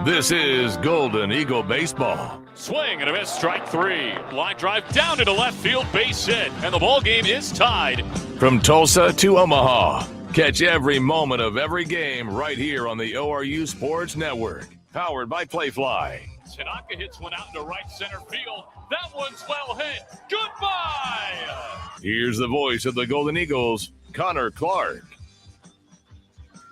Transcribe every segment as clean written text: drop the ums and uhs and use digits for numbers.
This is Golden Eagle Baseball. Swing and a miss, strike three. Line drive down into left field, base hit, and the ball game is tied. From Tulsa to Omaha, catch every moment of every game right here on the ORU Sports Network. Powered by Playfly. Tanaka hits one out into right center field. That one's well hit. Goodbye! Here's the voice of the Golden Eagles, Connor Clark.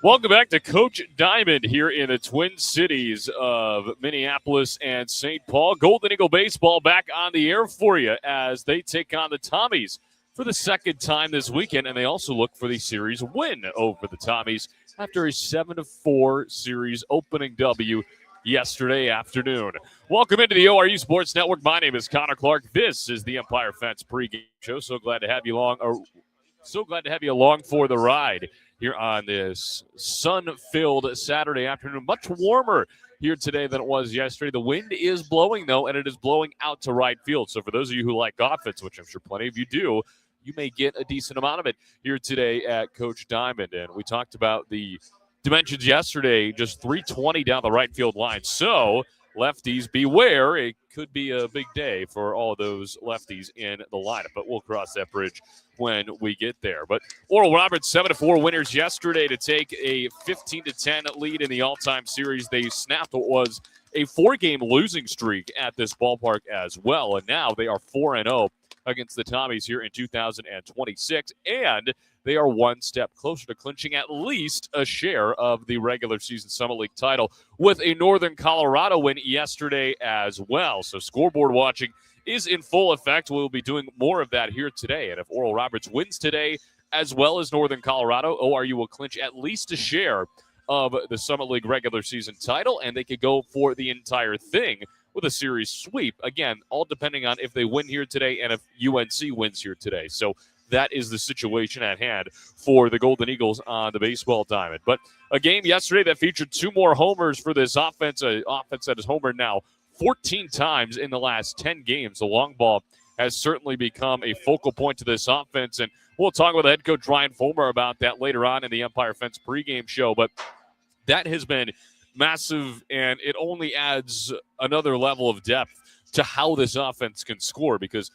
Welcome back to Coach Diamond here in the Twin Cities of Minneapolis and St. Paul. Golden Eagle Baseball back on the air for you as they take on the Tommies for the second time this weekend, and they also look for the series win over the Tommies after a 7-4 series opening W yesterday afternoon. Welcome into the ORU Sports Network. My name is Connor Clark. This is the Empire Fence pregame show. So glad to have you along for the ride here on this sun-filled Saturday afternoon. Much warmer here today than it was yesterday. The wind is blowing, though, and it is blowing out to right field. So for those of you who like offense, which I'm sure plenty of you do, you may get a decent amount of it here today at Coach Diamond. And we talked about the dimensions yesterday, just 320 down the right field line. So lefties, beware. It could be a big day for all of those lefties in the lineup, but we'll cross that bridge when we get there. But Oral Roberts 7-4 winners yesterday to take a 15-10 lead in the all-time series. They snapped what was a 4-game losing streak at this ballpark as well, and now they are 4-0 against the Tommies here in 2026, and they are one step closer to clinching at least a share of the regular season Summit League title with a Northern Colorado win yesterday as well. So scoreboard watching is in full effect. We'll be doing more of that here today. And if Oral Roberts wins today, as well as Northern Colorado, ORU will clinch at least a share of the Summit League regular season title, and they could go for the entire thing with a series sweep. Again, all depending on if they win here today and if UNC wins here today. So that is the situation at hand for the Golden Eagles on the baseball diamond. But a game yesterday that featured 2 more homers for this offense, an offense that has homered now 14 times in the last 10 games. The long ball has certainly become a focal point to this offense, and we'll talk with head coach Ryan Fulmer about that later on in the Empire Fence pregame show. But that has been massive, and it only adds another level of depth to how this offense can score, because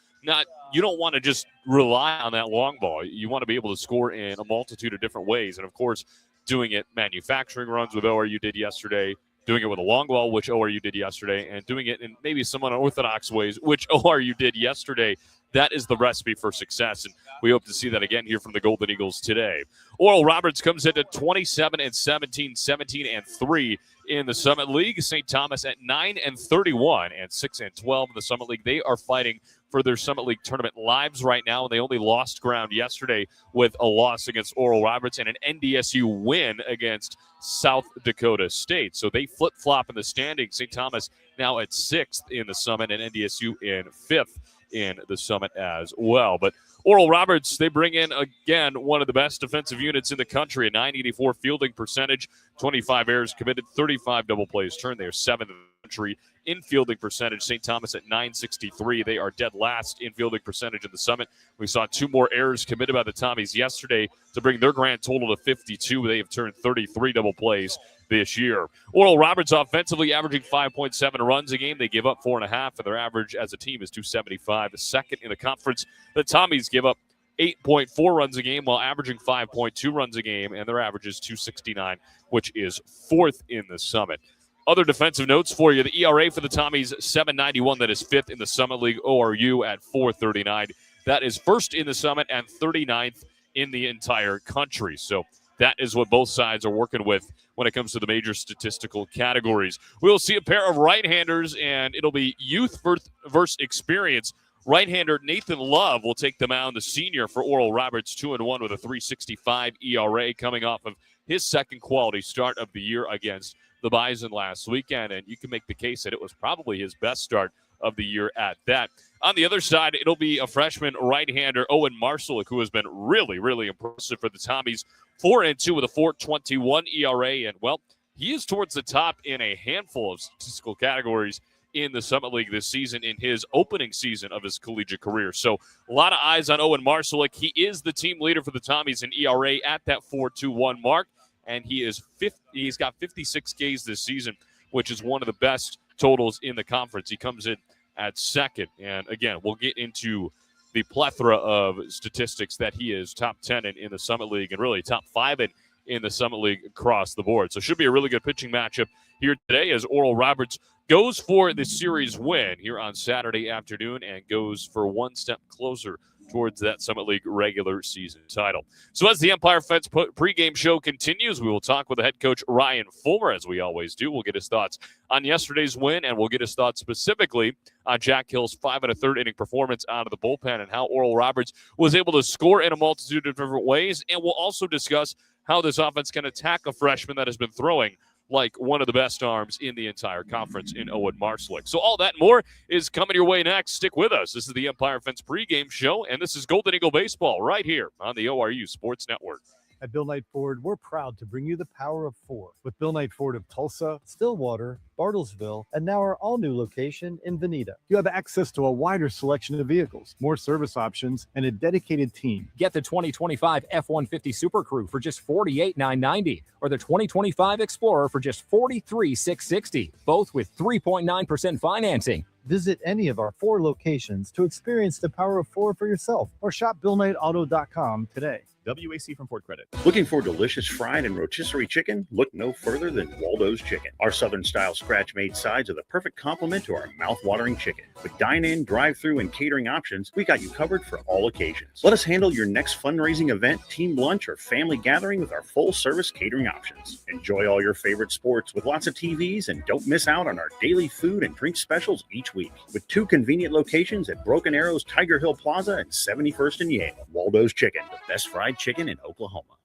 you don't want to just rely on that long ball. You want to be able to score in a multitude of different ways. And, of course, doing it manufacturing runs with ORU did yesterday, doing it with a long ball, which ORU did yesterday, and doing it in maybe some unorthodox ways, which ORU did yesterday. That is the recipe for success, and we hope to see that again here from the Golden Eagles today. Oral Roberts comes in at 27-17, 17-3 in the Summit League. St. Thomas at 9-31 and 6-12 in the Summit League. They are fighting for their Summit League tournament lives right now, and they only lost ground yesterday with a loss against Oral Roberts and an NDSU win against South Dakota State. So they flip-flop in the standings. St. Thomas now at 6th in the Summit and NDSU in 5th in the Summit as well. But Oral Roberts, they bring in, again, one of the best defensive units in the country, a .984 fielding percentage, 25 errors committed, 35 double plays turned. They are 7th in the country in fielding percentage. St. Thomas at .963. They are dead last in fielding percentage in the Summit. We saw 2 more errors committed by the Tommies yesterday to bring their grand total to 52. They have turned 33 double plays this year. Oral Roberts offensively averaging 5.7 runs a game. They give up 4.5, and their average as a team is 275. The second in the conference. The Tommies give up 8.4 runs a game while averaging 5.2 runs a game, and their average is 269, which is 4th in the Summit. Other defensive notes for you. The ERA for the Tommies, 791. That is 5th in the Summit League. ORU at 439. That is 1st in the Summit and 39th in the entire country. So that is what both sides are working with when it comes to the major statistical categories. We'll see a pair of right-handers, and it'll be youth versus experience. Right-hander Nathan Love will take the mound, the senior for Oral Roberts, 2-1 with a 3.65 ERA coming off of his second quality start of the year against the Bison last weekend, and you can make the case that it was probably his best start of the year at that. On the other side, it'll be a freshman right-hander, Owen Marszalik, who has been really, really impressive for the Tommies. 4-2 with a 4.21 ERA, and, well, he is towards the top in a handful of statistical categories in the Summit League this season in his opening season of his collegiate career. So a lot of eyes on Owen Marszalik. He is the team leader for the Tommies in ERA at that 4.21 mark. and he's got 56 Ks this season, which is one of the best totals in the conference. He comes in at second, and again, we'll get into the plethora of statistics that he is top 10 in the Summit League and really top 5 in the Summit League across the board. So it should be a really good pitching matchup here today as Oral Roberts goes for the series win here on Saturday afternoon and goes for one step closer towards that Summit League regular season title. So as the Empire Fence pregame show continues, we will talk with the head coach Ryan Fulmer, as we always do. We'll get his thoughts on yesterday's win, and we'll get his thoughts specifically on Jack Hill's 5 1/3 inning performance out of the bullpen and how Oral Roberts was able to score in a multitude of different ways. And we'll also discuss how this offense can attack a freshman that has been throwing like one of the best arms in the entire conference in Owen Marslick. So all that and more is coming your way next. Stick with us. This is the Empire Fence pregame show, and this is Golden Eagle Baseball right here on the ORU Sports Network. At Bill Knight Ford, we're proud to bring you the power of 4 with Bill Knight Ford of Tulsa, Stillwater, Bartlesville, and now our all-new location in Veneta. You have access to a wider selection of vehicles, more service options, and a dedicated team. Get the 2025 F-150 Super Crew for just $48,990 or the 2025 Explorer for just $43,660, both with 3.9% financing. Visit any of our 4 locations to experience the power of 4 for yourself or shop BillKnightAuto.com today. WAC from Ford Credit. Looking for delicious fried and rotisserie chicken? Look no further than Waldo's Chicken. Our Southern-style scratch-made sides are the perfect complement to our mouth-watering chicken. With dine-in, drive-through, and catering options, we got you covered for all occasions. Let us handle your next fundraising event, team lunch, or family gathering with our full-service catering options. Enjoy all your favorite sports with lots of TVs, and don't miss out on our daily food and drink specials each week. With 2 convenient locations at Broken Arrow's Tiger Hill Plaza and 71st and Yale. Waldo's Chicken, the best fried chicken in Oklahoma.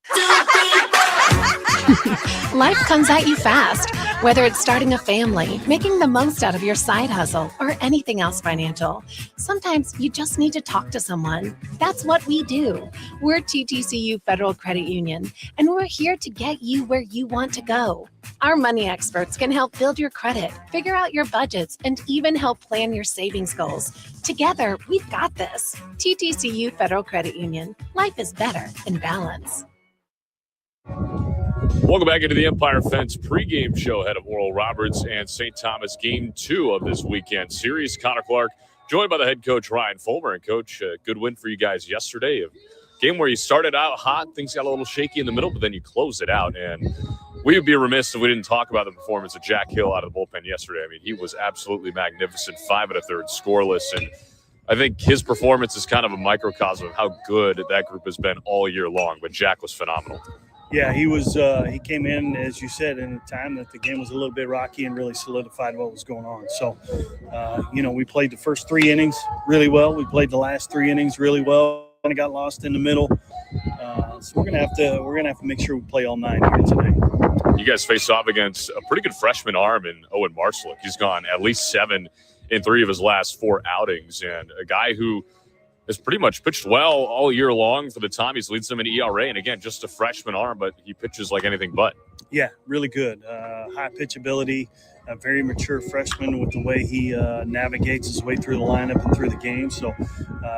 Life comes at you fast, whether it's starting a family, making the most out of your side hustle, or anything else financial. Sometimes you just need to talk to someone. That's what we do. We're TTCU Federal Credit Union, and we're here to get you where you want to go. Our money experts can help build your credit, figure out your budgets, and even help plan your savings goals. Together, we've got this. TTCU Federal Credit Union. Life is better in balance. Welcome back into the Empire Fence pregame show ahead of Oral Roberts and St. Thomas game 2 of this weekend series. Connor Clark joined by the head coach Ryan Fulmer. And coach, good win for you guys yesterday. A game where you started out hot, things got a little shaky in the middle, but then you closed it out. And we would be remiss if we didn't talk about the performance of Jack Hill out of the bullpen yesterday. I mean, he was absolutely magnificent, 5 1/3 scoreless, and I think his performance is kind of a microcosm of how good that group has been all year long. But Jack was phenomenal. Yeah, he was. He came in, as you said, in a time that the game was a little bit rocky and really solidified what was going on. So, we played the first 3 innings really well. We played the last 3 innings really well. Kind of got lost in the middle. So we're gonna have to make sure we play all 9 here today. You guys face off against a pretty good freshman arm in Owen Marslick. He's gone at least 7 in 3 of his last 4 outings, and a guy who has pretty much pitched well all year long for the time. He's leads them in ERA, and again, just a freshman arm, but he pitches like anything but. Yeah, really good. High pitch ability, a very mature freshman with the way he navigates his way through the lineup and through the game. So,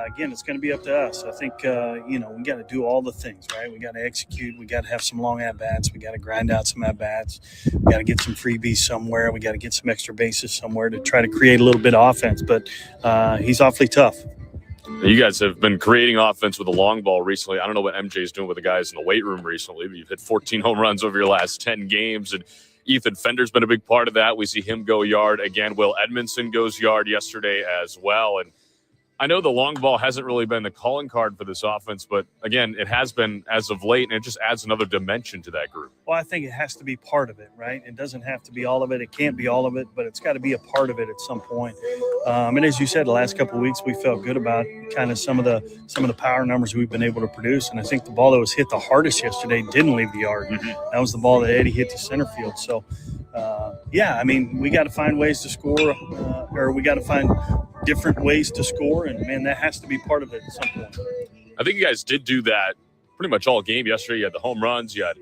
again, it's going to be up to us. I think, we got to do all the things, right? We got to execute. We got to have some long at-bats. We got to grind out some at-bats. We got to get some freebies somewhere. We got to get some extra bases somewhere to try to create a little bit of offense. But he's awfully tough. You guys have been creating offense with the long ball recently. I don't know what MJ's doing with the guys in the weight room recently, but you've hit 14 home runs over your last 10 games, and Ethan Fender's been a big part of that. We see him go yard again. Will Edmondson goes yard yesterday as well, and I know the long ball hasn't really been the calling card for this offense, but again, it has been as of late, and it just adds another dimension to that group. Well, I think it has to be part of it, right? It doesn't have to be all of it. It can't be all of it, but it's got to be a part of it at some point. And as you said, the last couple of weeks, we felt good about kind of some of the power numbers we've been able to produce. And I think the ball that was hit the hardest yesterday didn't leave the yard. Mm-hmm. That was the ball that Eddie hit to center field. So, we got to find ways to score, or we got to find different ways to score, and man, that has to be part of it at some point. I think you guys did do that pretty much all game yesterday. You had the home runs, you had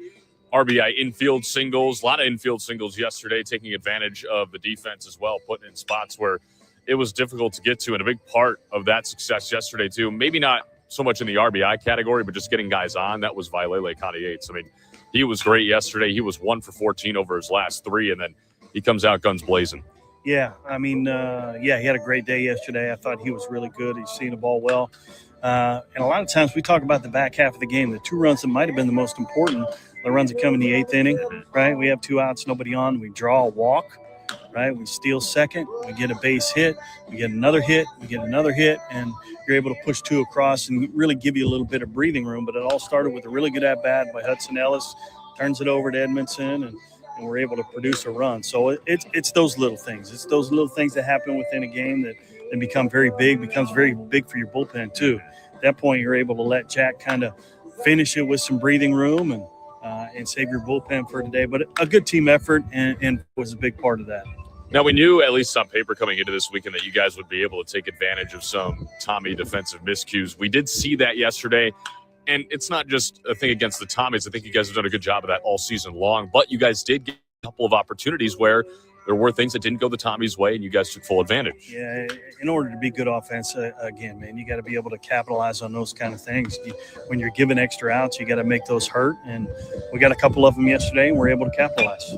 RBI infield singles, a lot of infield singles yesterday, taking advantage of the defense as well, putting in spots where it was difficult to get to, and a big part of that success yesterday too, maybe not so much in the RBI category, but just getting guys on. That was Vailele Yates. I mean, he was great yesterday. He was 1 for 14 over his last 3, and then he comes out guns blazing. Yeah, I mean, he had a great day yesterday. I thought he was really good. He's seen the ball well. And a lot of times we talk about the back half of the game, the 2 runs that might have been the most important, the runs that come in the 8th inning, right? We have 2 outs, nobody on. We draw a walk, right? We steal second. We get a base hit. We get another hit. We get another hit. And you're able to push 2 across and really give you a little bit of breathing room. But it all started with a really good at-bat by Hudson Ellis, turns it over to Edmondson, and we're able to produce a run. So it's those little things. It's those little things that happen within a game that become very big, becomes very big for your bullpen too. At that point, you're able to let Jack kind of finish it with some breathing room and save your bullpen for today. But a good team effort and was a big part of that. Now, we knew, at least on paper coming into this weekend, that you guys would be able to take advantage of some Tommy defensive miscues. We did see that yesterday. And it's not just a thing against the Tommies. I think you guys have done a good job of that all season long. But you guys did get a couple of opportunities where there were things that didn't go the Tommies' way, and you guys took full advantage. Yeah, in order to be good offense, again, man, you got to be able to capitalize on those kind of things. When you're given extra outs, you got to make those hurt. And we got a couple of them yesterday, and we're able to capitalize.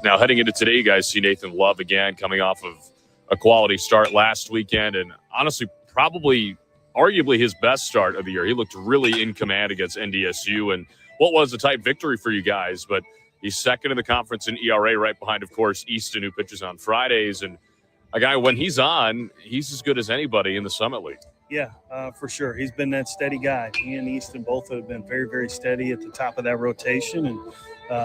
Now, heading into today, you guys see Nathan Love again coming off of a quality start last weekend. And honestly, probably – arguably his best start of the year. He looked really in command against NDSU, and what was a tight victory for you guys, but he's second in the conference in ERA, right behind, of course, Easton, who pitches on Fridays, and a guy, when he's on, he's as good as anybody in the Summit League. Yeah, for sure. He's been that steady guy. He and Easton both have been very, very steady at the top of that rotation, and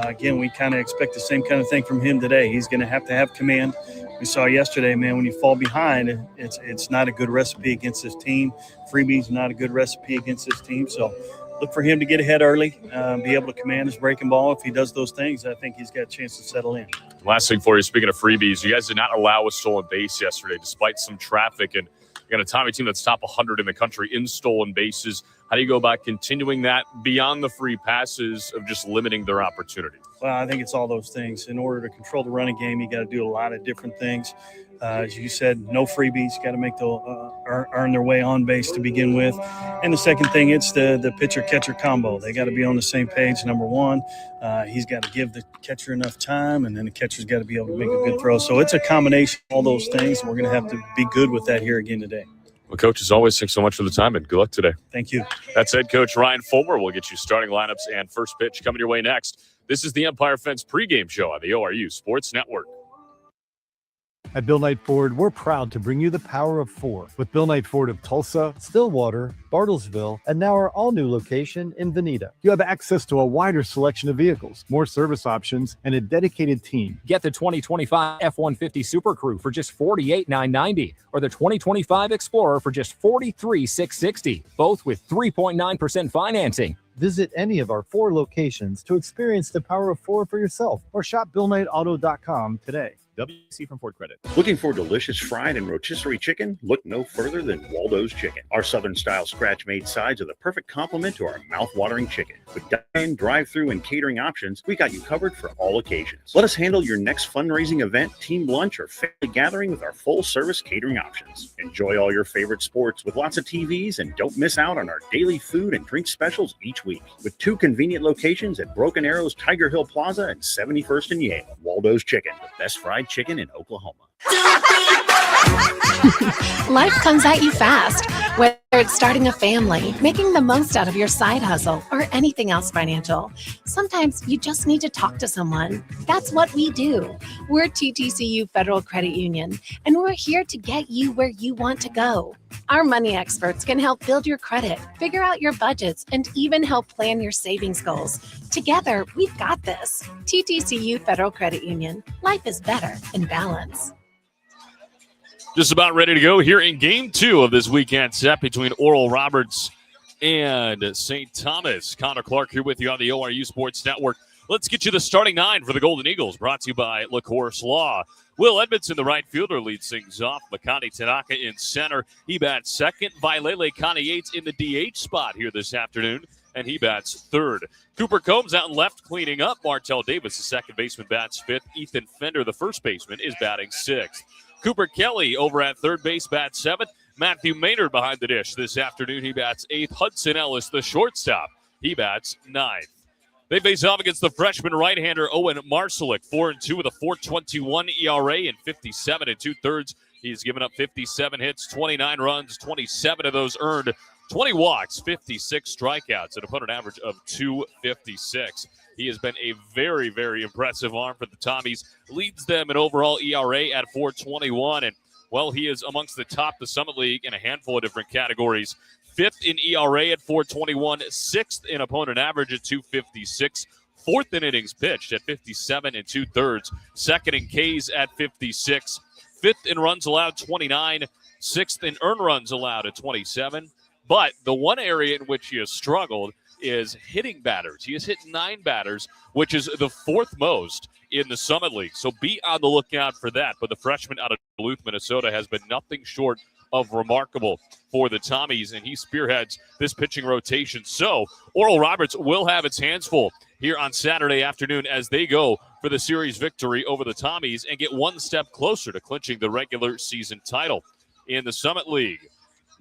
again, we kind of expect the same kind of thing from him today. He's going to have command. We saw yesterday, man, when you fall behind, it's not a good recipe against this team. Freebie's not a good recipe against this team. So look for him to get ahead early, be able to command his breaking ball. If he does those things, I think he's got a chance to settle in. Last thing for you, speaking of freebies, you guys did not allow a stolen base yesterday despite some traffic, and you got a Tommy team that's top 100 in the country in stolen bases. How do you go about continuing that beyond the free passes of just limiting their opportunity? Well, I think it's all those things. In order to control the running game, you got to do a lot of different things. As you said, no freebies. Got to make the earn their way on base to begin with. And the second thing, it's the pitcher-catcher combo. They got to be on the same page, number one. He's got to give the catcher enough time, and then the catcher's got to be able to make a good throw. So it's a combination of all those things, and we're going to have to be good with that here again today. Well, Coach, as always, thanks so much for the time, and good luck today. Thank you. That's head coach Ryan Fulmer. We'll get you starting lineups and first pitch coming your way next. This is the Empire Fence pregame show on the ORU Sports Network. At Bill Knight Ford, we're proud to bring you the power of 4 with Bill Knight Ford of Tulsa, Stillwater, Bartlesville, and now our all-new location in Veneta. You have access to a wider selection of vehicles, more service options, and a dedicated team. Get the 2025 F-150 Super Crew for just $48,990 or the 2025 Explorer for just $43,660, both with 3.9% financing. Visit any of our 4 locations to experience the power of 4 for yourself or shop BillKnightAuto.com today. WC from Ford Credit. Looking for delicious fried and rotisserie chicken? Look no further than Waldo's Chicken. Our Southern-style scratch-made sides are the perfect complement to our mouth-watering chicken. With dine-in, drive-through, and catering options, we got you covered for all occasions. Let us handle your next fundraising event, team lunch, or family gathering with our full-service catering options. Enjoy all your favorite sports with lots of TVs, and don't miss out on our daily food and drink specials each week. With 2 convenient locations at Broken Arrows, Tiger Hill Plaza, and 71st and Yale. Waldo's Chicken, the best fried chicken in Oklahoma. Life comes at you fast, whether it's starting a family, making the most out of your side hustle, or anything else financial. Sometimes you just need to talk to someone. That's what we do. We're TTCU Federal Credit Union, and we're here to get you where you want to go. Our money experts can help build your credit, figure out your budgets, and even help plan your savings goals. Together, we've got this. TTCU Federal Credit Union. Life is better in balance. Just about ready to go here in Game 2 of this weekend set between Oral Roberts and St. Thomas. Connor Clark here with you on the ORU Sports Network. Let's get you the starting 9 for the Golden Eagles, brought to you by LaCourse Law. Will Edmondson, the right fielder, leads things off. Makani Tanaka in center. He bats second. Vailele Kanye in the DH spot here this afternoon, and he bats third. Cooper Combs out in left cleaning up. Martell Davis, the second baseman, bats fifth. Ethan Fender, the first baseman, is batting sixth. Cooper Kelly over at third base bats seventh. Matthew Maynard behind the dish this afternoon. He bats eighth. Hudson Ellis, the shortstop, he bats ninth. They face off against the freshman right-hander Owen Marcelik, 4-2 with a 4.21 ERA in 57 2/3. He's given up 57 hits, 29 runs, 27 of those earned, 20 walks, 56 strikeouts, an opponent average of 256. He has been a very, very impressive arm for the Tommies. Leads them in overall ERA at 4.21, and well, he is amongst the top of the Summit League in a handful of different categories. 5th in ERA at 4.21, 6th in opponent average at 256, 4th in innings pitched at 57 2/3, 2nd in Ks at 56, 5th in runs allowed 29, 6th in earned runs allowed at 27. But the one area in which he has struggled is hitting batters. He has hit 9 batters, which is the 4th most in the Summit League. So be on the lookout for that. But the freshman out of Duluth, Minnesota has been nothing short of remarkable for the Tommies, and he spearheads this pitching rotation. So Oral Roberts will have its hands full here on Saturday afternoon as they go for the series victory over the Tommies and get one step closer to clinching the regular season title in the Summit League.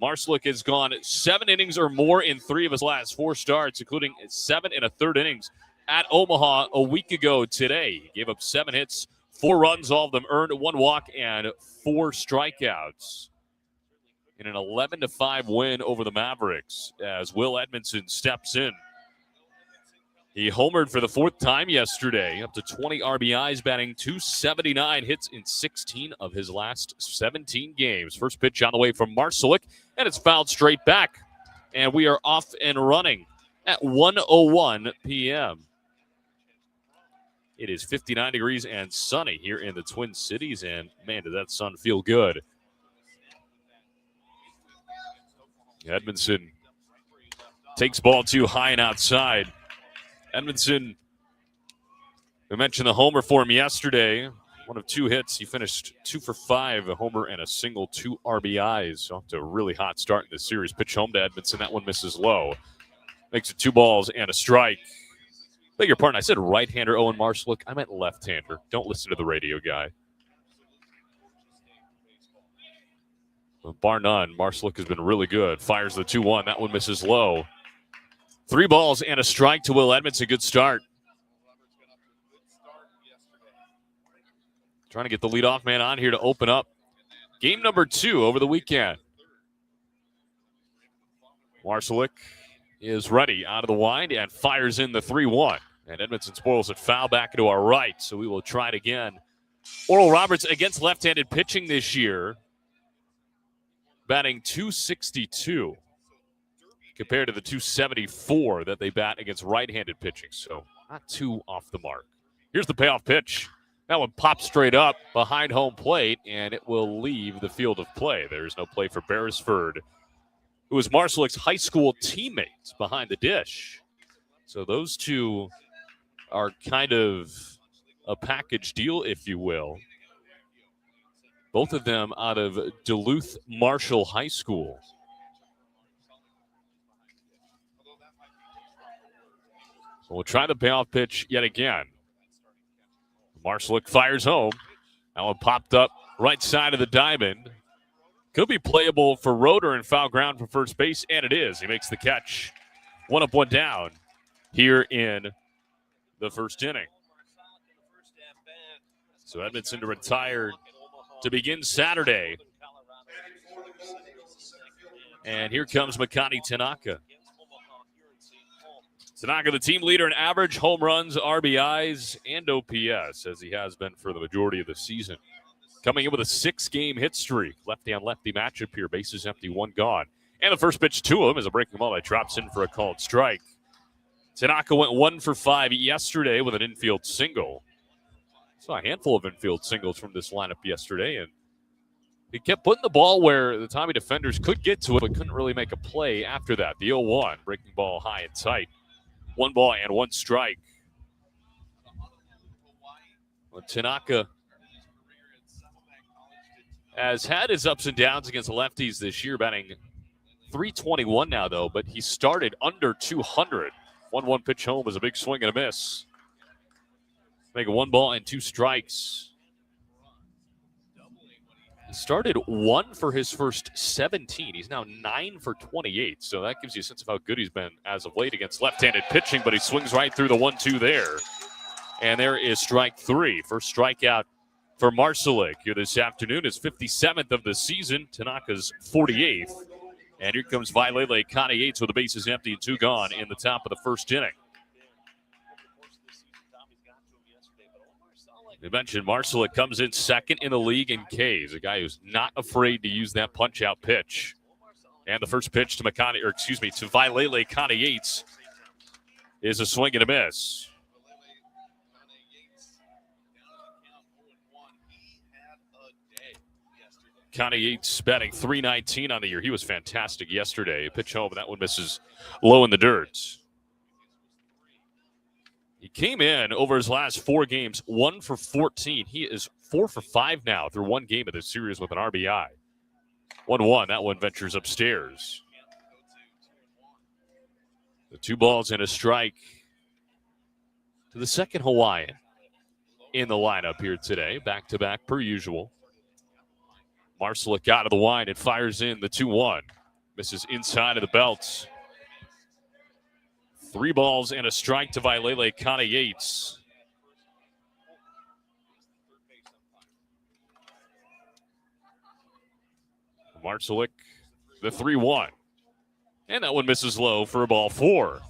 Marcelik has gone 7 innings or more in 3 of his last 4 starts, including 7 1/3 innings at Omaha a week ago today. He gave up 7 hits, 4 runs, all of them earned, 1 walk, and 4 strikeouts in an 11-5 win over the Mavericks as Will Edmondson steps in. He homered for the 4th time yesterday, up to 20 RBIs, batting .279, hits in 16 of his last 17 games. First pitch on the way from Marcelik, and it's fouled straight back. And we are off and running at 1:01 p.m. It is 59 degrees and sunny here in the Twin Cities, and man, did that sun feel good. Edmondson takes ball 2 high and outside. Edmondson, we mentioned the homer for him yesterday. 1 of 2 hits. He finished 2 for 5, a homer and a single, 2 RBIs. Off to a really hot start in this series. Pitch home to Edmondson. That one misses low. Makes it 2 balls and a strike. Beg your pardon. I said right-hander Owen Marcelik. I meant left-hander. Don't listen to the radio guy. Bar none, Marcelik has been really good. Fires the 2-1. That one misses low. 3 balls and a strike to Will Edmondson. Good start. Trying to get the leadoff man on here to open up game number 2 over the weekend. Marcelik is ready out of the wind and fires in the 3-1. And Edmondson spoils it foul back into our right, so we will try it again. Oral Roberts against left-handed pitching this year, batting .262 compared to the .274 that they bat against right-handed pitching. So not too off the mark. Here's the payoff pitch. That one pops straight up behind home plate, and it will leave the field of play. There's no play for Beresford, who was Marcelik's high school teammates behind the dish. So those two are kind of a package deal, if you will. Both of them out of Duluth Marshall High School. So we'll try the payoff pitch yet again. Marcelik fires home. That one popped up right side of the diamond. Could be playable for Roeder and foul ground for first base, and it is. He makes the catch. 1 up, 1 down here in the first inning. So Edmondson to retire to begin Saturday. And here comes Makani Tanaka. Tanaka, the team leader in average, home runs, RBIs, and OPS, as he has been for the majority of the season. Coming in with a 6-game hit streak. Lefty-on-lefty matchup here. Bases empty, 1 gone. And the first pitch to him is a breaking ball that drops in for a called strike. Tanaka went 1 for 5 yesterday with an infield single. Saw a handful of infield singles from this lineup yesterday, and he kept putting the ball where the Tommy defenders could get to it, but couldn't really make a play after that. The 0-1, breaking ball high and tight. 1 ball and 1 strike. Well, Tanaka has had his ups and downs against the lefties this year, batting .321 now, though, but he started under 200. 1-1 pitch home is a big swing and a miss. Make it 1 ball and 2 strikes. Started 1 for his first 17. He's now 9 for 28. So that gives you a sense of how good he's been as of late against left-handed pitching, but he swings right through the 1-2 there. And there is strike 3. First strikeout for Marcelik here this afternoon, his 57th of the season. Tanaka's 48th. And here comes Vailele Connie Yates with the bases empty and 2 gone in the top of the first inning. We mentioned Marcelik comes in second in the league in Ks, a guy who's not afraid to use that punch-out pitch. And the first pitch to Vailele Connie Yates is a swing and a miss. Connie Yates batting .319 on the year. He was fantastic yesterday. Pitch home, and that one misses low in the dirt. He came in over his last 4 games, 1 for 14. He is 4 for 5 now through 1 game of this series with an RBI. 1-1, that one ventures upstairs. The 2 balls and a strike to the second Hawaiian in the lineup here today. Back-to-back per usual. Marcelik out of the line and fires in the 2-1. Misses inside of the belt. 3 balls and a strike to Vailele Connie Yates. Marcelik, the 3-1. And that one misses low for a ball 4.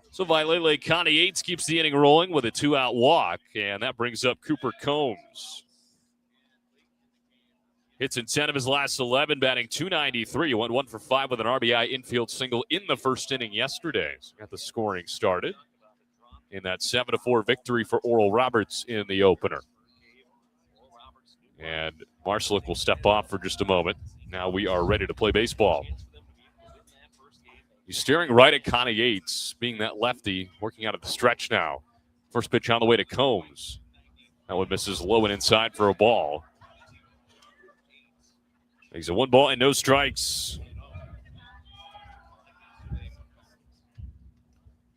So Vailele Connie Yates keeps the inning rolling with a 2-out walk, and that brings up Cooper Combs. Hits in 10 of his last 11, batting .293. He went 1 for 5 with an RBI infield single in the first inning yesterday. So got the scoring started in that 7-4 victory for Oral Roberts in the opener. And Marcelik will step off for just a moment. Now we are ready to play baseball. He's staring right at Connie Yates, being that lefty, working out of the stretch now. First pitch on the way to Combs. That one misses low and inside for a ball. He's a 1 ball and no strikes.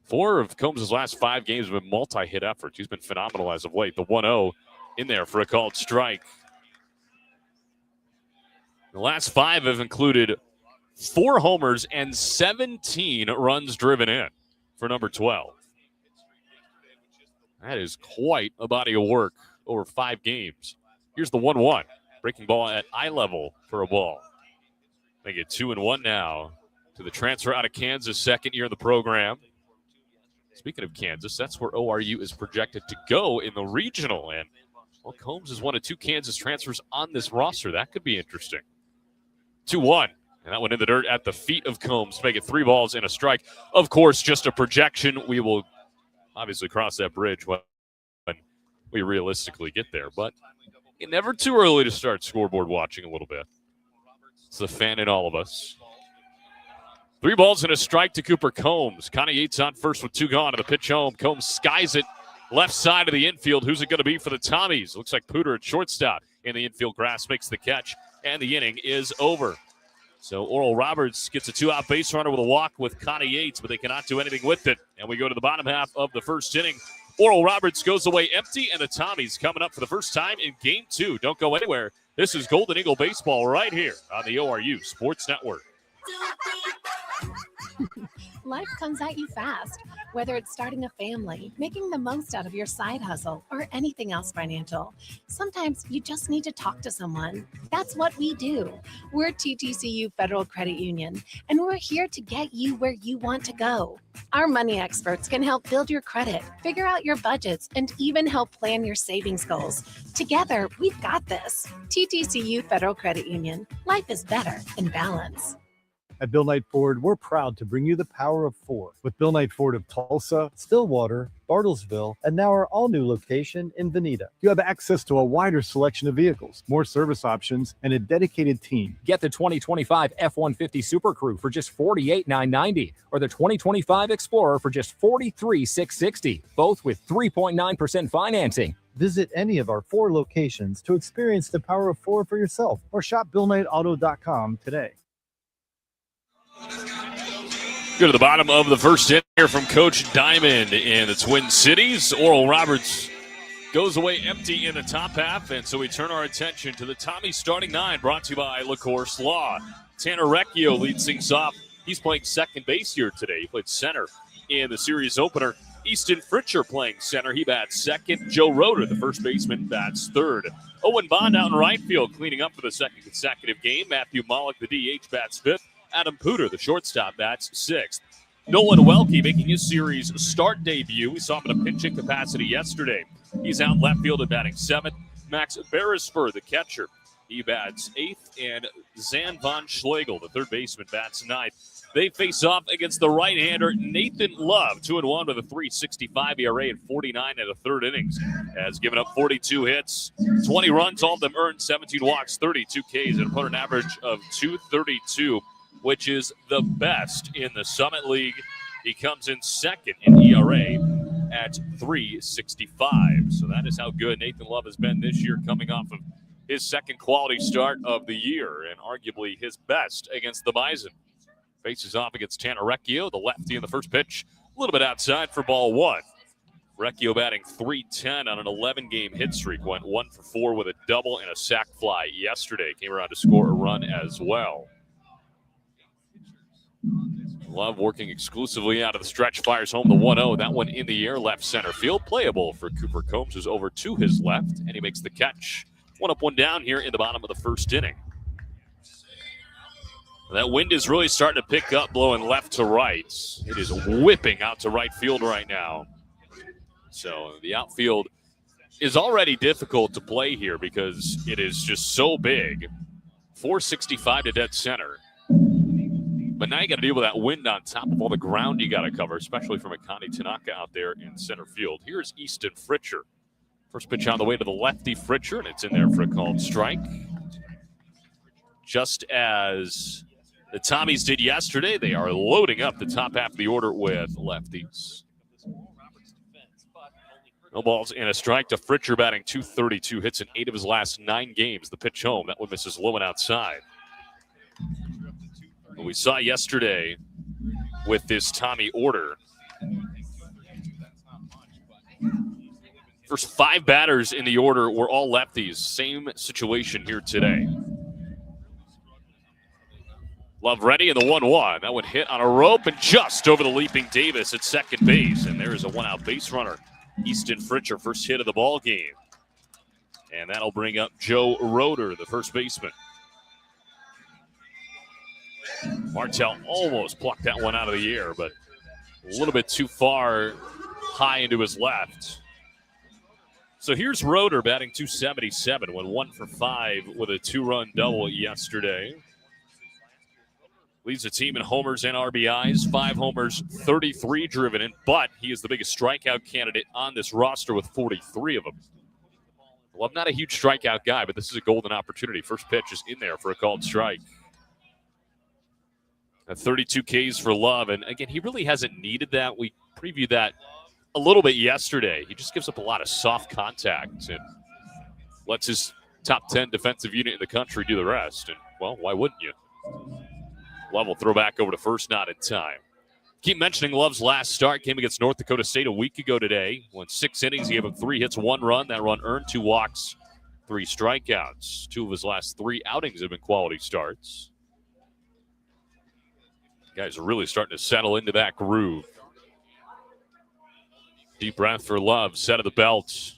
4 of Combs' last 5 games have been multi-hit efforts. He's been phenomenal as of late. The 1-0 in there for a called strike. The last 5 have included 4 homers and 17 runs driven in for number 12. That is quite a body of work over 5 games. Here's the 1-1. Breaking ball at eye level for a ball. Make it 2-1 now to the transfer out of Kansas, second year in the program. Speaking of Kansas, that's where ORU is projected to go in the regional. And well, Combs is one of 2 Kansas transfers on this roster. That could be interesting. 2-1. And that one in the dirt at the feet of Combs. Make it 3 balls and a strike. Of course, just a projection. We will obviously cross that bridge when we realistically get there. But never too early to start scoreboard watching a little bit. It's the fan in all of us. 3 balls and a strike to Cooper Combs. Connie Yates on first with 2 gone. And the pitch home. Combs skies it left side of the infield. Who's it going to be for the Tommies? Looks like Pooter at shortstop. In the infield grass makes the catch. And the inning is over. So Oral Roberts gets a 2-out base runner with a walk with Connie Yates, but they cannot do anything with it. And we go to the bottom half of the first inning. Oral Roberts goes away empty, and the Tommies coming up for the first time in Game 2. Don't go anywhere. This is Golden Eagle Baseball right here on the ORU Sports Network. Life comes at you fast, whether it's starting a family, making the most out of your side hustle, or anything else financial. Sometimes you just need to talk to someone. That's what we do. We're TTCU Federal Credit Union, and we're here to get you where you want to go. Our money experts can help build your credit, figure out your budgets, and even help plan your savings goals. Together, we've got this. TTCU Federal Credit Union. Life is better in balance. At Bill Knight Ford, we're proud to bring you the power of 4 with Bill Knight Ford of Tulsa, Stillwater, Bartlesville, and now our all-new location in Veneta. You have access to a wider selection of vehicles, more service options, and a dedicated team. Get the 2025 F-150 Super Crew for just $48,990 or the 2025 Explorer for just $43,660, both with 3.9% financing. Visit any of our 4 locations to experience the power of 4 for yourself or shop BillKnightAuto.com today. Go to the bottom of the first inning here from Coach Diamond in the Twin Cities. Oral Roberts goes away empty in the top half, and so we turn our attention to the Tommy starting 9, brought to you by LaCourse Law. Tanner Recchio leads things off. He's playing second base here today. He played center in the series opener. Easton Fritcher playing center. He bats second. Joe Roeder, the first baseman, bats third. Owen Bond out in right field, cleaning up for the second consecutive game. Matthew Mollick, the DH, bats fifth. Adam Pooter, the shortstop, bats sixth. Nolan Welke making his series start debut. We saw him in a pinch-hit capacity yesterday. He's out left field and batting seventh. Max Beresford, the catcher, he bats eighth. And Zan Von Schlegel, the third baseman, bats ninth. They face off against the right-hander Nathan Love, 2-1 with a 3.65 ERA and 49 in the third innings. Has given up 42 hits, 20 runs, all of them earned, 17 walks, 32 Ks, and put an average of 232, which is the best in the Summit League. He comes in second in ERA at 3.65. So that is how good Nathan Love has been this year, coming off of his second quality start of the year and arguably his best against the Bison. Faces off against Tanner Recchio, the lefty in the first pitch, a little bit outside for ball one. Recchio batting .310 on an 11-game hit streak, went 1 for 4 with a double and a sac fly yesterday. Came around to score a run as well. Love working exclusively out of the stretch, fires home the 1-0. That one in the air, left center field. Playable for Cooper Combs, who's over to his left, and he makes the catch. 1 up, 1 down here in the bottom of the first inning. That wind is really starting to pick up, blowing left to right. It is whipping out to right field right now. So the outfield is already difficult to play here because it is just so big. 465 to dead center. But now you got to deal with that wind on top of all the ground you got to cover, especially from Akane Tanaka out there in center field. Here's Easton Fritcher. First pitch on the way to the lefty Fritcher, and it's in there for a called strike. Just as the Tommies did yesterday, they are loading up the top half of the order with lefties. No balls and a strike to Fritcher, batting .232, hits in 8 of his last 9 games. The pitch home, that one misses low and outside. What we saw yesterday with this Tommy order, first 5 batters in the order were all lefties. Same situation here today. Love ready in the 1-1. That one hit on a rope and just over the leaping Davis at second base. And there is a 1-out base runner. Easton Fritcher, first hit of the ball game. And that'll bring up Joe Roeder, the first baseman. Martell almost plucked that one out of the air, but a little bit too far high into his left. So here's Roeder batting .277, went 1 for 5 with a 2-run double yesterday. Leads the team in homers and RBIs, 5 homers, 33 driven in, but he is the biggest strikeout candidate on this roster with 43 of them. Well, I'm not a huge strikeout guy, but this is a golden opportunity. First pitch is in there for a called strike. At 32 Ks for Love, and again, he really hasn't needed that. We previewed that a little bit yesterday. He just gives up a lot of soft contact and lets his top 10 defensive unit in the country do the rest. And, well, why wouldn't you? Love will throw back over to first, not in time. Keep mentioning Love's last start. Came against North Dakota State a week ago today. Went 6 innings. He gave up 3 hits, 1 run. That run earned 2 walks, 3 strikeouts. 2 of his last 3 outings have been quality starts. Guys are really starting to settle into that groove. Deep breath for Love, set of the belt,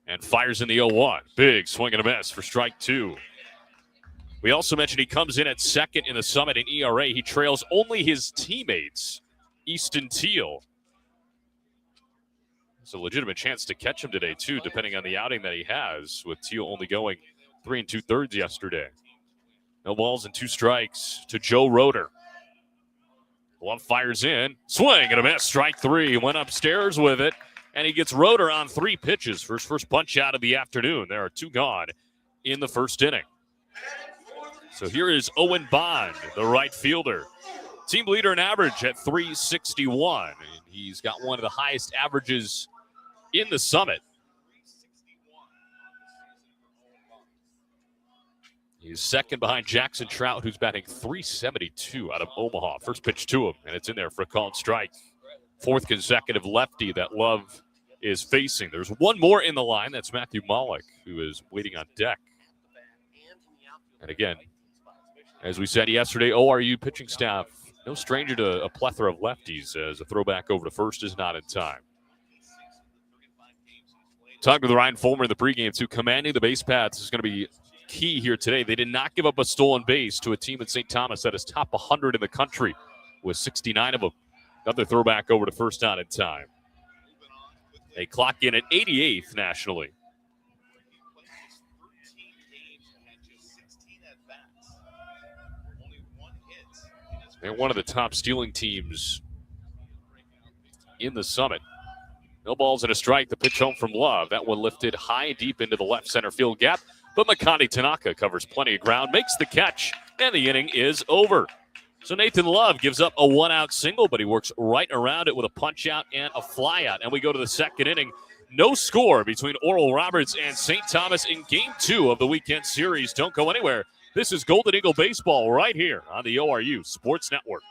and fires in the 0-1. Big swing and a miss for strike 2. We also mentioned he comes in at second in the Summit in ERA. He trails only his teammates, Easton Teal. It's a legitimate chance to catch him today, too, depending on the outing that he has, with Teal only going 3 2/3 yesterday. No balls and 2 strikes to Joe Roeder. Love fires in. Swing and a miss. Strike 3. Went upstairs with it, and he gets Roeder on 3 pitches for his first punch out of the afternoon. There are 2 gone in the first inning. So here is Owen Bond, the right fielder. Team leader in average at .361. And he's got one of the highest averages in the Summit. He's second behind Jackson Trout, who's batting .372 out of Omaha. First pitch to him, and it's in there for a called strike. 4th consecutive lefty that Love is facing. There's one more in the line. That's Matthew Malik, who is waiting on deck. And again, as we said yesterday, ORU pitching staff, no stranger to a plethora of lefties, as a throwback over to first is not in time. Talking with Ryan Fulmer in the pregame, too. Commanding the base paths is going to be key here today. They did not give up a stolen base to a team in St. Thomas that is top 100 in the country with 69 of them. Another throwback over to first not in time. They clock in at 88th nationally. They're one of the top stealing teams in the Summit. No balls and a strike. The pitch home from Love. That one lifted high deep into the left center field gap. But Makani Tanaka covers plenty of ground, makes the catch, and the inning is over. So Nathan Love gives up a one-out single, but he works right around it with a punch-out and a fly-out. And we go to the second inning. No score between Oral Roberts and St. Thomas in Game 2 of the weekend series. Don't go anywhere. This is Golden Eagle Baseball right here on the ORU Sports Network.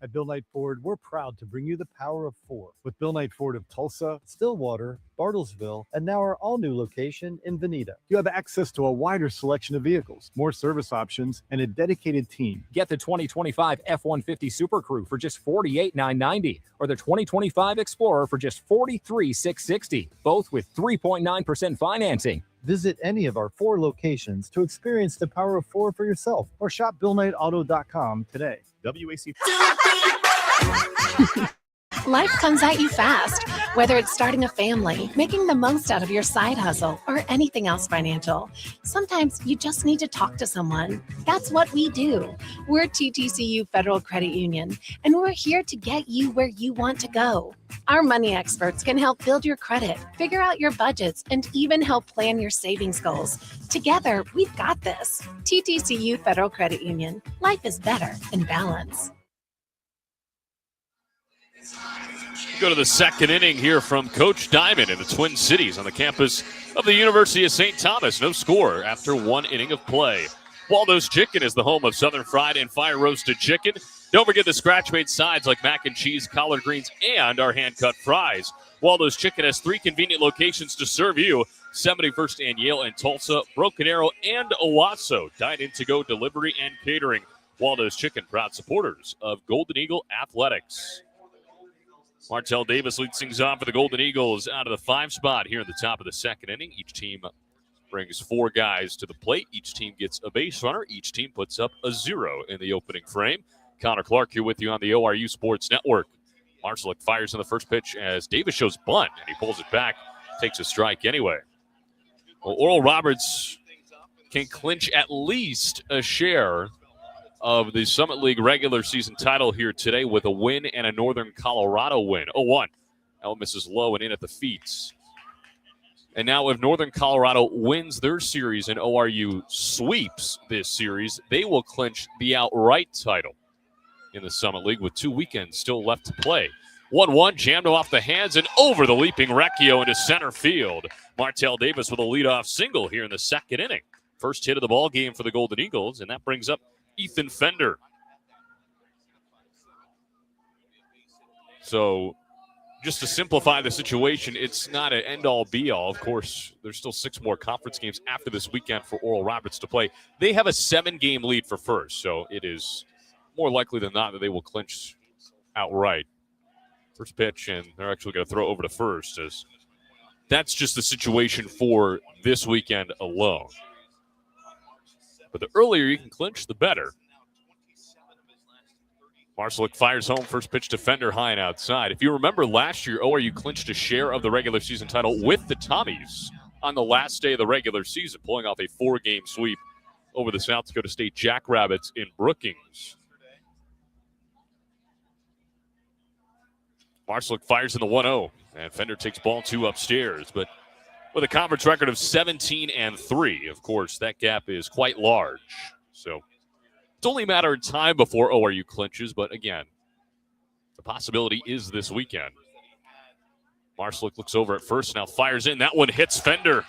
At Bill Knight Ford, we're proud to bring you the power of 4 with Bill Knight Ford of Tulsa, Stillwater, Bartlesville, and now our all-new location in Veneta. You have access to a wider selection of vehicles, more service options, and a dedicated team. Get the 2025 F-150 Super Crew for just $48,990 or the 2025 Explorer for just $43,660, both with 3.9% financing. Visit any of our 4 locations to experience the power of 4 for yourself or shop BillKnightAuto.com today. WAC. Life comes at you fast, whether it's starting a family, making the most out of your side hustle, or anything else financial. Sometimes you just need to talk to someone. That's what we do. We're TTCU Federal Credit Union, and we're here to get you where you want to go. Our money experts can help build your credit, figure out your budgets, and even help plan your savings goals. Together, we've got this. TTCU Federal Credit Union. Life is better in balance. Go to the second inning here from Coach Diamond in the Twin Cities on the campus of the University of St. Thomas. No score after 1 inning of play. Waldo's Chicken is the home of Southern Fried and Fire Roasted Chicken. Don't forget the scratch-made sides like mac and cheese, collard greens, and our hand-cut fries. Waldo's Chicken has 3 convenient locations to serve you: 71st and Yale and Tulsa, Broken Arrow, and Owasso. Dine-in to-go delivery and catering. Waldo's Chicken, proud supporters of Golden Eagle Athletics. Martell Davis leads things off for the Golden Eagles out of the 5 spot here in the top of the second inning. Each team brings 4 guys to the plate. Each team gets a base runner. Each team puts up a 0 in the opening frame. Connor Clark here with you on the ORU Sports Network. Marshall fires in the first pitch as Davis shows bunt, and he pulls it back, takes a strike anyway. Well, Oral Roberts can clinch at least a share of the Summit League regular season title here today with a win and a Northern Colorado win. 0-1. That one misses low and in at the feet. And now if Northern Colorado wins their series and ORU sweeps this series, they will clinch the outright title in the Summit League with 2 weekends still left to play. 1-1, jammed off the hands and over the leaping Recchio into center field. Martell Davis with a leadoff single here in the second inning. First hit of the ball game for the Golden Eagles, and that brings up Ethan Fender. So just to simplify the situation, it's not an end-all, be-all. Of course, there's still 6 more conference games after this weekend for Oral Roberts to play. They have a 7-game lead for first, so it is more likely than not that they will clinch outright. First pitch, and they're actually going to throw over to first, as that's just the situation for this weekend alone. But the earlier you can clinch, the better. Marshall fires home, first pitch to Fender, high and outside. If you remember last year, ORU clinched a share of the regular season title with the Tommies on the last day of the regular season, pulling off a 4-game sweep over the South Dakota State Jackrabbits in Brookings. Marshall fires in the 1-0, and Fender takes ball 2 upstairs. But with a conference record of 17-3, of course, that gap is quite large. So it's only a matter of time before ORU clinches, but again, the possibility is this weekend. Marshall looks over at first, now fires in. That one hits Fender.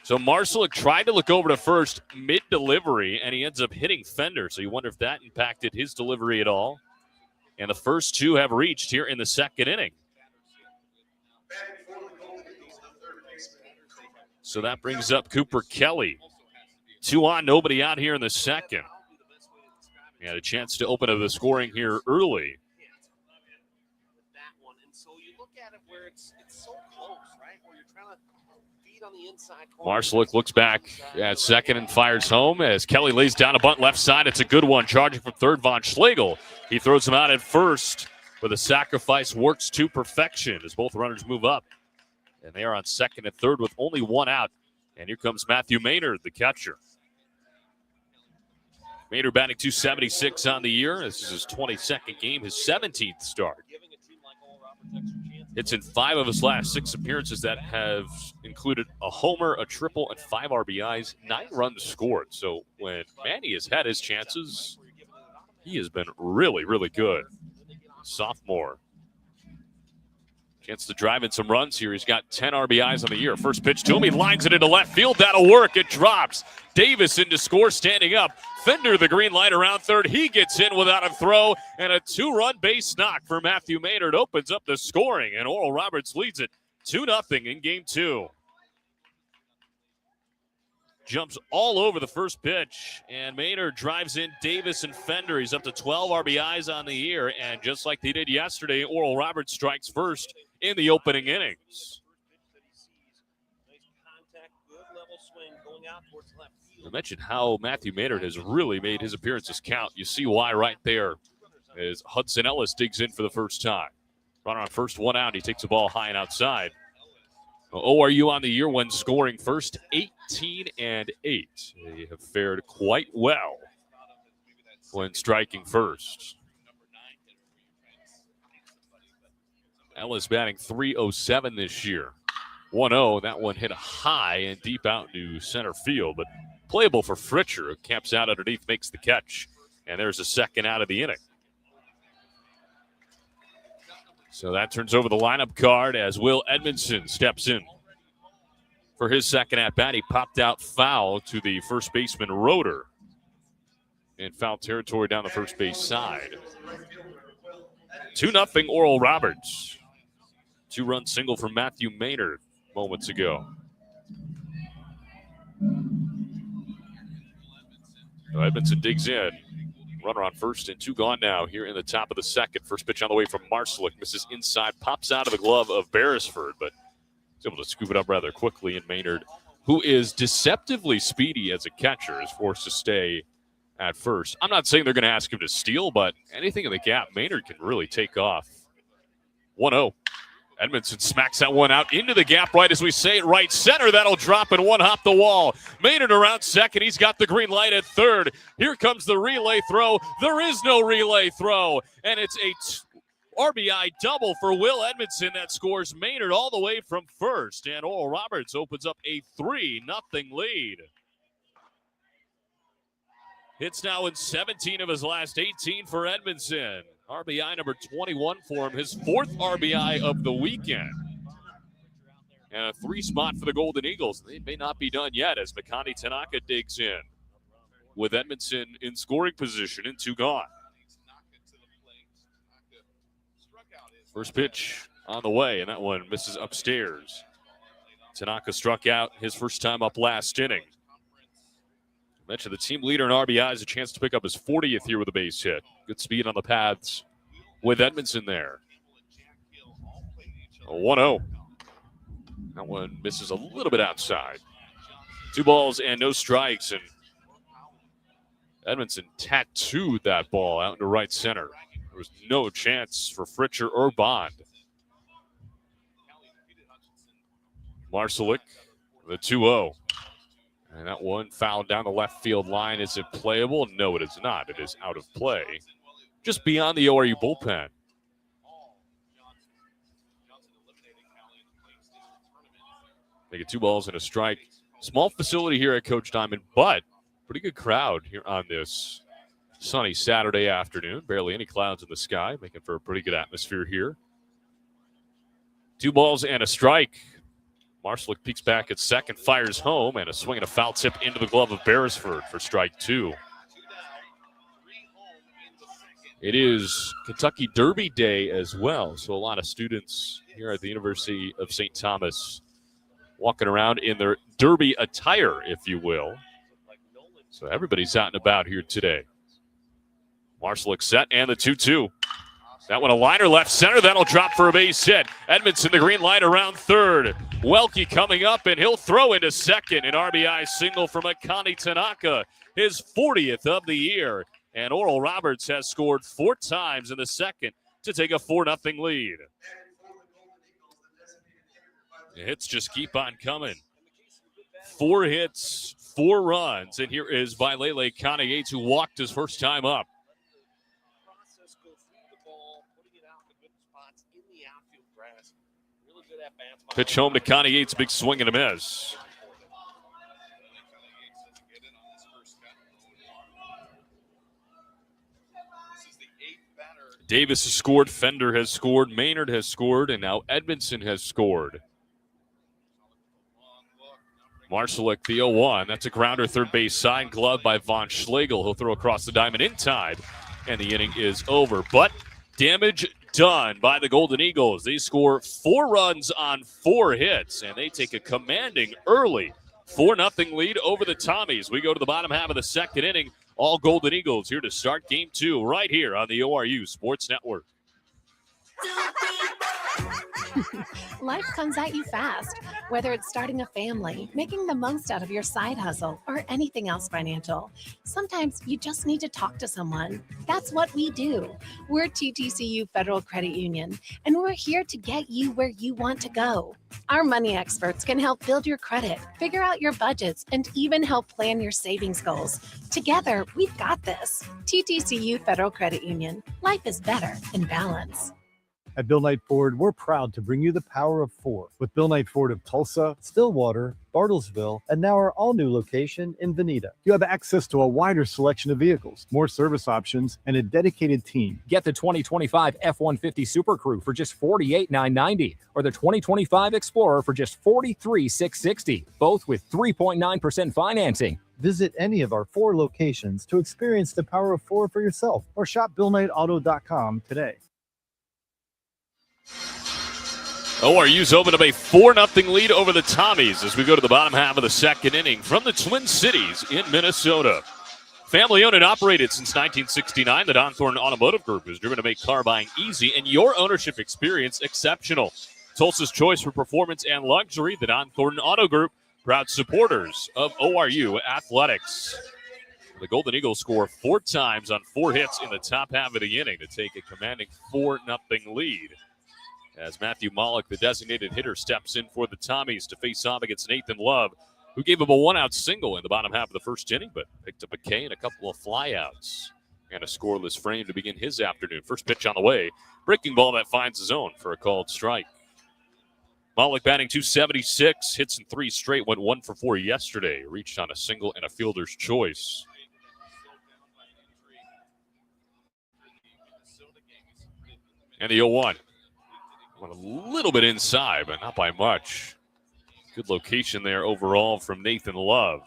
So Marshall tried to look over to first mid-delivery, and he ends up hitting Fender. So you wonder if that impacted his delivery at all. And the first 2 have reached here in the second inning. So that brings up Cooper Kelly. 2 on, nobody out here in the second. He had a chance to open up the scoring here early. Marshall looks back at second and fires home as Kelly lays down a bunt left side. It's a good one. Charging from third, Von Schlegel. He throws him out at first, but the sacrifice works to perfection as both runners move up. And they are on second and third with only 1 out. And here comes Matthew Maynard, the catcher. Maynard batting .276 on the year. This is his 22nd game, his 17th start. It's in 5 of his last 6 appearances that have included a homer, a triple, and 5 RBIs, 9 runs scored. So when Manny has had his chances, he has been really, really good. Sophomore. Chance to drive in some runs here. He's got 10 RBIs on the year. First pitch to him. He lines it into left field. That'll work. It drops. Davis in to score, standing up. Fender, the green light around third. He gets in without a throw, and a 2-run base knock for Matthew Maynard opens up the scoring, and Oral Roberts leads it 2-0 in game 2. Jumps all over the first pitch, and Maynard drives in Davis and Fender. He's up to 12 RBIs on the year, and just like they did yesterday, Oral Roberts strikes first in the opening innings. I mentioned how Matthew Maynard has really made his appearances count. You see why right there as Hudson Ellis digs in for the first time. Runner on first, 1 out. He takes the ball high and outside. ORU on the year when scoring first, 18-8. They have fared quite well when striking first. Ellis batting .307 this year. 1-0. That one hit a high and deep out to center field, but playable for Fritcher, who camps out underneath, makes the catch, and there's a second out of the inning. So that turns over the lineup card as Will Edmondson steps in for his second at-bat. He popped out foul to the first baseman Roeder in foul territory down the first base side. 2-0 Oral Roberts. 2-run single from Matthew Maynard moments ago. Edmondson digs in. Runner on first and 2 gone now here in the top of the second. First pitch on the way from Marshall. Misses inside. Pops out of the glove of Beresford, but he's able to scoop it up rather quickly. And Maynard, who is deceptively speedy as a catcher, is forced to stay at first. I'm not saying they're going to ask him to steal, but anything in the gap, Maynard can really take off. 1-0. Edmondson smacks that one out into the gap right as we say it, right center. That'll drop and one hop the wall. Maynard around second. He's got the green light at third. Here comes the relay throw. There is no relay throw. And it's a RBI double for Will Edmondson that scores Maynard all the way from first. And Oral Roberts opens up a 3-0 lead. Hits now in 17 of his last 18 for Edmondson. RBI number 21 for him, his 4th RBI of the weekend. And a 3 spot for the Golden Eagles. They may not be done yet as Makani Tanaka digs in with Edmondson in scoring position and 2 gone. First pitch on the way, and that one misses upstairs. Tanaka struck out his first time up last inning. I mentioned the team leader in RBIs, a chance to pick up his 40th here with a base hit. Good speed on the paths with Edmondson there. 1-0. That one misses a little bit outside. 2 balls and no strikes, and Edmondson tattooed that ball out into right center. There was no chance for Fritcher or Bond. Marcelik, the 2-0. And that one fouled down the left field line. Is it playable? No, it is not. It is out of play. Just beyond the ORU bullpen. Make it 2 balls and a strike. Small facility here at Coach Diamond, but pretty good crowd here on this sunny Saturday afternoon. Barely any clouds in the sky, making for a pretty good atmosphere here. 2 balls and a strike. Marshall peeks back at second, fires home, and a swing and a foul tip into the glove of Beresford for strike 2. It is Kentucky Derby Day as well, so a lot of students here at the University of St. Thomas walking around in their derby attire, if you will. So everybody's out and about here today. Marshall set and the 2-2. That one a liner left center. That'll drop for a base hit. Edmondson the green light around third. Welke coming up, and he'll throw into second. An RBI single from Akane Tanaka, his 40th of the year. And Oral Roberts has scored 4 times in the second to take a 4-0 lead. The hits just keep on coming. 4 hits, 4 runs. And here is Vailele Kane-Yates, who walked his first time up. Pitch home to Kane-Yates, big swing and a miss. Davis has scored, Fender has scored, Maynard has scored, and now Edmondson has scored. Marshalik, the 0-1. That's a grounder, third base side, glove by Von Schlegel. He'll throw across the diamond in time, and the inning is over. But damage done by the Golden Eagles. They score 4 runs on 4 hits, and they take a commanding early 4-0 lead over the Tommies. We go to the bottom half of the second inning. All Golden Eagles here to start game 2 right here on the ORU Sports Network. Life comes at you fast, whether it's starting a family, making the most out of your side hustle, or anything else financial. Sometimes you just need to talk to someone. That's what we do. We're TTCU Federal Credit Union, and we're here to get you where you want to go. Our money experts can help build your credit, figure out your budgets, and even help plan your savings goals. Together, we've got this. TTCU Federal Credit Union. Life is better in balance. At Bill Knight Ford, we're proud to bring you the power of 4 with Bill Knight Ford of Tulsa, Stillwater, Bartlesville, and now our all-new location in Veneta. You have access to a wider selection of vehicles, more service options, and a dedicated team. Get the 2025 F-150 Super Crew for just $48,990 or the 2025 Explorer for just $43,660, both with 3.9% financing. Visit any of our 4 locations to experience the power of 4 for yourself or shop BillKnightAuto.com today. ORU's open up a 4-0 lead over the Tommies as we go to the bottom half of the second inning from the Twin Cities in Minnesota. Family owned and operated since 1969, the Don Thornton Automotive Group is driven to make car buying easy and your ownership experience exceptional. Tulsa's choice for performance and luxury, the Don Thornton Auto Group, proud supporters of ORU athletics. The Golden Eagles score 4 times on 4 hits in the top half of the inning to take a commanding 4-0 lead. As Matthew Mollick, the designated hitter, steps in for the Tommies to face off against Nathan Love, who gave him a 1-out single in the bottom half of the first inning, but picked up a K and a couple of flyouts. And a scoreless frame to begin his afternoon. First pitch on the way. Breaking ball that finds the zone for a called strike. Mollick batting .276, hits in 3 straight, went 1 for 4 yesterday. Reached on a single and a fielder's choice. And the 0-1. Went a little bit inside, but not by much. Good location there overall from Nathan Love.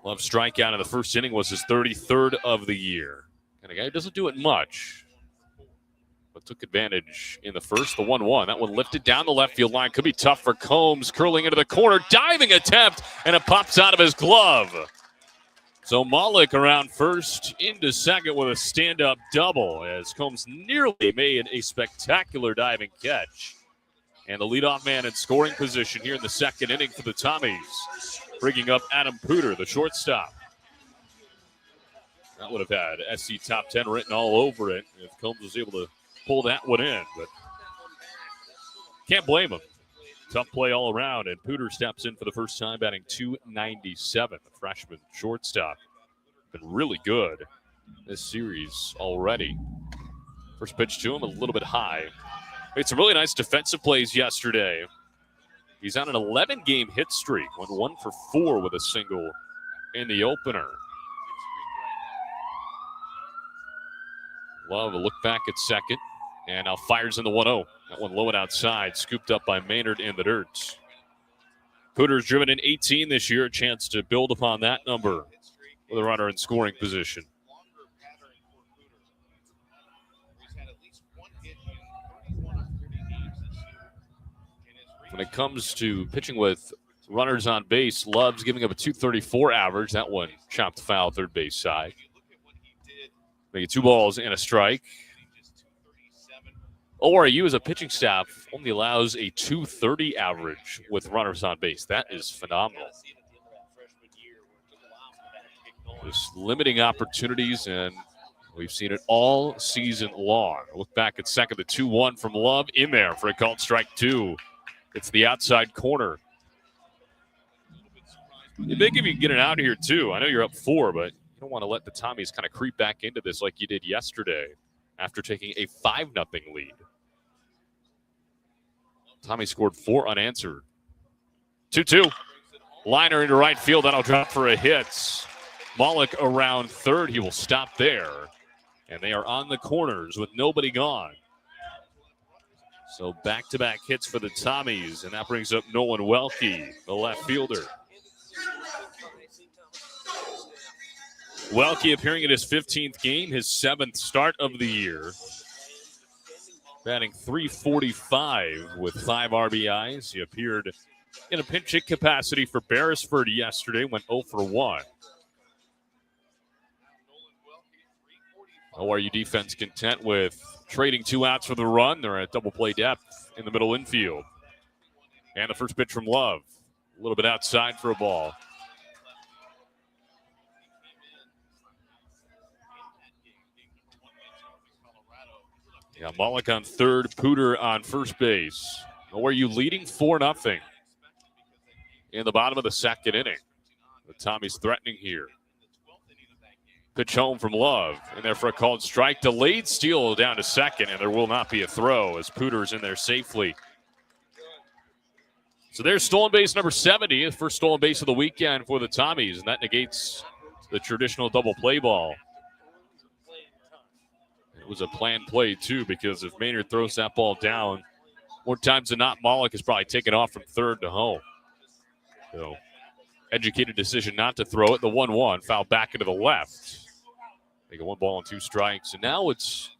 Love's strikeout in the first inning was his 33rd of the year. And a guy who doesn't do it much, but took advantage in the first. The 1-1. That one lifted down the left field line. Could be tough for Combs. Curling into the corner. Diving attempt, and it pops out of his glove. So Mollick around first into second with a stand-up double as Combs nearly made a spectacular diving catch. And the leadoff man in scoring position here in the second inning for the Tommies, bringing up Adam Puder, the shortstop. That would have had SC Top 10 written all over it if Combs was able to pull that one in, but can't blame him. Tough play all around, and Puder steps in for the first time, batting .297. The freshman shortstop. Been really good this series already. First pitch to him, a little bit high. Made some really nice defensive plays yesterday. He's on an 11-game hit streak. Went 1 for 4 with a single in the opener. Love a look back at second. And now fires in the 1-0. That one low and outside, scooped up by Maynard in the dirt. Puder's driven in 18 this year, a chance to build upon that number with a runner in scoring position. when it comes to pitching with runners on base, Love's giving up a 234 average. That one chopped foul third base side. Make it 2 balls and a strike. ORU as a pitching staff only allows a 230 average with runners on base. That is phenomenal. Just limiting opportunities, and we've seen it all season long. Look back at second, the 2-1 from Love in there for a called strike 2. It's the outside corner. It'd be big if you can get it out here, too. I know you're up 4, but you don't want to let the Tommies kind of creep back into this like you did yesterday after taking a 5-0 lead. Tommy scored 4 unanswered. 2-2. Liner into right field. That'll drop for a hit. Malik around third. He will stop there. And they are on the corners with nobody gone. So back-to-back hits for the Tommies. And that brings up Nolan Welke, the left fielder. Welke appearing in his 15th game, his 7th start of the year. Batting .345 with 5 RBIs. He appeared in a pinch hit capacity for Beresford yesterday, went 0 for 1. ORU defense content with trading 2 outs for the run. They're at double play depth in the middle infield. And the first pitch from Love. A little bit outside for a ball. Yeah, Malik on third, Pooter on first base. ORU leading 4-0 in the bottom of the second inning. The Tommies threatening here. Pitch home from Love. In there for a called strike. Delayed steal down to second, and there will not be a throw as Pooter's in there safely. So there's stolen base number 70, the first stolen base of the weekend for the Tommies, and that negates the traditional double play ball. It was a planned play, too, because if Maynard throws that ball down, more times than not, Malik is probably taken off from third to home. So, educated decision not to throw it. The 1-1 foul back into the left. They get 1 ball and 2 strikes. And now it's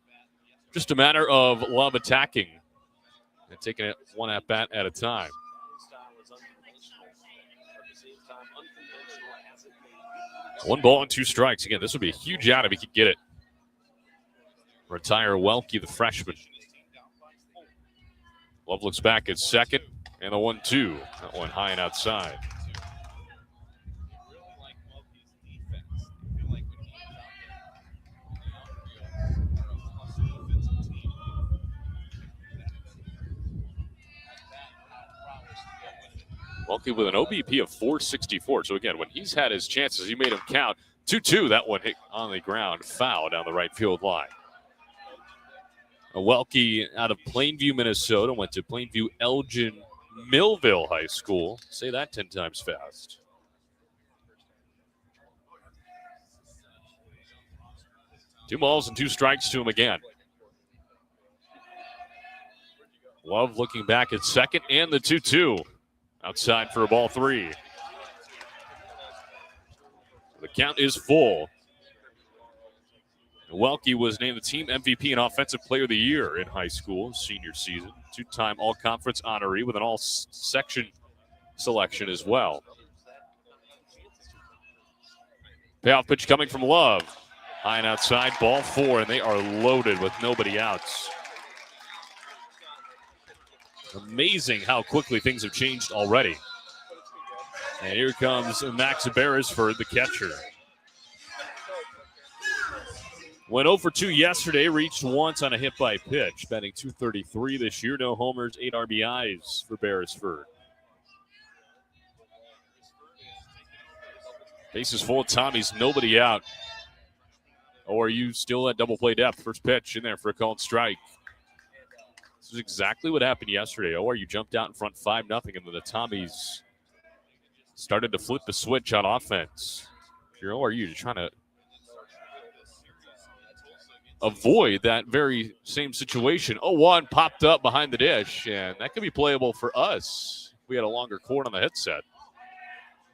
just a matter of Love attacking and taking it 1 at-bat at a time. One ball and 2 strikes. Again, this would be a huge out if he could get it. Retire Welke, the freshman. Love looks back at second, and the 1-2. That one high and outside. Welke with an OBP of 464. So again, when he's had his chances, he made them count. 2-2, that one hit on the ground, foul down the right field line. Welke out of Plainview, Minnesota, went to Plainview Elgin Millville High School. Say that 10 times fast. Two balls and 2 strikes to him again. Love looking back at second and the 2-2. Outside for a ball 3. The count is full. Welke was named the team MVP and Offensive Player of the Year in high school, senior season. 2-time All-Conference honoree with an all-section selection as well. Payoff pitch coming from Love. High and outside, ball 4, and they are loaded with nobody outs. Amazing how quickly things have changed already. And here comes Max Beresford, the catcher. Went 0 for 2 yesterday, reached once on a hit by pitch. Batting .233 this year, no homers, 8 RBIs for Beresford. Bases full of Tommies, nobody out. ORU still at double play depth. First pitch in there for a called strike. This is exactly what happened yesterday. ORU jumped out in front 5-0, and then the Tommies started to flip the switch on offense. If you're ORU, you're trying to avoid that very same situation. 0-1 popped up behind the dish, and that could be playable for us if we had a longer cord on the headset.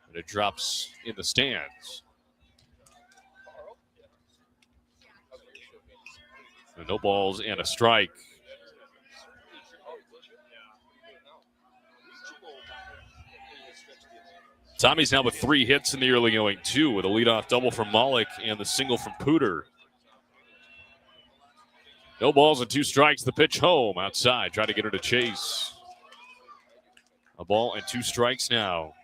And it drops in the stands. And no balls and a strike. Tommy's now with 3 hits in the early going, 2 with a leadoff double from Malik and the single from Pooter. No balls and 2 strikes. The pitch home outside. Try to get her to chase. A ball and 2 strikes now.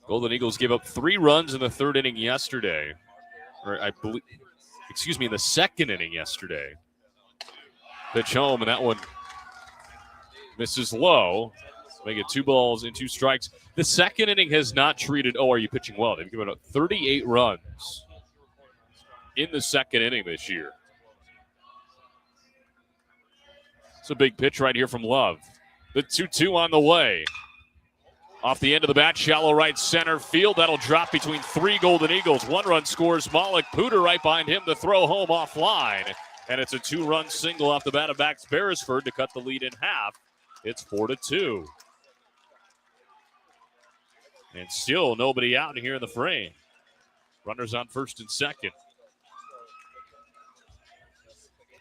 Golden Eagles gave up 3 runs in the third inning yesterday. Or I believe, in the second inning yesterday. Pitch home, and that one misses low. Make it 2 balls and 2 strikes. The second inning has not treated ORU pitching well. They've given up 38 runs in the second inning this year. It's a big pitch right here from Love. The 2-2 on the way. Off the end of the bat, shallow right center field. That'll drop between 3 Golden Eagles. 1 run scores Malik. Pooter right behind him. The throw home offline. And it's a 2-run single off the bat of backs Beresford to cut the lead in half. It's 4-2. And still nobody out here in the frame. Runners on first and second.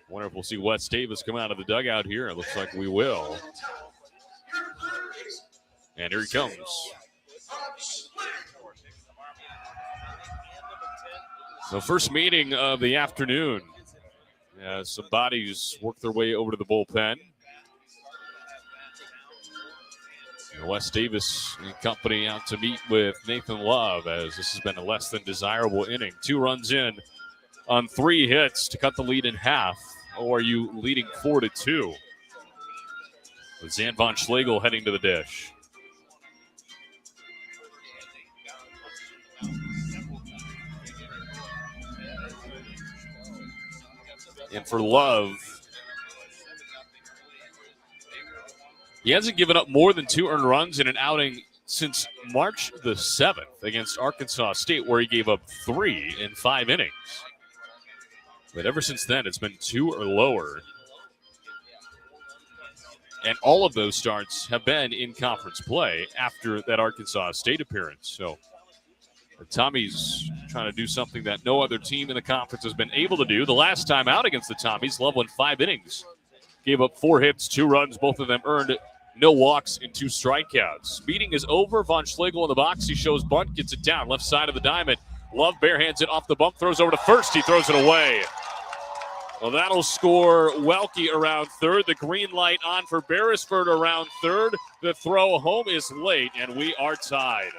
Wonder if we'll see Wes Davis come out of the dugout here. It looks like we will. And here he comes. So first meeting of the afternoon. Some bodies work their way over to the bullpen. And Wes Davis and company out to meet with Nathan Love, as this has been a less than desirable inning. 2 runs in on 3 hits to cut the lead in half. ORU leading 4-2. With Zan von Schlegel heading to the dish. And for Love, he hasn't given up more than 2 earned runs in an outing since March the 7th against Arkansas State, where he gave up 3 in 5 innings. But ever since then, it's been 2 or lower. And all of those starts have been in conference play after that Arkansas State appearance. So Tommy's trying to do something that no other team in the conference has been able to do. The last time out against the Tommies, Love went 5 innings. Gave up 4 hits, 2 runs. Both of them earned no walks and 2 strikeouts. Meeting is over. Von Schlegel in the box. He shows bunt, gets it down. Left side of the diamond. Love barehands it off the bump, throws over to first. He throws it away. Well, that'll score Welke around third. The green light on for Beresford around third. The throw home is late, and we are tied.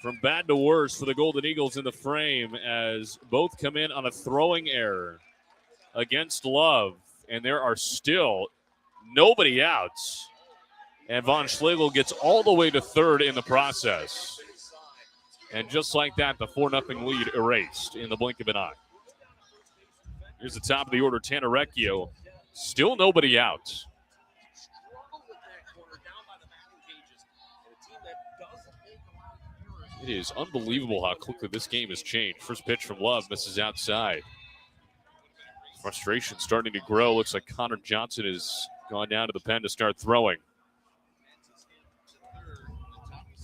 From bad to worse for the Golden Eagles in the frame, as both come in on a throwing error against Love, and there are still nobody outs. And Von Schlegel gets all the way to third in the process. And just like that, the 4-0 lead erased in the blink of an eye. Here's the top of the order, Tanner Recchio. Still nobody out. It is unbelievable how quickly this game has changed. First pitch from Love misses outside. Frustration starting to grow. Looks like Connor Johnson has gone down to the pen to start throwing.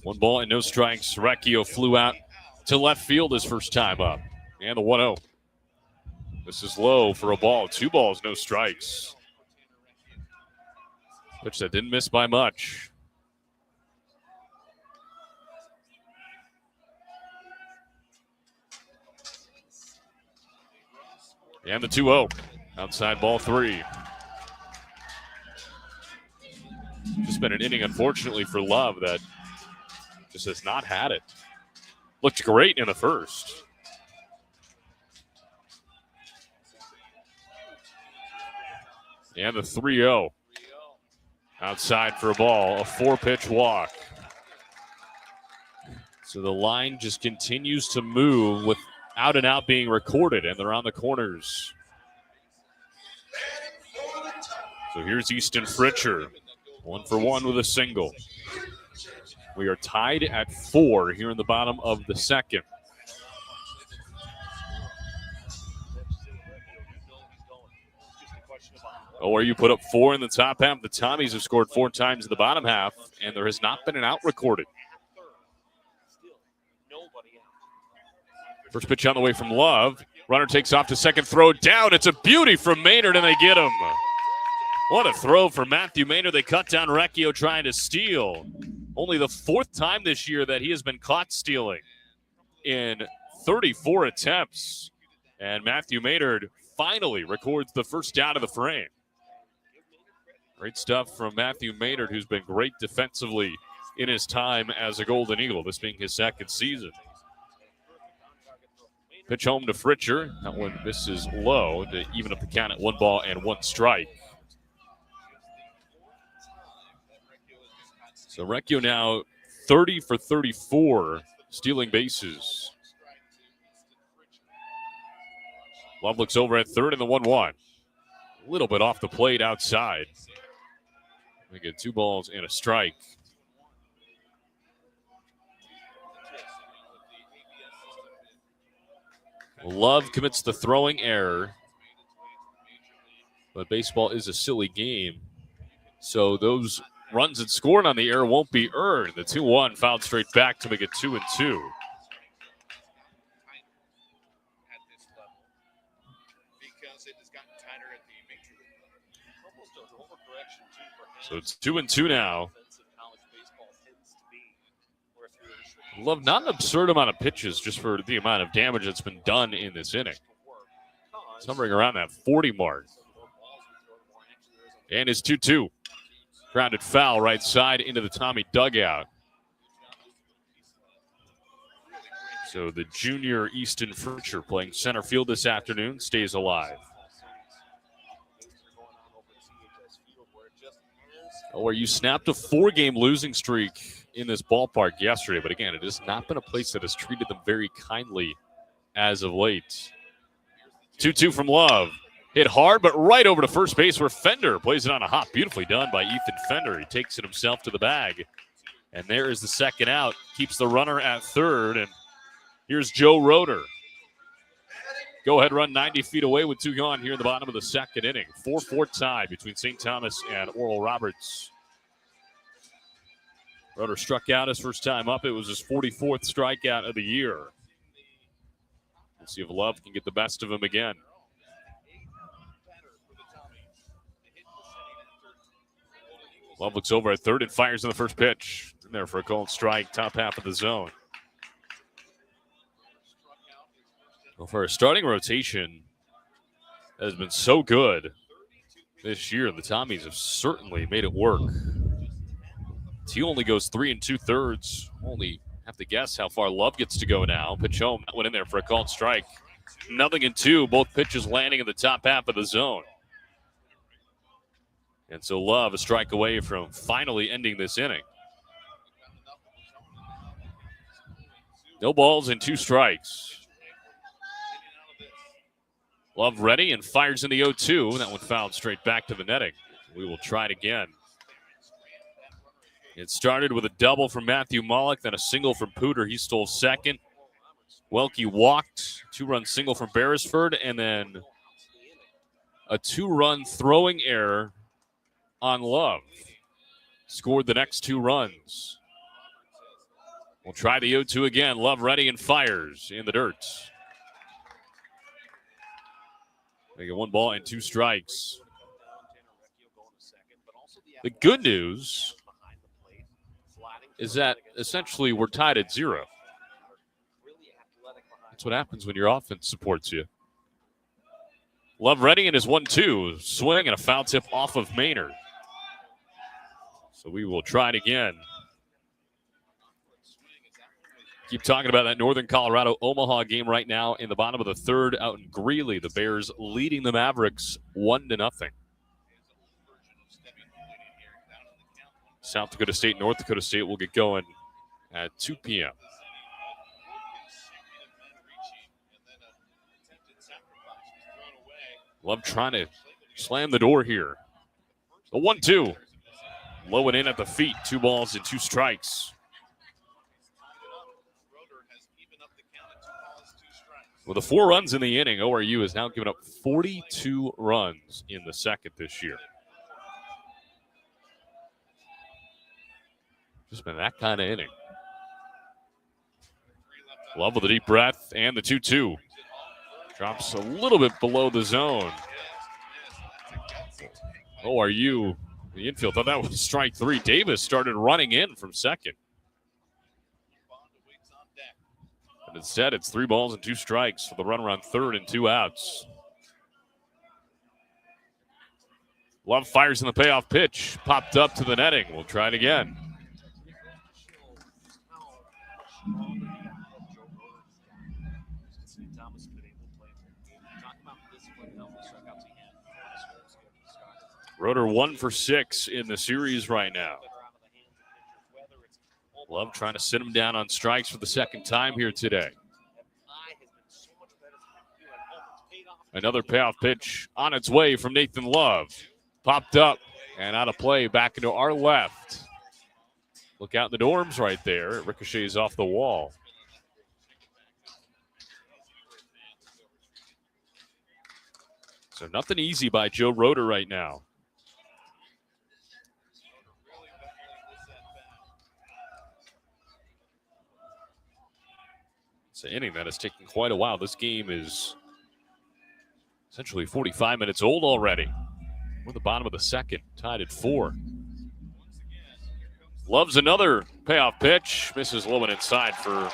1 ball and no strikes. Recchio flew out to left field his first time up. And the 1-0. This is low for a ball. 2 balls, no strikes. Pitch that didn't miss by much. And the 2-0. Outside ball 3. Just been an inning, unfortunately, for Love that just has not had it. Looked great in the first. And the 3-0. Outside for a ball, a 4-pitch walk. So the line just continues to move with out and out being recorded, and they're on the corners. So here's Easton Fritcher, 1 for 1 with a single. We are tied at 4 here in the bottom of the second. ORU put up 4 in the top half. The Tommies have scored 4 times in the bottom half, and there has not been an out recorded. First pitch on the way from Love. Runner takes off to second, throw down. It's a beauty from Maynard, and they get him. What a throw for Matthew Maynard. They cut down Recchio trying to steal. Only the 4th time this year that he has been caught stealing in 34 attempts. And Matthew Maynard finally records the first down of the frame. Great stuff from Matthew Maynard, who's been great defensively in his time as a Golden Eagle, this being his 2nd season. Pitch home to Fritcher. That one misses low to even up the count at 1 ball and 1 strike. So Recchio now 30 for 34, stealing bases. Love looks over at third in the 1-1. A little bit off the plate outside. We get 2 balls and a strike. Love commits the throwing error. But baseball is a silly game. So those runs that scored on the error won't be earned. The 2-1 fouled straight back to make it 2-2. So it's 2-2 now. Love, not an absurd amount of pitches just for the amount of damage that's been done in this inning. Somewhere around that 40 mark. And it's 2-2. Grounded foul right side into the Tommy dugout. So the junior Easton Furcher playing center field this afternoon stays alive. ORU snapped a 4-game losing streak in this ballpark yesterday, but again, it has not been a place that has treated them very kindly as of late. 2-2 from Love. Hit hard, but right over to first base where Fender plays it on a hop. Beautifully done by Ethan Fender. He takes it himself to the bag. And there is the second out. Keeps the runner at third. And here's Joe Roeder. Go-ahead run 90 feet away with 2 gone here in the bottom of the 2nd inning. 4-4 tie between St. Thomas and Oral Roberts. Roeder struck out his first time up. It was his 44th strikeout of the year. We'll see if Love can get the best of him again. Love looks over at third and fires on the first pitch. In there for a called strike, top half of the zone. Well, for a starting rotation that has been so good this year, the Tommies have certainly made it work. He only goes 3 2/3. Only have to guess how far Love gets to go now. Pitch home, that went in there for a called strike. 0-2, both pitches landing in the top half of the zone. And so Love a strike away from finally ending this inning. No balls and 2 strikes. Love ready and fires in the 0-2. That one fouled straight back to the netting. We will try it again. It started with a double from Matthew Mollick, then a single from Pooter. He stole second. Welke walked, 2-run single from Beresford, and then a 2-run throwing error on Love. Scored the next 2 runs. We'll try the 0-2 again. Love ready and fires in the dirt. They get 1 ball and 2 strikes. The good news is that essentially we're tied at 0. That's what happens when your offense supports you. Love ready in his 1-2. Swing and a foul tip off of Maynard. So we will try it again. Keep talking about that Northern Colorado Omaha game right now in the bottom of the 3rd out in Greeley. The Bears leading the Mavericks 1-0. South Dakota State, North Dakota State will get going at 2 p.m. Love trying to slam the door here. The 1-2. Low and in at the feet. 2 balls and 2 strikes. With the 4 runs in the inning, ORU has now given up 42 runs in the 2nd this year. Just been that kind of inning. Love with a deep breath and the 2-2. Drops a little bit below the zone. ORU, the infield, thought that was strike three. Davis started running in from second. But instead, it's 3 balls and 2 strikes for the runner on third and 2 outs. Love fires in the payoff pitch. Popped up to the netting. We'll try it again. Roeder 1 for 6 in the series right now. Love trying to sit him down on strikes for the second time here today. Another payoff pitch on its way from Nathan Love. Popped up and out of play back into our left. Look out in the dorms right there. It ricochets off the wall. So nothing easy by Joe Roeder right now. It's an inning that has taken quite a while. This game is essentially 45 minutes old already. We're at the bottom of the second, tied at 4. Loves another payoff pitch. Misses low and inside for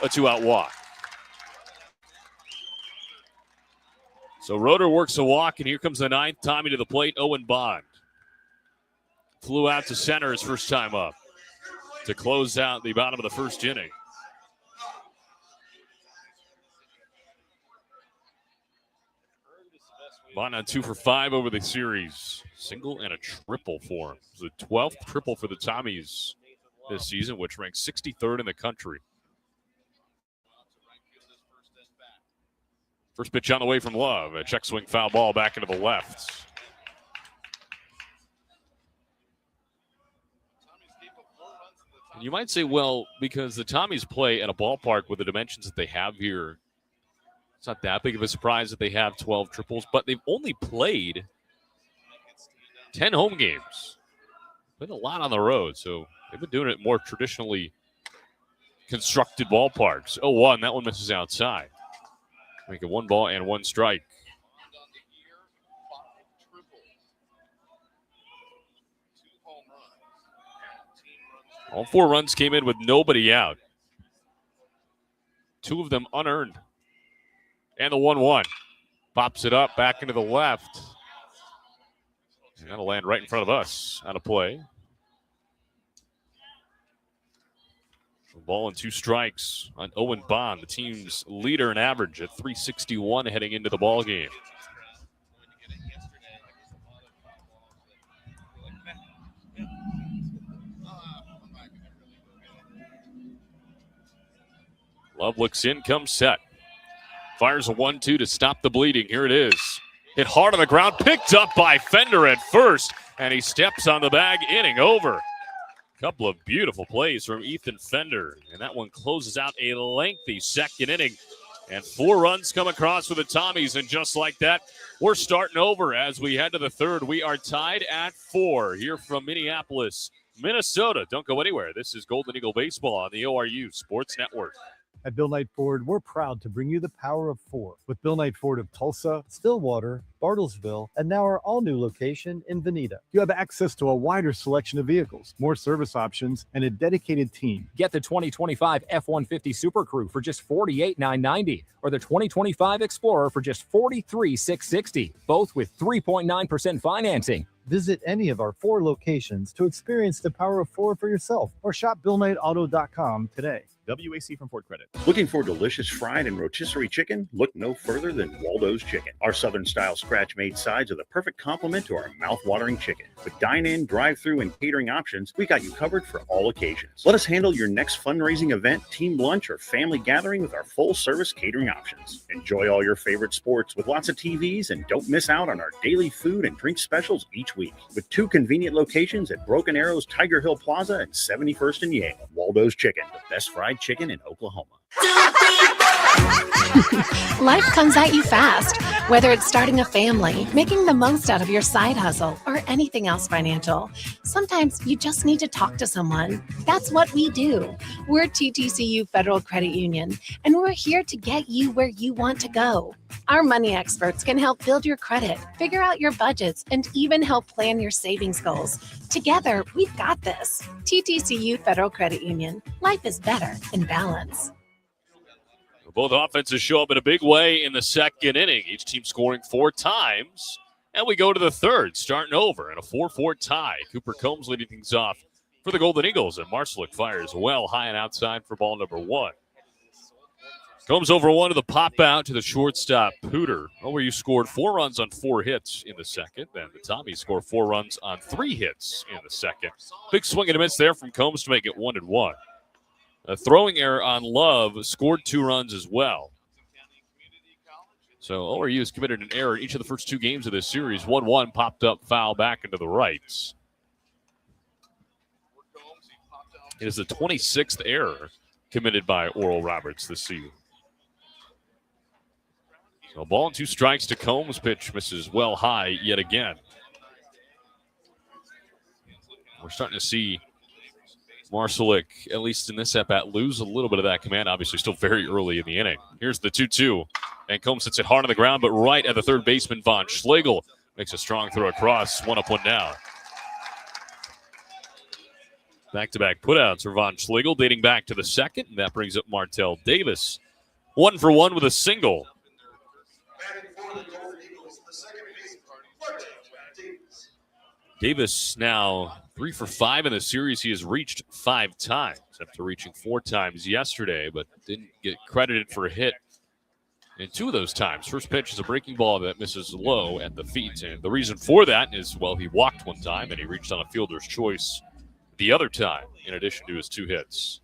a 2-out walk. So Roeder works a walk, and here comes the 9th. Tommy to the plate, Owen Bond. Flew out to center his first time up to close out the bottom of the first inning. Bond on 2 for 5 over the series. Single and a triple for him. It was the 12th triple for the Tommies this season, which ranks 63rd in the country. First pitch on the way from Love. A check swing foul ball back into the left. And you might say, well, because the Tommies play at a ballpark with the dimensions that they have here, it's not that big of a surprise that they have 12 triples, but they've only played 10 home games. Been a lot on the road, so they've been doing it more traditionally constructed ballparks. 0-1, that one misses outside. Make it 1 ball and 1 strike. All 4 runs came in with nobody out. 2 of them unearned. And the 1-1. Pops it up back into the left. That'll land right in front of us. Out of play. A ball and 2 strikes on Owen Bond, the team's leader in average at .361 heading into the ball game. Love looks in, comes set. Fires a 1-2 to stop the bleeding. Here it is. Hit hard on the ground, picked up by Fender at first, and he steps on the bag, inning over. Couple of beautiful plays from Ethan Fender, and that one closes out a lengthy second inning. And 4 runs come across for the Tommies, and just like that, we're starting over as we head to the third. We are tied at 4 here from Minneapolis, Minnesota. Don't go anywhere. This is Golden Eagle Baseball on the ORU Sports Network. At Bill Knight Ford, we're proud to bring you the power of 4 with Bill Knight Ford of Tulsa, Stillwater, Bartlesville, and now our all-new location in Veneta. You have access to a wider selection of vehicles, more service options, and a dedicated team. Get the 2025 F-150 Super Crew for just $48,990 or the 2025 Explorer for just $43,660, both with 3.9% financing. Visit any of our 4 locations to experience the power of 4 for yourself or shop BillKnightAuto.com today. WAC from Ford Credit. Looking for delicious fried and rotisserie chicken? Look no further than Waldo's Chicken. Our Southern-style scratch-made sides are the perfect complement to our mouth-watering chicken. With dine-in, drive-through, and catering options, we got you covered for all occasions. Let us handle your next fundraising event, team lunch, or family gathering with our full-service catering options. Enjoy all your favorite sports with lots of TVs, and don't miss out on our daily food and drink specials each week. With 2 convenient locations at Broken Arrows, Tiger Hill Plaza, and 71st and Yale. Waldo's Chicken, the best fried chicken in Oklahoma. Life comes at you fast. Whether it's starting a family, making the most out of your side hustle, or anything else financial, sometimes you just need to talk to someone. That's what we do. We're TTCU Federal Credit Union, and we're here to get you where you want to go. Our money experts can help build your credit, figure out your budgets, and even help plan your savings goals. Together, we've got this. TTCU Federal Credit Union. Life is better in balance. Both offenses show up in a big way in the second inning, each team scoring 4 times. And we go to the third, starting over in a 4-4 tie. Cooper Combs leading things off for the Golden Eagles, and Marcelik fires well high and outside for ball number 1. Combs over 1 to the pop out to the shortstop, Pooter. ORU scored 4 runs on 4 hits in the second. Then the Tommies scored 4 runs on 3 hits in the second. Big swing and a miss there from Combs to make it 1-1. A throwing error on Love, scored 2 runs as well. So ORU has committed an error in each of the first 2 games of this series. 1-1 popped up foul back into the rights. It is the 26th error committed by Oral Roberts this season. So 1 and 2 strikes to Combs. Pitch misses well high yet again. We're starting to see Marcelik, at least in this at-bat, lose a little bit of that command. Obviously, still very early in the inning. Here's the 2-2. And Combs hits it hard on the ground, but right at the third baseman, Von Schlegel makes a strong throw across. 1 up, 1 down. Back-to-back putouts for Von Schlegel dating back to the second, and that brings up Martell Davis. 1 for 1 with a single. Davis now 3 for 5 in the series. He has reached 5 times after reaching 4 times yesterday, but didn't get credited for a hit in 2 of those times. First pitch is a breaking ball that misses low at the feet, and the reason for that is, well, he walked 1 time and he reached on a fielder's choice the other time, in addition to his 2 hits.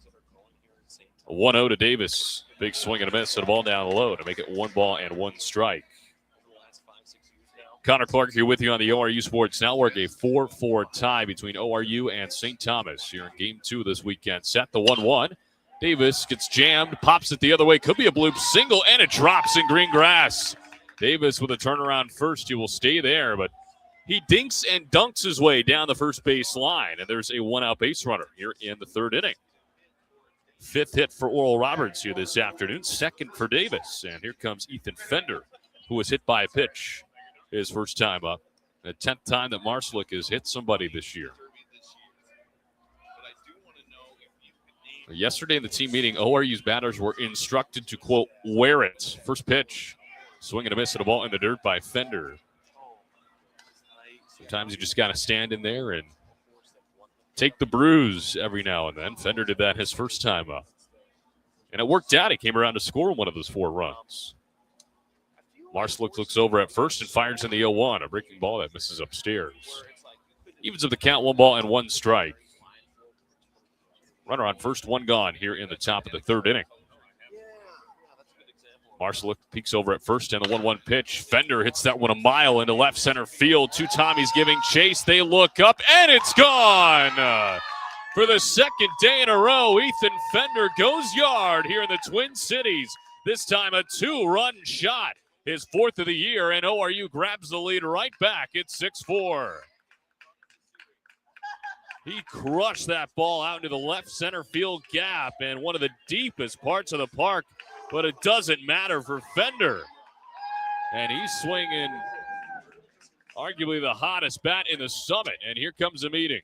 A 1-0 to Davis. Big swing and a miss and a ball down low to make it 1 ball and 1 strike. Connor Clark here with you on the ORU Sports Network. A 4-4 tie between ORU and St. Thomas here in Game 2 this weekend. Set the 1-1. Davis gets jammed, pops it the other way. Could be a bloop single, and it drops in green grass. Davis with a turnaround first. He will stay there, but he dinks and dunks his way down the first base line, and there's a 1-out base runner here in the 3rd inning. 5th hit for Oral Roberts here this afternoon. 2nd for Davis, and here comes Ethan Fender, who was hit by a pitch his first time up. The 10th time that Marcelik has hit somebody this year. Yesterday in the team meeting, ORU's batters were instructed to, quote, wear it. First pitch, swing and a miss at a ball in the dirt by Fender. Sometimes you just got to stand in there and take the bruise every now and then. Fender did that his first time up. And it worked out. He came around to score 1 of those 4 runs. Marcelik looks over at first and fires in the 0-1, a breaking ball that misses upstairs. Evens up the count, 1 ball and 1 strike. Runner on first, 1 gone here in the top of the 3rd inning. Marcelik peeks over at first and the 1-1 pitch. Fender hits that one a mile into left center field. 2 Tommies giving chase. They look up and it's gone. For the 2nd day in a row, Ethan Fender goes yard here in the Twin Cities. This time a 2-run shot. His 4th of the year, and ORU grabs the lead right back. It's 6-4. He crushed that ball out into the left center field gap and one of the deepest parts of the park, but it doesn't matter for Fender. And he's swinging arguably the hottest bat in the Summit, and here comes the meeting.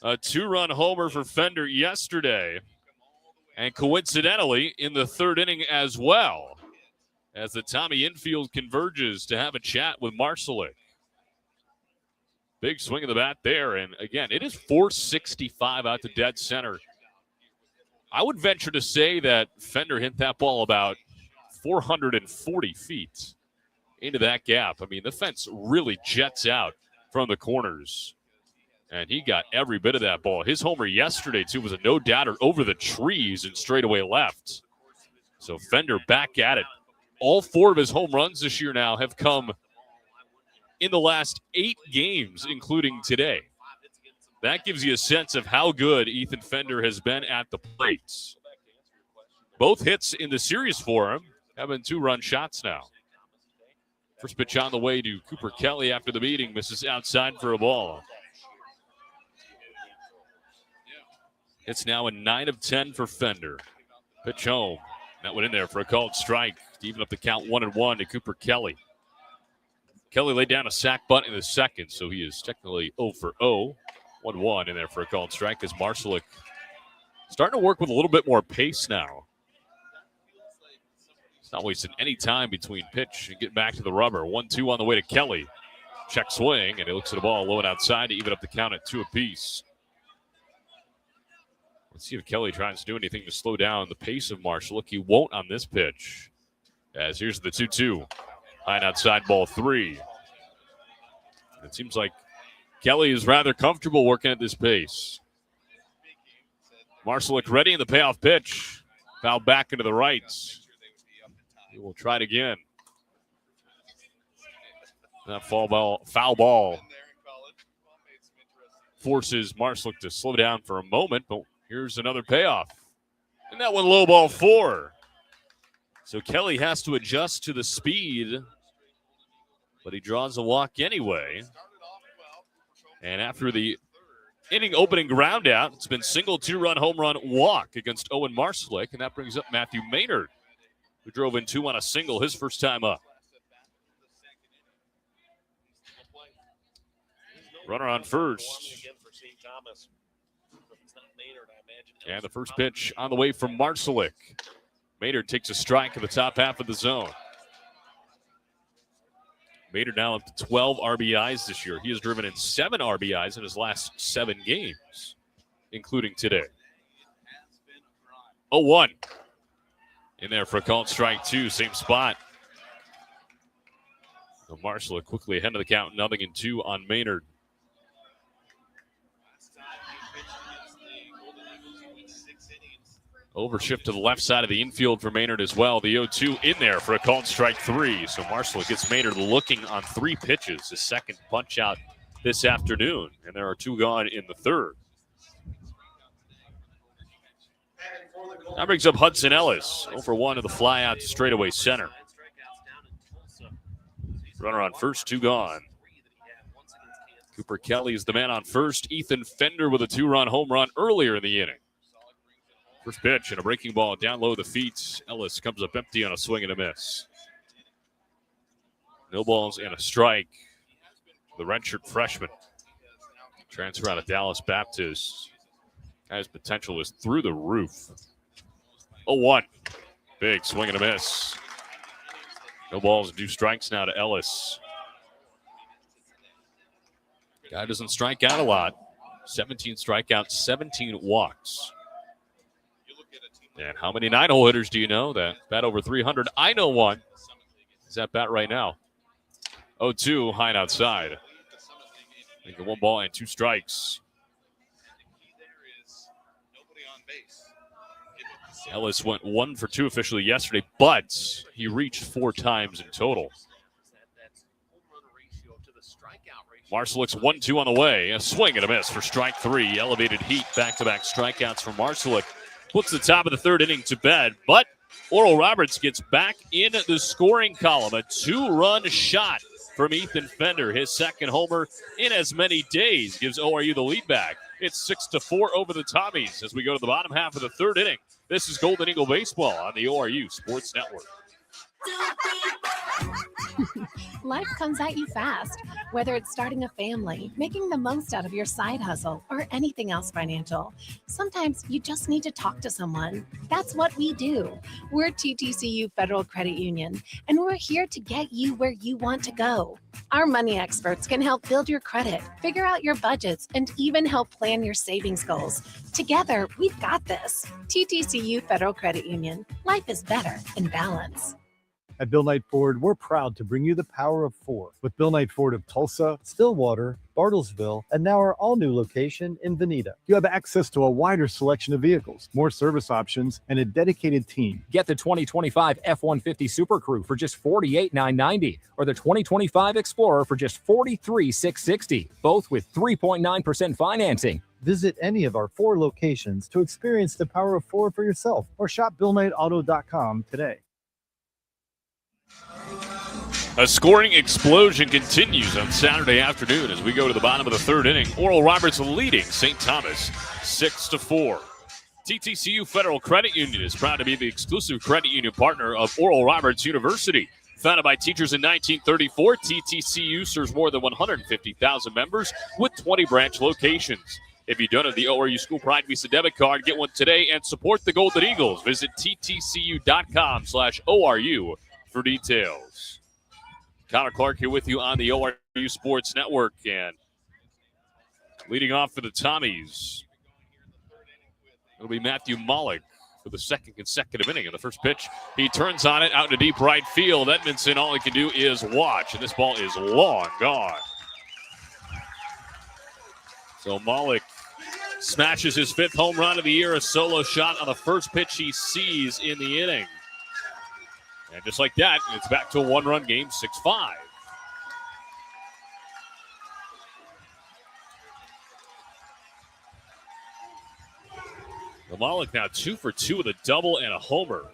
A 2-run homer for Fender yesterday. And coincidentally, in the 3rd inning as well, as the Tommy infield converges to have a chat with Marcelik. Big swing of the bat there, and again, it is 465 out to dead center. I would venture to say that Fender hit that ball about 440 feet into that gap. I mean, the fence really jets out from the corners. And he got every bit of that ball. His homer yesterday, too, was a no-doubter over the trees and straightaway left. So Fender back at it. All 4 of his home runs this year now have come in the last 8 games, including today. That gives you a sense of how good Ethan Fender has been at the plate. Both hits in the series for him Having 2-run shots now. First pitch on the way to Cooper Kelly after the meeting. Misses outside for a ball. It's now a 9 of 10 for Fender. Pitch home. That went in there for a called strike to even up the count 1-1 to Cooper Kelly. Kelly laid down a sac bunt in the second, so he is technically 0 for 0. 1-1 in there for a called strike as Marshalik starting to work with a little bit more pace now. He's not wasting any time between pitch and getting back to the rubber. 1-2 on the way to Kelly. Check swing, and he looks at the ball low and outside to even up the count at 2 apiece. Let's see if Kelly tries to do anything to slow down the pace of Marshall. He won't on this pitch. As here's the 2-2. High and outside, ball 3. It seems like Kelly is rather comfortable working at this pace. Marshall ready in the payoff pitch. Foul back into the right. He will try it again. That foul ball forces Marshall to slow down for a moment, but here's another payoff. And that one low, ball 4. So Kelly has to adjust to the speed, but he draws a walk anyway. And after the inning opening ground out, it's been single 2-run home run walk against Owen Marszalik, and that brings up Matthew Maynard, who drove in 2 on a single his first time up. Runner on first. And the first pitch on the way from Marszalik. Maynard takes a strike in the top half of the zone. Maynard now up to 12 RBIs this year. He has driven in 7 RBIs in his last 7 games, including today. 0-1. In there for a called strike 2, same spot. So Marshall quickly ahead of the count, 0-2 on Maynard. Overshift to the left side of the infield for Maynard as well. The 0-2 in there for a called strike 3. So Marshall gets Maynard looking on 3 pitches, his second punch out this afternoon. And there are 2 gone in the third. That brings up Hudson Ellis. 0 for 1 to the fly out to straightaway center. Runner on first, 2 gone. Cooper Kelly is the man on first. Ethan Fender with a 2-run home run earlier in the inning. First pitch and a breaking ball down low the feet. Ellis comes up empty on a swing and a miss. No balls and a strike. The redshirt freshman. Transfer out of Dallas Baptist. Guy's potential is through the roof. 0-1. Big swing and a miss. No balls and 2 strikes now to Ellis. Guy doesn't strike out a lot. 17 strikeouts, 17 walks. And how many 9-hole hitters do you know that bat over 300? I know one. Is that bat right now? 0-2, high and outside. Making 1 ball and 2 strikes. Ellis went 1 for 2 officially yesterday, but he reached 4 times in total. Marszalik 1-2 on the way. A swing and a miss for strike 3. Elevated heat, back-to-back strikeouts for Marszalik. Puts the top of the third inning to bed, but Oral Roberts gets back in the scoring column. A 2-run shot from Ethan Fender. His second homer in as many days gives ORU the lead back. It's 6-4 over the Tommies as we go to the bottom half of the third inning. This is Golden Eagle Baseball on the ORU Sports Network. Life comes at you fast, whether it's starting a family, making the most out of your side hustle, or anything else financial. Sometimes you just need to talk to someone. That's what we do. We're TTCU Federal Credit Union, and we're here to get you where you want to go. Our money experts can help build your credit, figure out your budgets, and even help plan your savings goals. Together, we've got this. TTCU Federal Credit Union. Life is better in balance. At Bill Knight Ford, we're proud to bring you the power of 4 with Bill Knight Ford of Tulsa, Stillwater, Bartlesville, and now our all-new location in Veneta. You have access to a wider selection of vehicles, more service options, and a dedicated team. Get the 2025 F-150 Super Crew for just $48,990 or the 2025 Explorer for just $43,660, both with 3.9% financing. Visit any of our 4 locations to experience the power of 4 for yourself or shop BillKnightAuto.com today. A scoring explosion continues on Saturday afternoon as we go to the bottom of the third inning. Oral Roberts leading St. Thomas 6-4. TTCU Federal Credit Union is proud to be the exclusive credit union partner of Oral Roberts University. Founded by teachers in 1934, TTCU serves more than 150,000 members with 20 branch locations. If you don't have the ORU School Pride Visa debit card, get one today and support the Golden Eagles. Visit ttcu.com/ORU for details. Connor Clark here with you on the ORU Sports Network. And leading off for the Tommies, it'll be Matthew Mollick for the second consecutive inning. In the first pitch, he turns on it out to deep right field. Edmondson, all he can do is watch, and this ball is long gone. So Mollick smashes his 5th home run of the year, a solo shot on the first pitch he sees in the inning. And just like that, it's back to a one-run game, 6-5. Mollick now 2 for 2 with a double and a homer.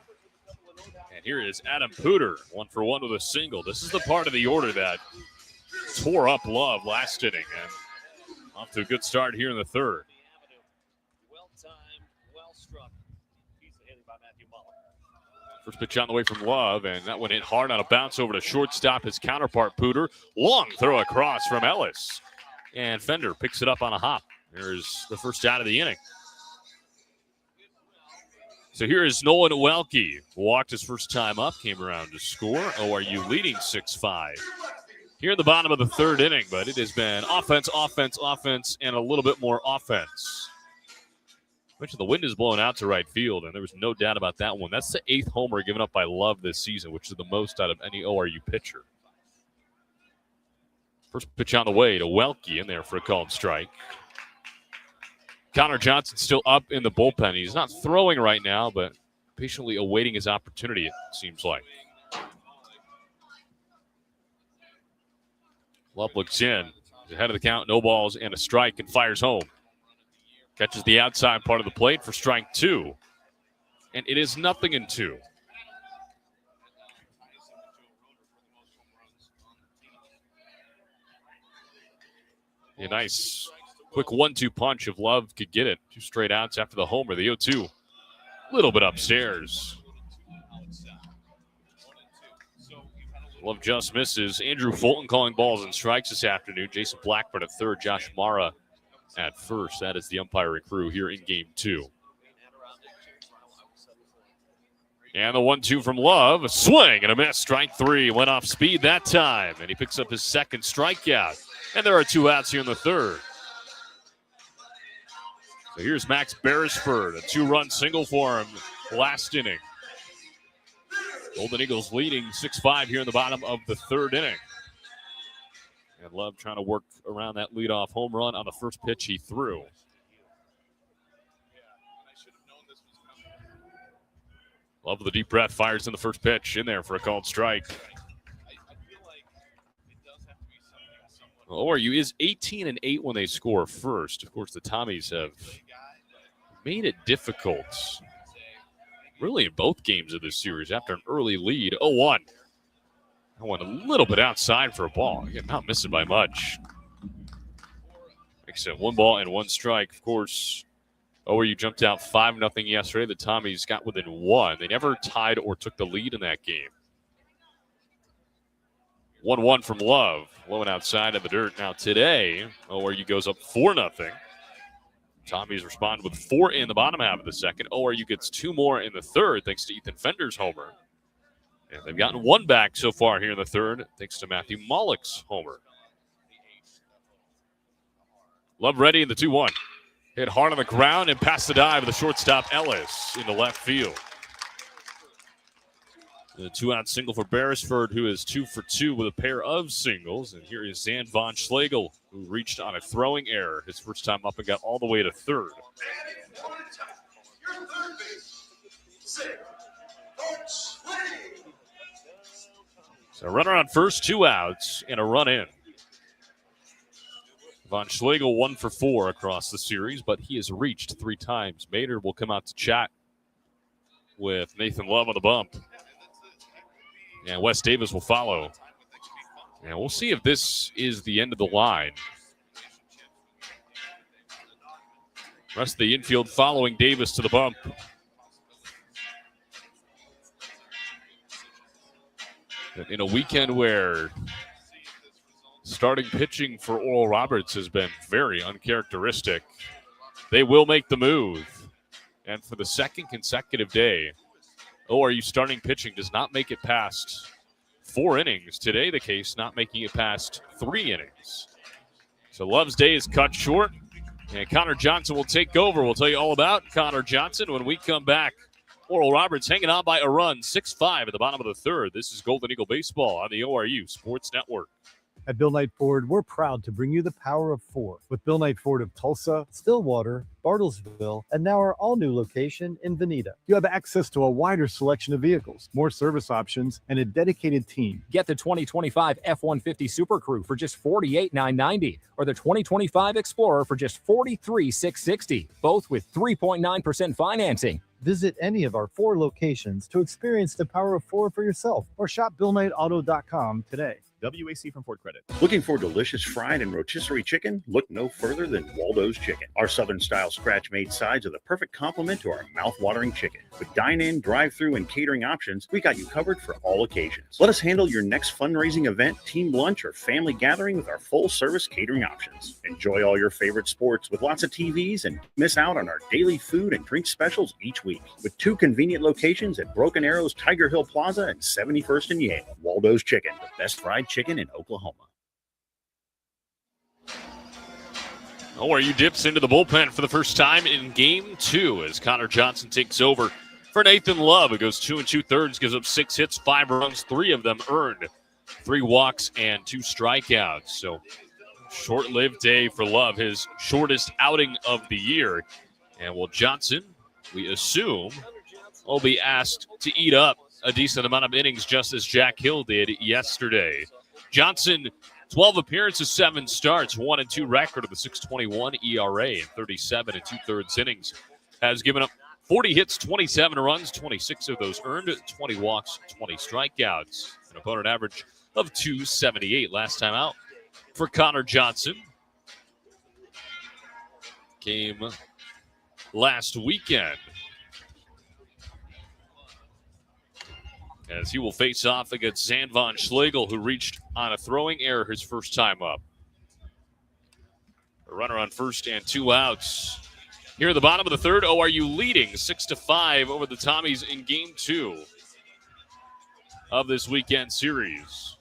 And here is Adam Pooter, 1 for 1 with a single. This is the part of the order that tore up Love last inning. And off to a good start here in the third. First pitch on the way from Love, and that one hit hard on a bounce over to shortstop, his counterpart Pooter. Long throw across from Ellis. And Fender picks it up on a hop. There's the first out of the inning. So here is Nolan Welke. Walked his first time up, came around to score. ORU leading 6-5. Here in the bottom of the third inning, but it has been offense, offense, offense, and a little bit more offense. Mentioned the wind is blowing out to right field, and there was no doubt about that one. That's the 8th homer given up by Love this season, which is the most out of any ORU pitcher. First pitch on the way to Welke in there for a called strike. Connor Johnson still up in the bullpen. He's not throwing right now, but patiently awaiting his opportunity, it seems like. Love looks in. He's ahead of the count, no balls, and a strike, and fires home. Catches the outside part of the plate for strike 2. And it is 0-2. A nice quick 1-2 punch if Love could get it. 2 straight outs after the homer. The 0-2. A little bit upstairs. Love just misses. Andrew Fulton calling balls and strikes this afternoon. Jason Blackburn at third. Josh Mara at first. That is the umpiring crew here in game 2. And the 1-2 from Love. A swing and a miss. Strike 3. Went off speed that time. And he picks up his second strikeout. And there are 2 outs here in the third. So here's Max Beresford. A 2-run single for him last inning. Golden Eagles leading 6-5 here in the bottom of the third inning. And Love trying to work around that leadoff home run on the first pitch he threw. Love with a deep breath, fires in the first pitch, in there for a called strike. ORU is 18-8 when they score first. Of course, the Tommies have made it difficult, really, in both games of this series after an early lead. 0-1. That one a little bit outside for a ball. Again, not missing by much. Makes it 1 ball and 1 strike. Of course, ORU jumped out 5-0 yesterday. The Tommies got within 1. They never tied or took the lead in that game. 1-1 from Love. Low and outside of the dirt. Now today, ORU goes up 4-0. Tommies respond with 4 in the bottom half of the second. ORU gets 2 more in the third thanks to Ethan Fender's homer. And they've gotten 1 back so far here in the third thanks to Matthew Mollick's homer. Love ready in the 2-1. Hit hard on the ground and past the dive of the shortstop Ellis into left field. The 2-out single for Beresford, who is 2 for 2 with a pair of singles. And here is Zan Von Schlegel, who reached on a throwing error his first time up and got all the way to third. So a runner on first, 2 outs, and a run in. Von Schlegel 1 for 4 across the series, but he has reached 3 times. Maynard will come out to chat with Nathan Love on the bump. And Wes Davis will follow. And we'll see if this is the end of the line. Rest of the infield following Davis to the bump. In a weekend where starting pitching for Oral Roberts has been very uncharacteristic, they will make the move. And for the second consecutive day, ORU starting pitching does not make it past 4 innings. Today, the case not making it past 3 innings. So Love's day is cut short, and Connor Johnson will take over. We'll tell you all about Connor Johnson when we come back. Oral Roberts hanging on by a run, 6-5 at the bottom of the third. This is Golden Eagle Baseball on the ORU Sports Network. At Bill Knight Ford, we're proud to bring you the power of 4 with Bill Knight Ford of Tulsa, Stillwater, Bartlesville, and now our all-new location in Veneta. You have access to a wider selection of vehicles, more service options, and a dedicated team. Get the 2025 F-150 Super Crew for just $48,990 or the 2025 Explorer for just $43,660, both with 3.9% financing. Visit any of our 4 locations to experience the power of 4 for yourself or shop BillKnightAuto.com today. WAC from Ford Credit. Looking for delicious fried and rotisserie chicken? Look no further than Waldo's Chicken. Our Southern-style scratch-made sides are the perfect complement to our mouth-watering chicken. With dine-in, drive-through, and catering options, we got you covered for all occasions. Let us handle your next fundraising event, team lunch, or family gathering with our full-service catering options. Enjoy all your favorite sports with lots of TVs and miss out on our daily food and drink specials each week. With 2 convenient locations at Broken Arrows, Tiger Hill Plaza, and 71st and Yale. Waldo's Chicken, the best fried chicken in Oklahoma. ORU dips into the bullpen for the first time in Game 2 as Connor Johnson takes over for Nathan Love, who goes 2 2/3, gives up 6 hits, 5 runs, 3 of them earned, 3 walks, and 2 strikeouts. So short-lived day for Love, his shortest outing of the year. And will Johnson, we assume, will be asked to eat up a decent amount of innings just as Jack Hill did yesterday. Johnson, 12 appearances, 7 starts, 1-2 record with a 6.21 ERA in 37 2/3 innings. Has given up 40 hits, 27 runs, 26 of those earned, 20 walks, 20 strikeouts. An opponent average of 278 last time out for Connor Johnson. Came last weekend, as he will face off against Zan Schlegel, who reached on a throwing error his first time up. A runner on first and 2 outs. Here at the bottom of the third, ORU leading 6-5 over the Tommies in Game 2 of this weekend series.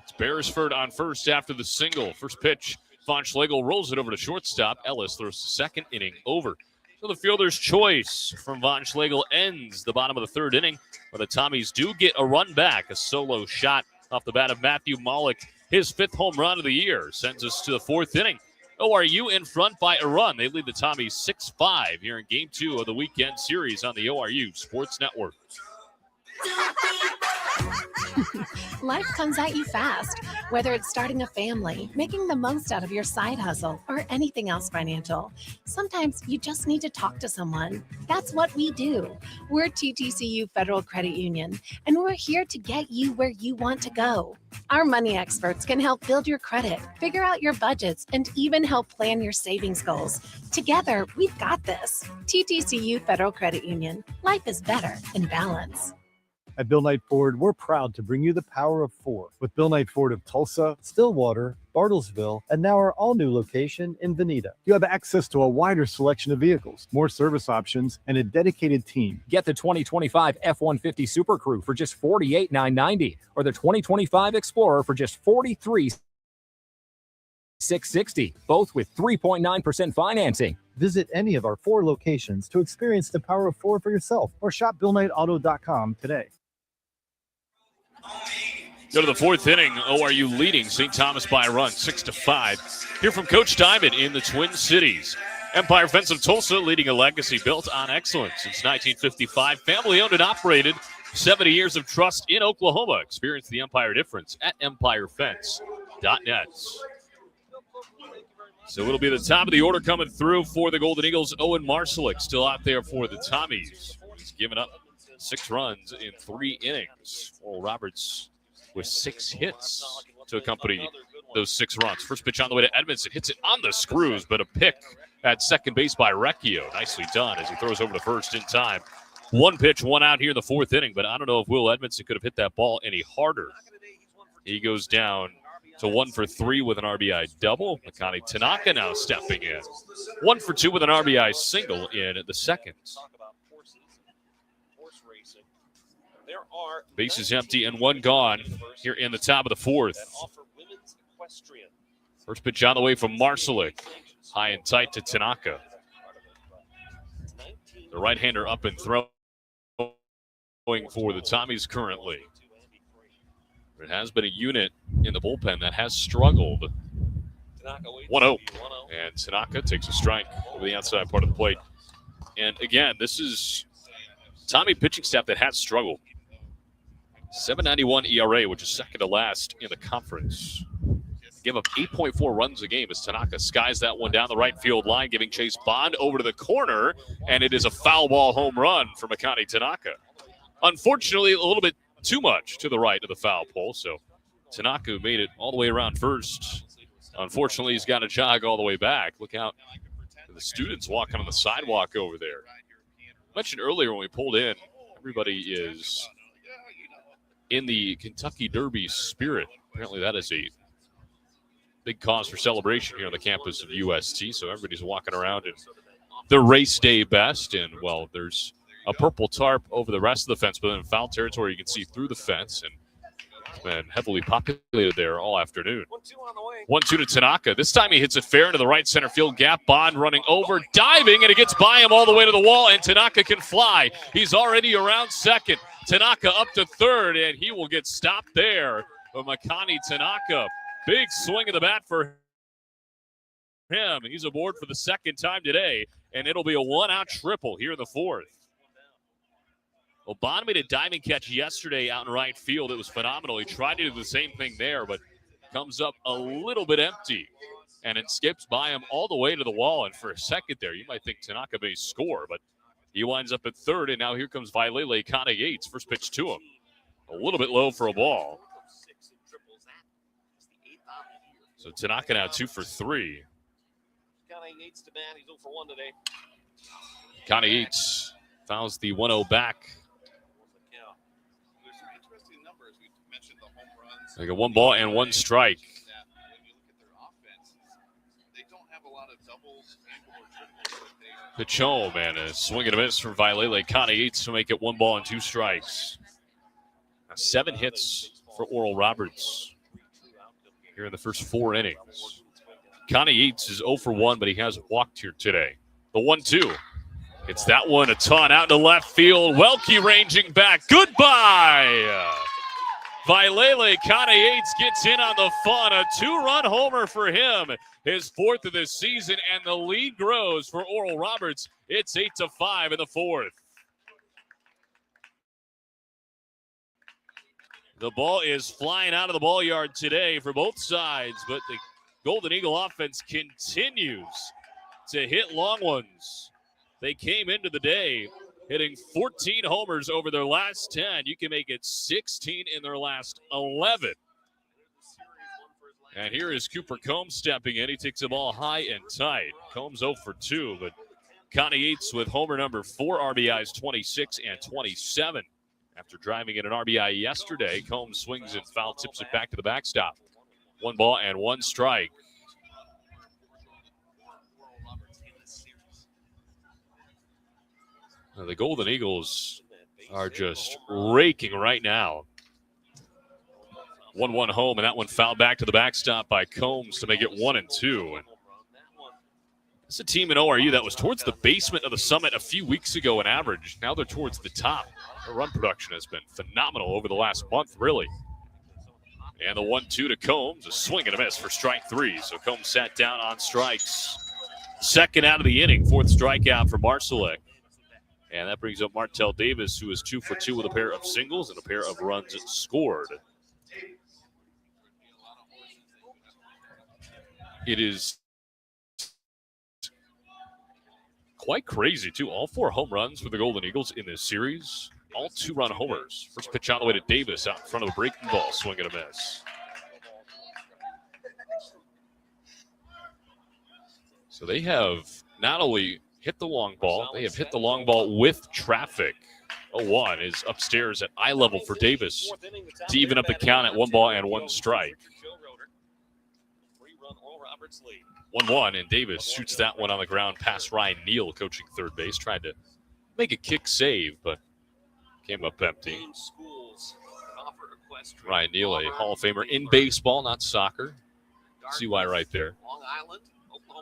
It's Beresford on first after the single. First pitch, Von Schlegel rolls it over to shortstop. Ellis throws the second inning over. So the fielder's choice from Von Schlegel ends the bottom of the third inning, where the Tommies do get a run back. A solo shot off the bat of Matthew Malik, his 5th home run of the year, sends us to the 4th inning. ORU in front by a run. They lead the Tommies 6-5 here in Game 2 of the weekend series on the ORU Sports Network. Life comes at you fast, whether it's starting a family, making the most out of your side hustle, or anything else financial. Sometimes you just need to talk to someone. That's what we do. We're TTCU Federal Credit Union, and we're here to get you where you want to go. Our money experts can help build your credit, figure out your budgets, and even help plan your savings goals. Together, we've got this. TTCU Federal Credit Union. Life is better in balance. At Bill Knight Ford, we're proud to bring you the power of 4 with Bill Knight Ford of Tulsa, Stillwater, Bartlesville, and now our all-new location in Veneta. You have access to a wider selection of vehicles, more service options, and a dedicated team. Get the 2025 F-150 Super Crew for just $48,990 or the 2025 Explorer for just $43,660, both with 3.9% financing. Visit any of our 4 locations to experience the power of 4 for yourself or shop BillKnightAuto.com today. Go to the 4th inning. ORU leading St. Thomas by a run, 6-5. Hear from Coach Diamond in the Twin Cities. Empire Fence of Tulsa leading a legacy built on excellence since 1955. Family owned and operated. 70 years of trust in Oklahoma. Experience the Empire difference at EmpireFence.net. So it'll be the top of the order coming through for the Golden Eagles. Owen Marszalek still out there for the Tommies. He's given up 6 runs in 3 innings. Oral Roberts with 6 hits to accompany those 6 runs. First pitch on the way to Edmondson. Hits it on the screws, but a pick at second base by Recchio. Nicely done as he throws over to first in time. 1 pitch, 1 out here in the 4th inning, but I don't know if Will Edmondson could have hit that ball any harder. He goes down to 1 for 3 with an RBI double. Makani Tanaka now stepping in. 1 for 2 with an RBI single in the 2nd. Bases empty and 1 gone here in the top of the 4th. First pitch on the way from Marszalek. High and tight to Tanaka. The right-hander up and throwing for the Tommies currently. It has been a unit in the bullpen that has struggled. 1-0. And Tanaka takes a strike over the outside part of the plate. And again, this is Tommy pitching staff that has struggled. 7.91 ERA, which is second to last in the conference. Give up 8.4 runs a game as Tanaka skies that one down the right field line, giving Chase Bond over to the corner, and it is a foul ball home run for Makani Tanaka. Unfortunately, a little bit too much to the right of the foul pole, so Tanaka made it all the way around first. Unfortunately, he's got to jog all the way back. Look out for the students walking on the sidewalk over there. I mentioned earlier when we pulled in, everybody is in the Kentucky Derby spirit. Apparently that is a big cause for celebration here on the campus of UST, so everybody's walking around in their race day best, and, well, there's a purple tarp over the rest of the fence, but in foul territory you can see through the fence, and it's been heavily populated there all afternoon. 1-2 to Tanaka. This time he hits it fair into the right center field gap. Bond running over, diving, and it gets by him all the way to the wall, and Tanaka can fly. He's already around second. Tanaka up to third, and he will get stopped there. But Makani Tanaka, big swing of the bat for him. He's aboard for the 2nd time today, and it'll be a 1-out triple here in the 4th. Well, Bond made a diving catch yesterday out in right field. It was phenomenal. He tried to do the same thing there, but comes up a little bit empty. And it skips by him all the way to the wall. And for a second there, you might think Tanaka may score, but he winds up at third. And now here comes Vailele Kana Yates. First pitch to him. A little bit low for a ball. So Tanaka now 2 for 3. Kana Yates fouls the 1-0 back. They got 1 ball and 1 strike. Pitch home, and a swing and a miss from Vailele Kana Yates to make it 1 ball and 2 strikes. Now 7 hits for Oral Roberts here in the first 4 innings. Kana Yates is 0 for 1, but he hasn't walked here today. The 1-2. It's that one a ton out to left field. Welke ranging back. Goodbye. Vailele Kana Yates gets in on the fun. A 2-run homer for him. His 4th of this season, and the lead grows for Oral Roberts. It's 8-5 in the 4th. The ball is flying out of the ball yard today for both sides, but the Golden Eagle offense continues to hit long ones. They came into the day hitting 14 homers over their last 10. You can make it 16 in their last 11. And here is Cooper Combs stepping in. He takes the ball high and tight. Combs 0 for 2, but Kana Yates with homer number 4, RBIs 26 and 27. After driving in an RBI yesterday, Combs swings and foul tips it back to the backstop. 1 ball and 1 strike. Now, the Golden Eagles are just raking right now. 1-1 home, and that one fouled back to the backstop by Combs to make it 1-2. It's a team in ORU that was towards the basement of the Summit a few weeks ago in average. Now they're towards the top. Their run production has been phenomenal over the last month, really. And the 1-2 to Combs, a swing and a miss for strike 3. So Combs sat down on strikes. 2nd out of the inning, 4th strikeout for Marszalek. And that brings up Martell Davis, who is 2 for 2 with a pair of singles and a pair of runs scored. It is quite crazy, too. All 4 home runs for the Golden Eagles in this series. All 2-run homers. First pitch on the way to Davis out in front of the breaking ball. Swing and a miss. So they have not only hit the long ball, they have hit the long ball with traffic. 0-1 is upstairs at eye level for Davis to even up the count at 1 ball and 1 strike. 1-1, and Davis shoots that one on the ground past Ryan Neal, coaching third base. Tried to make a kick save, but came up empty. Ryan Neal, a Hall of Famer in baseball, not soccer. See why right there.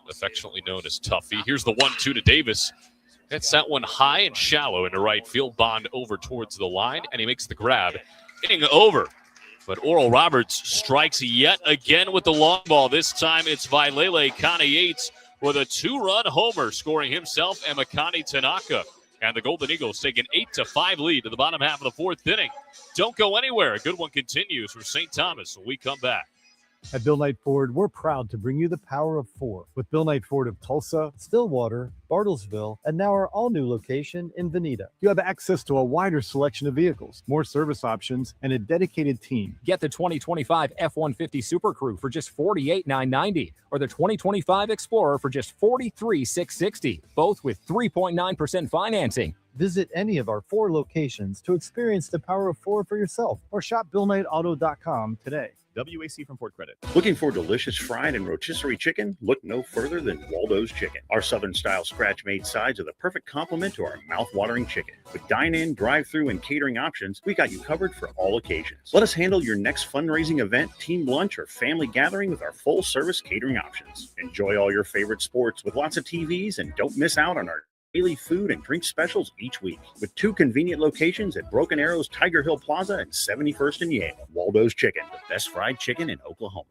Affectionately known as Tuffy. Here's the 1-2 to Davis. Hits that one high and shallow into right field. Bond over towards the line, and he makes the grab. Inning over. But Oral Roberts strikes yet again with the long ball. This time it's Vailele Kana-Yates with a 2-run homer, scoring himself and Makani Tanaka. And the Golden Eagles take an 8-5 lead to the bottom half of the 4th inning. Don't go anywhere. A good one continues for St. Thomas when we come back. At Bill Knight Ford, we're proud to bring you the power of 4 with Bill Knight Ford of Tulsa, Stillwater, Bartlesville, and now our all-new location in Veneta. You have access to a wider selection of vehicles, more service options, and a dedicated team. Get the 2025 F-150 Super Crew for just $48,990 or the 2025 Explorer for just $43,660, both with 3.9% financing. Visit any of our 4 locations to experience the power of 4 for yourself or shop BillKnightAuto.com today. WAC from Ford Credit. Looking for delicious fried and rotisserie chicken? Look no further than Waldo's Chicken. Our Southern-style scratch-made sides are the perfect complement to our mouth-watering chicken. With dine-in, drive-through, and catering options, we got you covered for all occasions. Let us handle your next fundraising event, team lunch, or family gathering with our full-service catering options. Enjoy all your favorite sports with lots of TVs, and don't miss out on our daily food and drink specials each week, with 2 convenient locations at Broken Arrow's Tiger Hill Plaza and 71st and Yale. Waldo's Chicken, the best fried chicken in Oklahoma.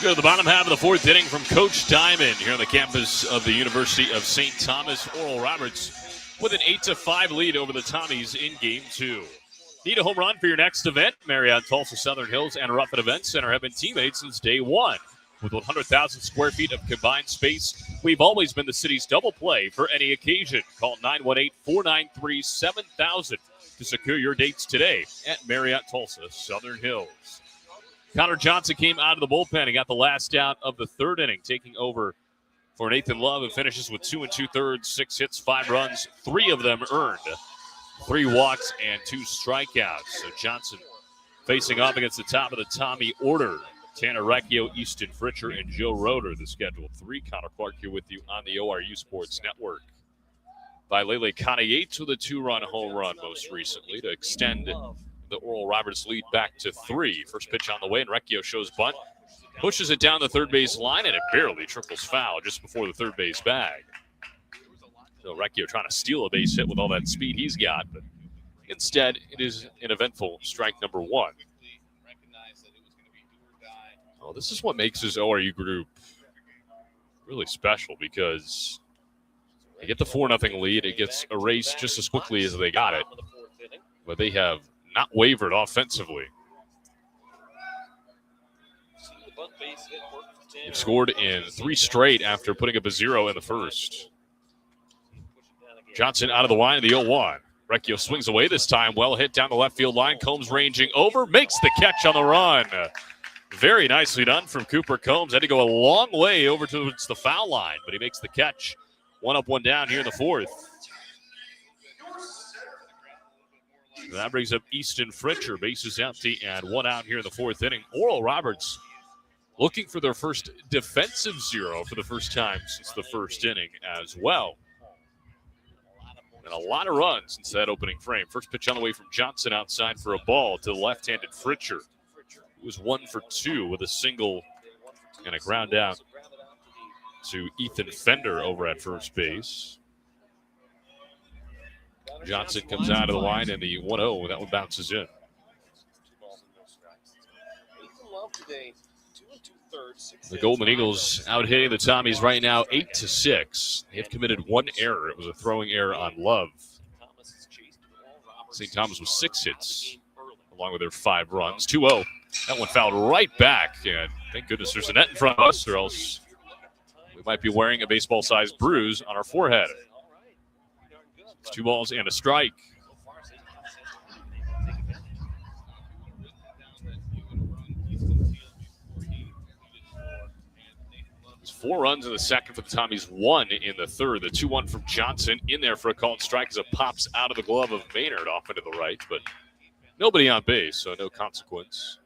Go to the bottom half of the 4th inning from Coach Diamond here on the campus of the University of St. Thomas. Oral Roberts with an 8-5 lead over the Tommies in Game 2. Need a home run for your next event? Marriott, Tulsa, Southern Hills, and Ruffin Event Center have been teammates since day one. With 100,000 square feet of combined space, we've always been the city's double play for any occasion. Call 918-493-7000 to secure your dates today at Marriott Tulsa, Southern Hills. Connor Johnson came out of the bullpen and got the last out of the 3rd inning, taking over for Nathan Love, who finishes with 2 2/3, 6 hits, 5 runs, 3 of them earned, 3 walks, and 2 strikeouts. So Johnson facing off against the top of the Tommy order. Tanner Recchio, Easton Fritcher, and Joe Roeder, the scheduled 3. Connor Clark here with you on the ORU Sports Network. Vailele Kana-Yates with a 2-run home run most recently to extend the Oral Roberts lead back to 3. First pitch on the way, and Recchio shows bunt. Pushes it down the third base line, and it barely trickles foul just before the third base bag. So Recchio trying to steal a base hit with all that speed he's got, but instead it is an eventful strike number 1. Well, this is what makes this ORU group really special, because they get the 4-0 lead. It gets erased just as quickly as they got it, but they have not wavered offensively. They've scored in 3 straight after putting up a 0 in the first. Johnson out of the line of the 0-1. Recchio swings away this time. Well hit down the left field line. Combs ranging over. Makes the catch on the run. Very nicely done from Cooper Combs. Had to go a long way over towards the foul line, but he makes the catch. 1 up, 1 down here in the 4th. That brings up Easton Fritcher. Bases empty and 1 out here in the 4th inning. Oral Roberts looking for their first defensive 0 for the first time since the 1st inning as well. And a lot of runs since that opening frame. First pitch on the way from Johnson outside for a ball to the left-handed Fritcher. Was 1 for 2 with a single and a ground out to Ethan Fender over at first base. Johnson comes out of the line, and the 1-0, that one bounces in. The Golden Eagles out hitting the Tommies right now 8-6. They have committed 1 error. It was a throwing error on Love. St. Thomas with 6 hits, along with their 5 runs. 2-0. That one fouled right back, and thank goodness there's a net in front of us, or else we might be wearing a baseball-sized bruise on our forehead. It's 2 balls and a strike. It's 4 runs in the second for the Tommies, 1 in the third. The 2-1 from Johnson in there for a called strike as it pops out of the glove of Maynard off into the right, but nobody on base, so no consequence.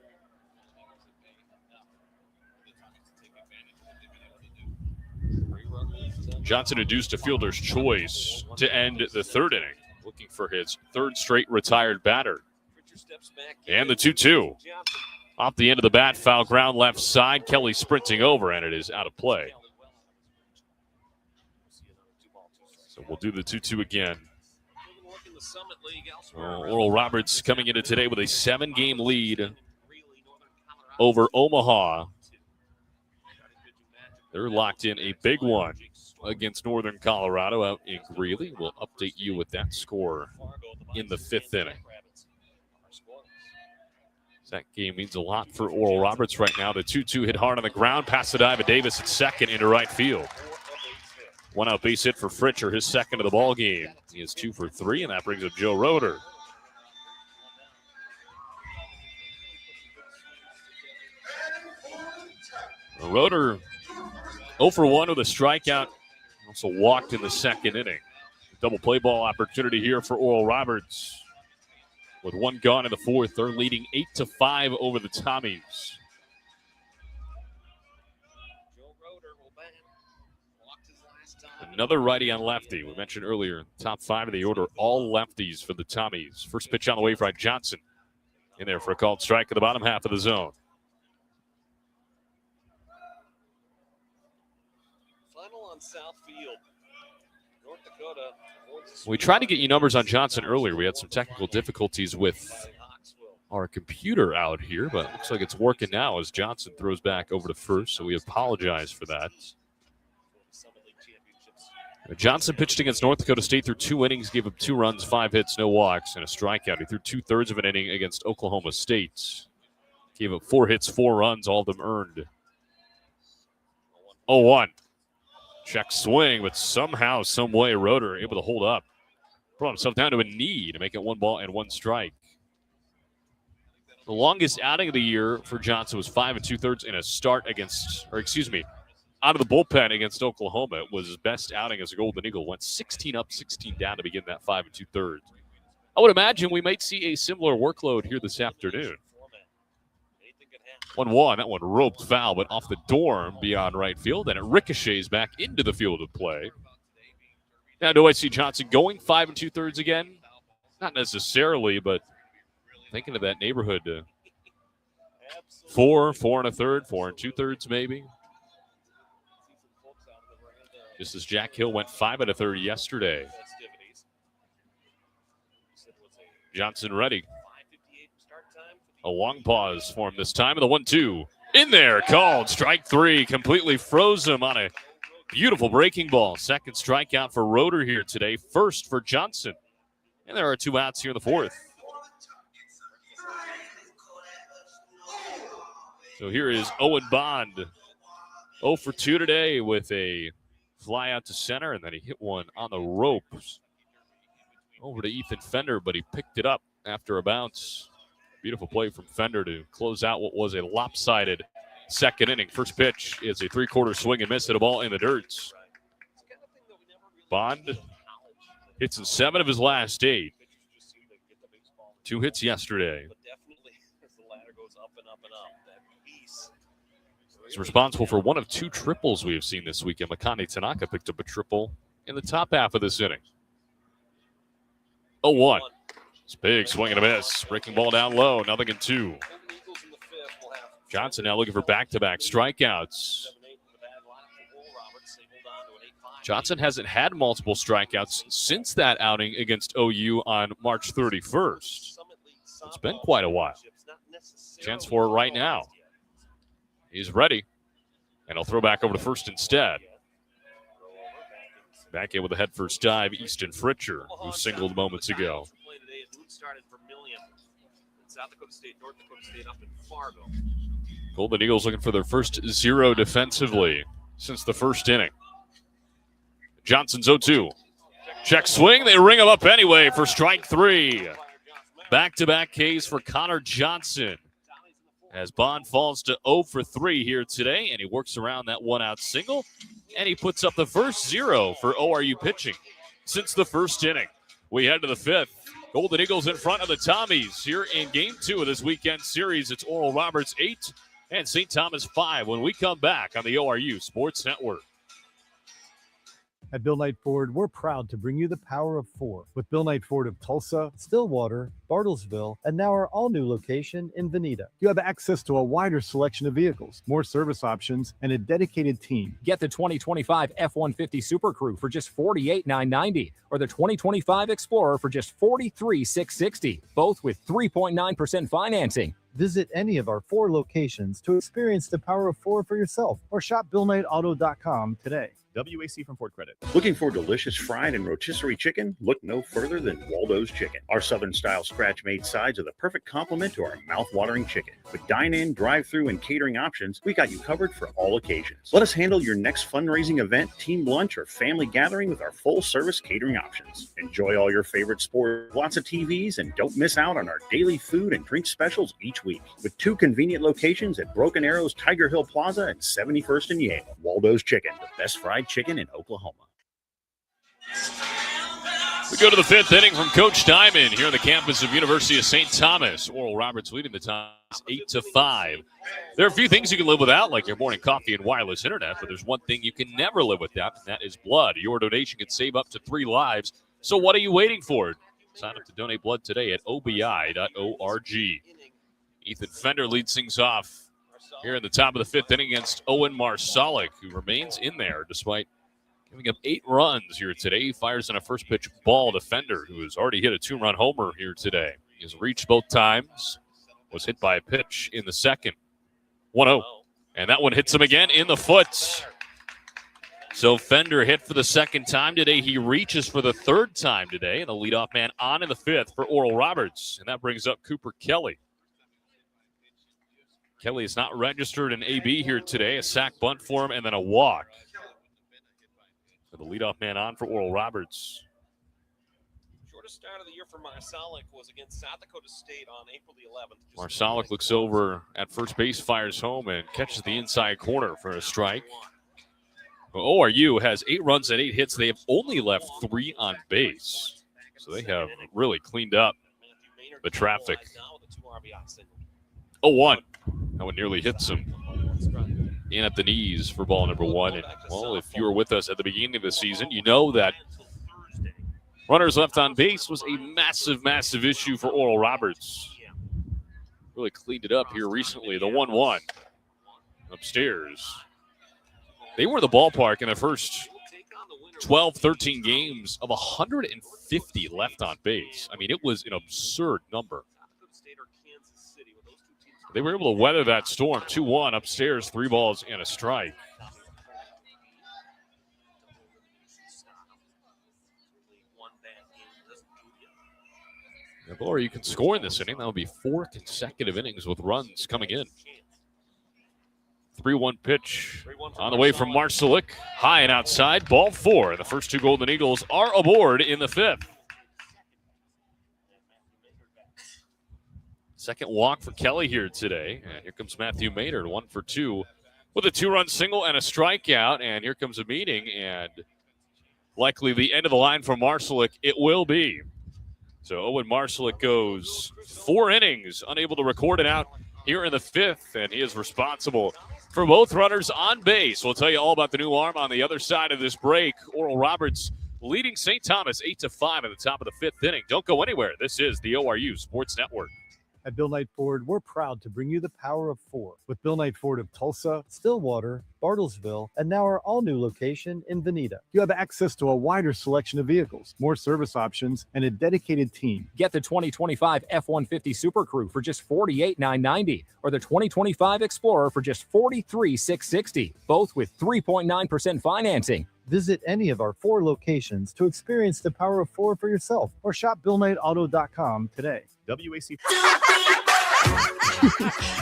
Johnson induced a fielder's choice to end the third inning, looking for his 3rd straight retired batter. And the 2-2. Off the end of the bat, foul ground left side. Kelly sprinting over, and it is out of play. So we'll do the 2-2 again. Oral Roberts coming into today with a 7-game lead over Omaha. They're locked in a big one against Northern Colorado out in Greeley. We'll update you with that score in the 5th inning. That game means a lot for Oral Roberts right now. The 2-2 hit hard on the ground. Past the dive of Davis at second into right field. 1-out base hit for Fritcher, his 2nd of the ball game. He is 2 for 3, and that brings up Joe Roeder. Roeder 0 for 1 with a strikeout. Also walked in the 2nd inning. Double play ball opportunity here for Oral Roberts. With 1 gone in the 4th, they're leading 8-5 over the Tommies. Another righty on lefty. We mentioned earlier, top 5 of the order, all lefties for the Tommies. First pitch on the way for Johnson. In there for a called strike at the bottom half of the zone. Final on South Field. North Dakota. We tried to get you numbers on Johnson earlier. We had some technical difficulties with our computer out here, but it looks like it's working now as Johnson throws back over to first, so we apologize for that. Johnson pitched against North Dakota State through 2 innings, gave up 2 runs, 5 hits, no walks, and a strikeout. He threw 2/3 of an inning against Oklahoma State. Gave up 4 hits, 4 runs, all of them earned. 0-1. Check swing, but somehow, some way, Roeder able to hold up. Brought himself down to a knee to make it 1 ball and 1 strike. The longest outing of the year for Johnson was 5 2/3 in a start against, out of the bullpen against Oklahoma. It was his best outing as a Golden Eagle. Went 16 up, 16 down to begin that 5 2/3. I would imagine we might see a similar workload here this afternoon. 1-1. That one roped foul, but off the dorm beyond right field, and it ricochets back into the field of play. Now, do I see Johnson going 5 2/3 again? Not necessarily, but thinking of that neighborhood. 4, 4 1/3, 4 2/3 maybe. Just as Jack Hill went 5 1/3 yesterday. Johnson ready. A long pause for him this time, and the 1-2 in there, called strike 3. Completely froze him on a beautiful breaking ball. 2nd strikeout for Roeder here today. 1st for Johnson, and there are 2 outs here in the 4th. So here is Owen Bond, 0 for 2 today with a fly out to center, and then he hit one on the ropes over to Ethan Fender, but he picked it up after a bounce. Beautiful play from Fender to close out what was a lopsided 2nd inning. First pitch is a 3/4 swing and miss at a ball in the dirt. Bond hits in 7 of his last 8. 2 hits yesterday. He's responsible for 1 of 2 triples we have seen this weekend. Makani Tanaka picked up a triple in the top half of this inning. 0-1. It's big swing and a miss. Breaking ball down low. 0-2. Johnson now looking for back-to-back strikeouts. Johnson hasn't had multiple strikeouts since that outing against OU on March 31st. It's been quite a while. Chance for it right now. He's ready, and he'll throw back over to first instead. Back in with a head-first dive, Easton Fritcher, who singled moments ago. Golden Eagles looking for their first 0 defensively. since the first inning. Johnson's 0-2. Check swing. They ring him up anyway for strike 3. Back-to-back Ks for Connor Johnson as Bond falls to 0 for 3 here today, and he works around that one-out single, and he puts up the first 0 for ORU pitching since the first inning. We head to the 5th. Golden Eagles in front of the Tommies here in Game 2 of this weekend series. It's Oral Roberts 8 and St. Thomas 5 when we come back on the ORU Sports Network. At Bill Knight Ford, we're proud to bring you the power of 4 with Bill Knight Ford of Tulsa, Stillwater, Bartlesville, and now our all-new location in Veneta. You have access to a wider selection of vehicles, more service options, and a dedicated team. Get the 2025 F-150 Super Crew for just $48,990 or the 2025 Explorer for just $43,660, both with 3.9% financing. Visit any of our 4 locations to experience the power of 4 for yourself or shop BillKnightAuto.com today. WAC from Ford Credit. Looking for delicious fried and rotisserie chicken? Look no further than Waldo's Chicken. Our Southern-style scratch-made sides are the perfect complement to our mouth-watering chicken. With dine-in, drive-through, and catering options, we got you covered for all occasions. Let us handle your next fundraising event, team lunch, or family gathering with our full-service catering options. Enjoy all your favorite sports, lots of TVs, and don't miss out on our daily food and drink specials each week. With 2 convenient locations at Broken Arrows, Tiger Hill Plaza, and 71st and Yale. Waldo's Chicken, the best fried chicken in Oklahoma. We go to the 5th inning from Coach Diamond here on the campus of University of St. Thomas. Oral Roberts leading the Tigers 8-5. There are a few things you can live without, like your morning coffee and wireless internet, but there's one thing you can never live without, and that is blood. Your donation can save up to 3 lives. So what are you waiting for? Sign up to donate blood today at obi.org. Ethan Fender leads things off here in the top of the 5th inning against Owen Marsalic, who remains in there despite giving up 8 runs here today. He fires on a first pitch ball to Fender, who has already hit a 2-run homer here today. He has reached both times, was hit by a pitch in the second. 1-0, and that one hits him again in the foot. So Fender hit for the second time today. He reaches for the 3rd time today, and the leadoff man on in the 5th for Oral Roberts, and that brings up Cooper Kelly. Kelly is not registered in AB here today. A sac bunt for him and then a walk. So the leadoff man on for Oral Roberts. Shortest start of the year for Marsalic was against South Dakota State on April the 11th. Marsalic looks over at first base, fires home, and catches the inside corner for a strike. Well, ORU has 8 runs and 8 hits. They have only left 3 on base. So they have really cleaned up the traffic. 0-1. That one nearly hits him in at the knees for ball number 1. And, well, if you were with us at the beginning of the season, you know that runners left on base was a massive, massive issue for Oral Roberts. Really cleaned it up here recently. The 1-1 upstairs. They were in the ballpark in the first 12, 13 games of 150 left on base. I mean, it was an absurd number. They were able to weather that storm. 2-1 upstairs, 3 balls and a strike. Or you can score in this inning. That would be 4 consecutive innings with runs coming in. 3-1 pitch on the way from Marsalic. High and outside. Ball 4. The first 2 Golden Eagles are aboard in the 5th. Second walk for Kelly here today. And here comes Matthew Maynard, 1 for 2 with a 2-run single and a strikeout. And here comes a meeting, and likely the end of the line for Marsalic it will be. So Owen Marsalic goes 4 innings, unable to record it out here in the 5th, and he is responsible for both runners on base. We'll tell you all about the new arm on the other side of this break. Oral Roberts leading St. Thomas 8-5 at the top of the 5th inning. Don't go anywhere. This is the ORU Sports Network. At Bill Knight Ford, we're proud to bring you the power of 4 with Bill Knight Ford of Tulsa, Stillwater, Bartlesville, and now our all-new location in Veneta. You have access to a wider selection of vehicles, more service options, and a dedicated team. Get the 2025 F-150 Super Crew for just $48,990 or the 2025 Explorer for just $43,660, both with 3.9% financing. Visit any of our 4 locations to experience the power of 4 for yourself or shop BillKnightAuto.com today. WAC.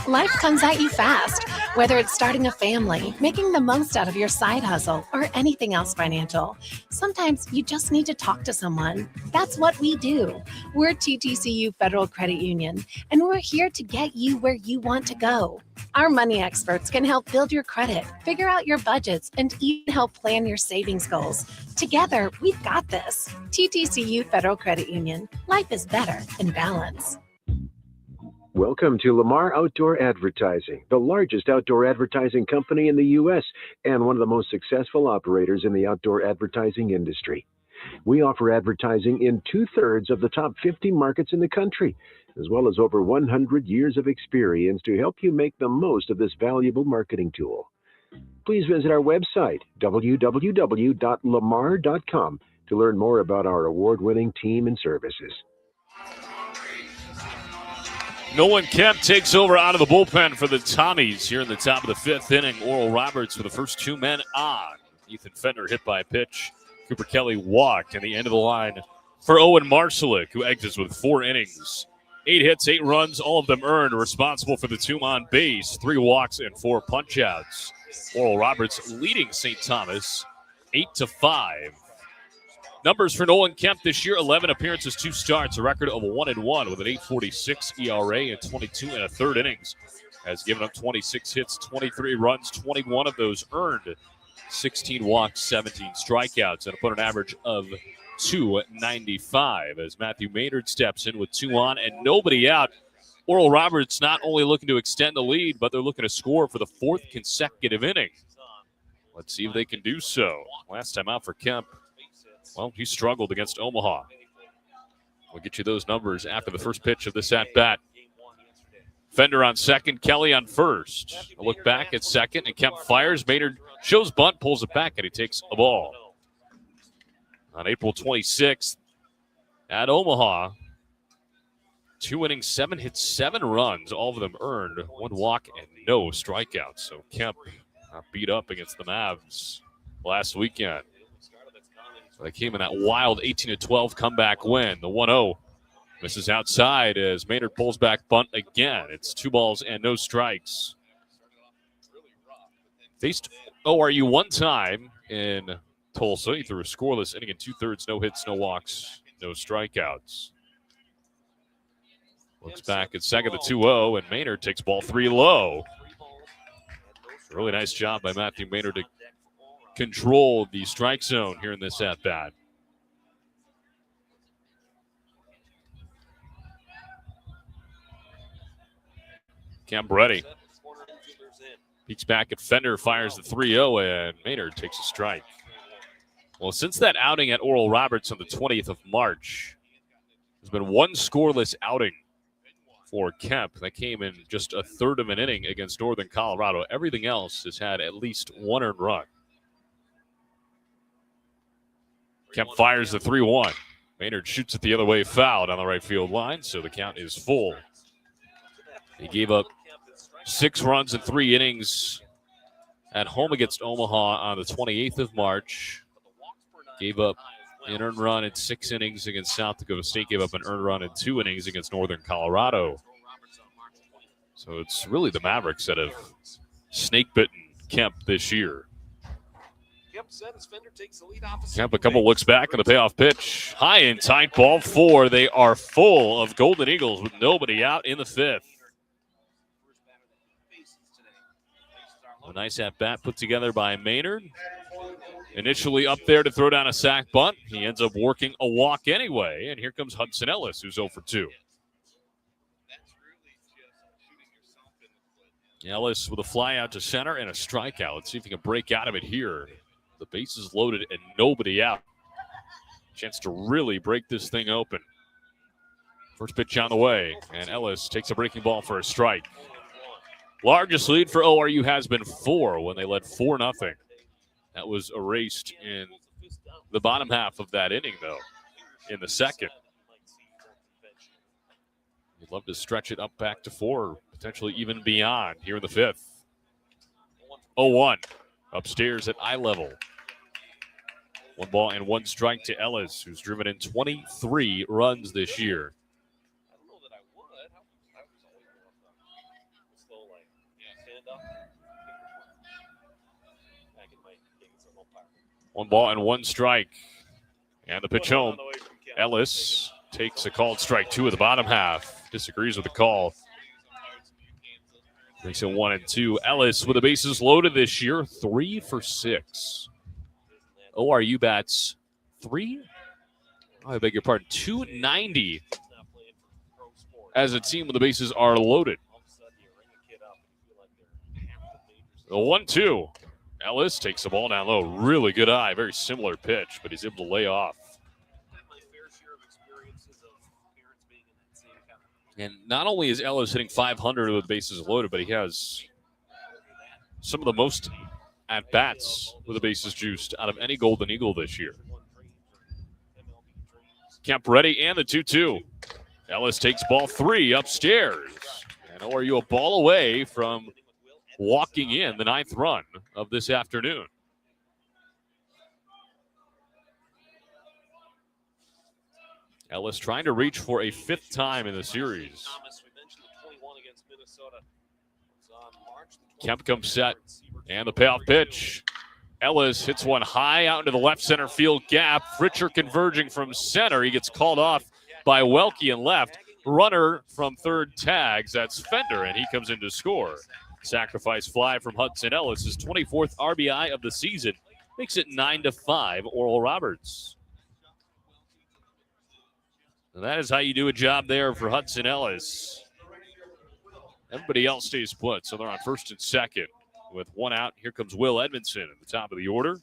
Life comes at you fast. Whether it's starting a family, making the most out of your side hustle, or anything else financial, sometimes you just need to talk to someone. That's what we do. We're TTCU Federal Credit Union, and we're here to get you where you want to go. Our money experts can help build your credit, figure out your budgets, and even help plan your savings goals. Together, we've got this. TTCU Federal Credit Union. Life is better in balance. Welcome to Lamar Outdoor Advertising, the largest outdoor advertising company in the U.S. and one of the most successful operators in the outdoor advertising industry. We offer advertising in 2/3 of the top 50 markets in the country, as well as over 100 years of experience to help you make the most of this valuable marketing tool. Please visit our website, www.lamar.com, to learn more about our award-winning team and services. Nolan Kemp takes over out of the bullpen for the Tommies here in the top of the 5th inning. Oral Roberts with the first 2 men on. Ethan Fender hit by a pitch. Cooper Kelly walked, and the end of the line for Owen Marshalik, who exits with 4 innings. 8 hits, 8 runs, all of them earned, responsible for the 2 on base, 3 walks, and 4 punch-outs. Oral Roberts leading St. Thomas 8-5. Numbers for Nolan Kemp this year: 11 appearances, 2 starts, a record of 1-1 with an 8.46 ERA and 22 1/3 innings. Has given up 26 hits, 23 runs, 21 of those earned, 16 walks, 17 strikeouts, and put an average of .295 as Matthew Maynard steps in with 2 on and nobody out. Oral Roberts not only looking to extend the lead, but they're looking to score for the 4th consecutive inning. Let's see if they can do so. Last time out for Kemp, well, he struggled against Omaha. We'll get you those numbers after the first pitch of this at-bat. Fender on second, Kelly on first. A look back at second, and Kemp fires. Maynard shows bunt, pulls it back, and he takes a ball. On April 26th at Omaha, 2 innings, 7 hits, 7 runs, all of them earned, 1 walk and no strikeouts. So Kemp beat up against the Mavs last weekend. They came in that wild 18-12 comeback win. The 1-0 misses outside as Maynard pulls back bunt again. It's 2 balls and no strikes. Faced ORU one time in Tulsa. He threw a scoreless inning in 2/3, no hits, no walks, no strikeouts. Looks back at second, the 2-0, and Maynard takes ball 3 low. Really nice job by Matthew Maynard to control the strike zone here in this at-bat. Kemp ready. Peeks back at Fender, fires the 3-0, and Maynard takes a strike. Well, since that outing at Oral Roberts on the 20th of March, there's been 1 scoreless outing for Kemp. That came in just a 1/3 of an inning against Northern Colorado. Everything else has had at least 1 earned run. Kemp fires the 3-1. Maynard shoots it the other way, fouled on the right field line, so the count is full. He gave up 6 runs in 3 innings at home against Omaha on the 28th of March. Gave up an earned run in 6 innings against South Dakota State. Gave up an earned run in 2 innings against Northern Colorado. So it's really the Mavericks that have snake-bitten Kemp this year. Kemp, a couple looks back on the payoff pitch. High and tight, ball 4. They are full of Golden Eagles with nobody out in the 5th. A nice at-bat put together by Maynard. Initially up there to throw down a sac bunt. He ends up working a walk anyway, and here comes Hudson Ellis, who's 0 for 2. Ellis with a fly out to center and a strikeout. Let's see if he can break out of it here. The bases loaded and nobody out. Chance to really break this thing open. First pitch on the way, and Ellis takes a breaking ball for a strike. Largest lead for ORU has been 4 when they led 4-0. That was erased in the bottom half of that inning, though, in the second. You'd love to stretch it up back to 4, potentially even beyond here in the 5th. 0-1 upstairs at eye level. 1 ball and 1 strike to Ellis, who's driven in 23 runs this year. 1 ball and 1 strike. And the pitch home. Ellis takes a called strike 2 of the bottom half. Disagrees with the call. Makes it 1-2. Ellis with the bases loaded this year, 3 for 6. ORU bats 290 as a team when the bases are loaded. The 1-2. Ellis takes the ball down low. Really good eye. Very similar pitch, but he's able to lay off. And not only is Ellis hitting 500 with bases loaded, but he has some of the most at-bats with the bases juiced out of any Golden Eagle this year. Kemp ready, and the 2-2. Ellis takes ball 3 upstairs. And ORU a ball away from walking in the 9th run of this afternoon. Ellis trying to reach for a 5th time in the series. Kemp comes set, and the payoff pitch. Ellis hits one high out into the left center field gap. Fritcher converging from center. He gets called off by Welke in left. Runner from third tags. That's Fender, and he comes in to score. Sacrifice fly from Hudson Ellis, his 24th RBI of the season. Makes it 9-5, Oral Roberts. And that is how you do a job there for Hudson Ellis. Everybody else stays put, so they're on first and second. With 1 out, here comes Will Edmondson at the top of the order.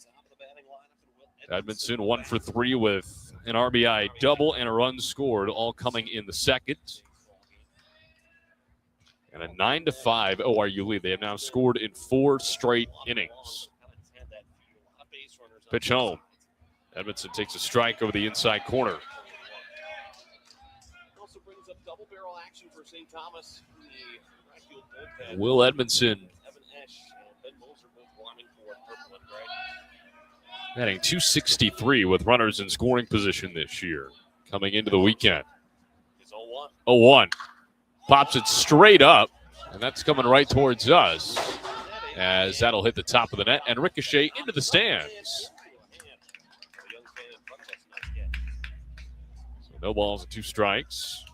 Edmondson 1 for 3 with an RBI double and a run scored, all coming in the second. And a 9-5 ORU lead. They have now scored in 4 straight innings. Pitch home. Edmondson takes a strike over the inside corner. Will Edmondson batting .263 with runners in scoring position this year. Coming into the weekend. 0-1. Pops it straight up, and that's coming right towards us as that'll hit the top of the net and ricochet into the stands. So no balls and 2 strikes.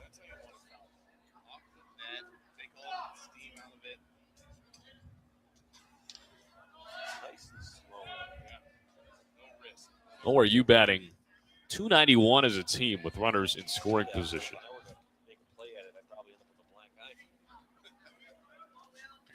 ORU batting .291 as a team with runners in scoring position.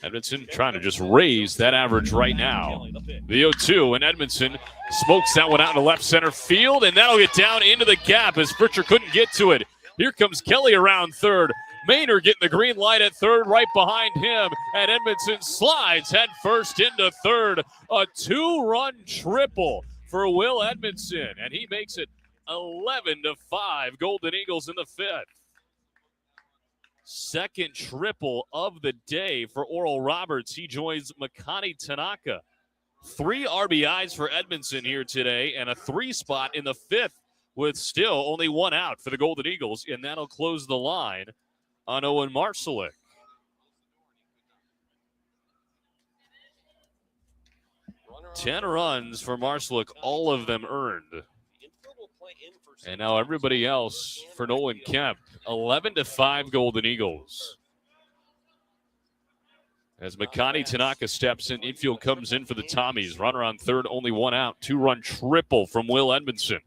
Edmondson trying to just raise that average right now. The 0-2, and Edmondson smokes that one out in the left center field, and that'll get down into the gap as Fritcher couldn't get to it. Here comes Kelly around third. Maynard getting the green light at third right behind him, and Edmondson slides head first into third. A 2-run triple for Will Edmondson, and he makes it 11-5 Golden Eagles in the 5th. Second triple of the day for Oral Roberts. He joins Makani Tanaka. 3 RBIs for Edmondson here today, and a 3 spot in the 5th with still only 1 out for the Golden Eagles, and that'll close the line on Owen Marszalek. Ten runs for Marszalek, all of them earned. And now everybody else for Nolan Kemp. 11-5 Golden Eagles. As Makani Tanaka steps in, infield comes in for the Tommies. Runner on third, only 1 out. 2-run triple from Will Edmondson.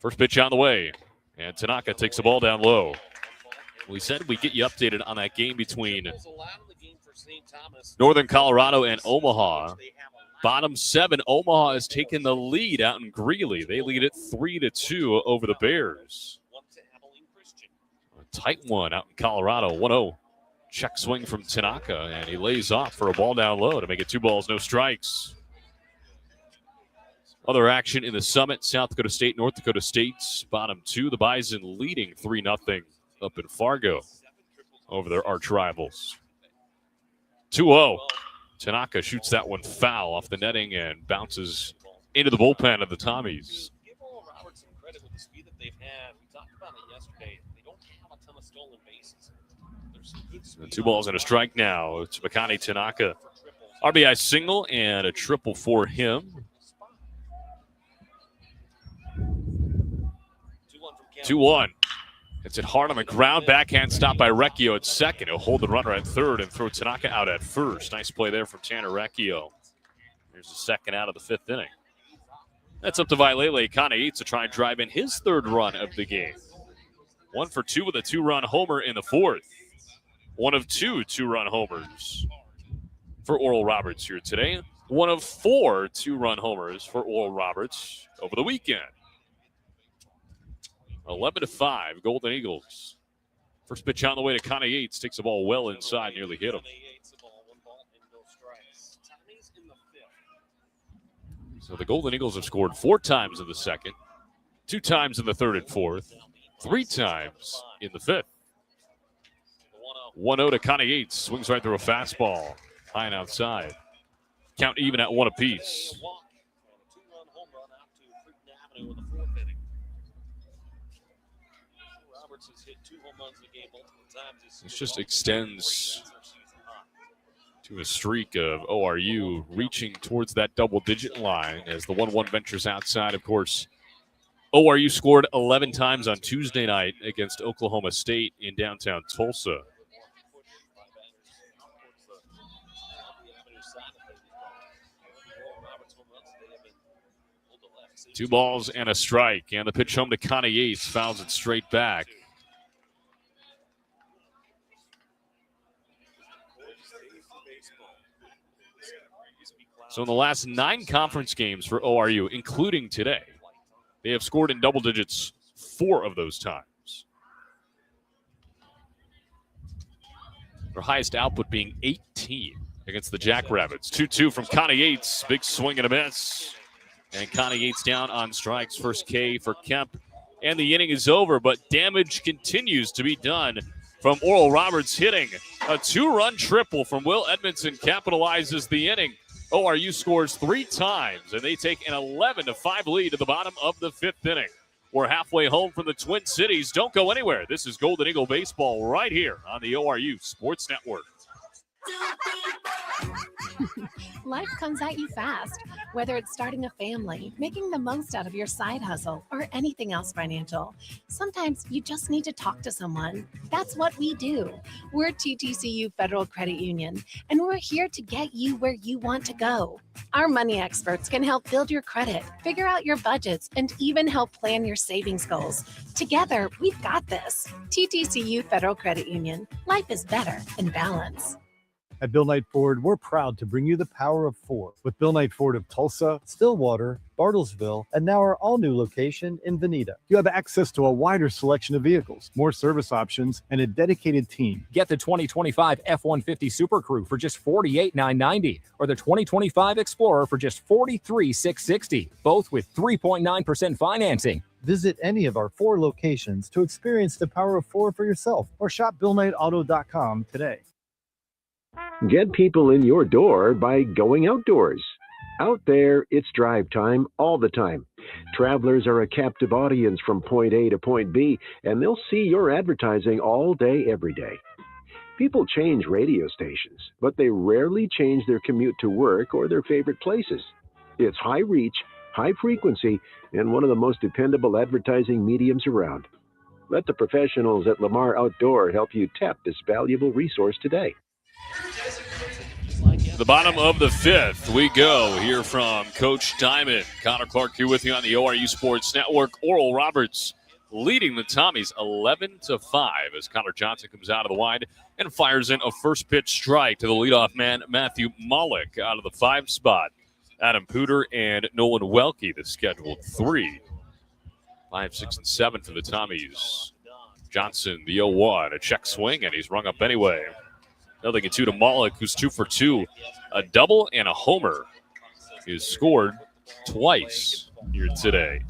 First pitch on the way. And Tanaka takes the ball down low. We said we'd get you updated on that game between Northern Colorado and Omaha. Bottom 7, Omaha has taken the lead out in Greeley. They lead it 3-2 over the Bears. A tight one out in Colorado. 1-0. Check swing from Tanaka, and he lays off for a ball down low to make it 2 balls, no strikes. Other action in the Summit, South Dakota State, North Dakota State. Bottom 2, the Bison leading 3-0 up in Fargo over their arch rivals. 2-0. Tanaka shoots that one foul off the netting and bounces into the bullpen of the Tommies. Give Oral Roberts some credit with the speed that they've had. We talked about it yesterday. They don't have a ton of stolen bases. There's some good speed. 2 balls and a strike now. It's Makani Tanaka. RBI single and a triple for him. 2-1. It's hit hard on the ground. Backhand stop by Recchio at second. He'll hold the runner at third and throw Tanaka out at first. Nice play there from Tanner Recchio. Here's the second out of the fifth inning. That's up to Vailele Kana to try and drive in his third run of the game. 1 for 2 with a 2-run homer in the fourth. One of 2 2-run homers for Oral Roberts here today. 1 of 4 2-run homers for Oral Roberts over the weekend. 11-5, Golden Eagles. First pitch on the way to Kana Yates. Takes the ball well inside, nearly hit him. So the Golden Eagles have scored 4 times in the second, 2 times in the third and fourth, 3 times in the fifth. 1-0 to Kana Yates. Swings right through a fastball. High and outside. Count even at 1 apiece. This just extends to a streak of ORU reaching towards that double-digit line as the 1-1 ventures outside. Of course, ORU scored 11 times on Tuesday night against Oklahoma State in downtown Tulsa. Two balls and a strike, and the pitch home to Kana Yates, fouls it straight back. So in the last 9 conference games for ORU, including today, they have scored in double digits 4 of those times. Their highest output being 18 against the Jackrabbits. 2-2 from Kana Yates. Big swing and a miss. And Kana Yates down on strikes. First K for Kemp. And the inning is over, but damage continues to be done from Oral Roberts hitting. A 2-run triple from Will Edmondson capitalizes the inning. ORU scores 3 times, and they take an 11-5 lead to the bottom of the 5th inning. We're halfway home from the Twin Cities. Don't go anywhere. This is Golden Eagle Baseball right here on the ORU Sports Network. Life comes at you fast, whether it's starting a family, making the most out of your side hustle, or anything else financial. Sometimes you just need to talk to someone. That's what we do. We're TTCU Federal Credit Union, and we're here to get you where you want to go. Our money experts can help build your credit, figure out your budgets, and even help plan your savings goals. Together, we've got this. TTCU Federal Credit Union. Life is better in balance. At Bill Knight Ford, we're proud to bring you the power of 4 with Bill Knight Ford of Tulsa, Stillwater, Bartlesville, and now our all-new location in Veneta. You have access to a wider selection of vehicles, more service options, and a dedicated team. Get the 2025 F-150 Super Crew for just $48,990 or the 2025 Explorer for just $43,660, both with 3.9% financing. Visit any of our 4 locations to experience the power of 4 for yourself or shop BillKnightAuto.com today. Get people in your door by going outdoors. Out there, it's drive time all the time. Travelers are a captive audience from point A to point B, and they'll see your advertising all day, every day. People change radio stations, but they rarely change their commute to work or their favorite places. It's high reach, high frequency, and one of the most dependable advertising mediums around. Let the professionals at Lamar Outdoor help you tap this valuable resource today. The bottom of the 5th, we go. Hear from Coach Diamond. Connor Clark here with you on the ORU Sports Network. Oral Roberts leading the Tommies 11-5 as Connor Johnson comes out of the wide and fires in a first pitch strike to the leadoff man, Matthew Mollick, out of the 5 spot. Adam Pooter and Nolan Welke, the scheduled 3. 5, 6, and 7 for the Tommies. Johnson, the 0-1, a check swing, and he's rung up anyway. 0-2 to Mollick, who's 2 for 2. A double and a homer. He has scored twice here today.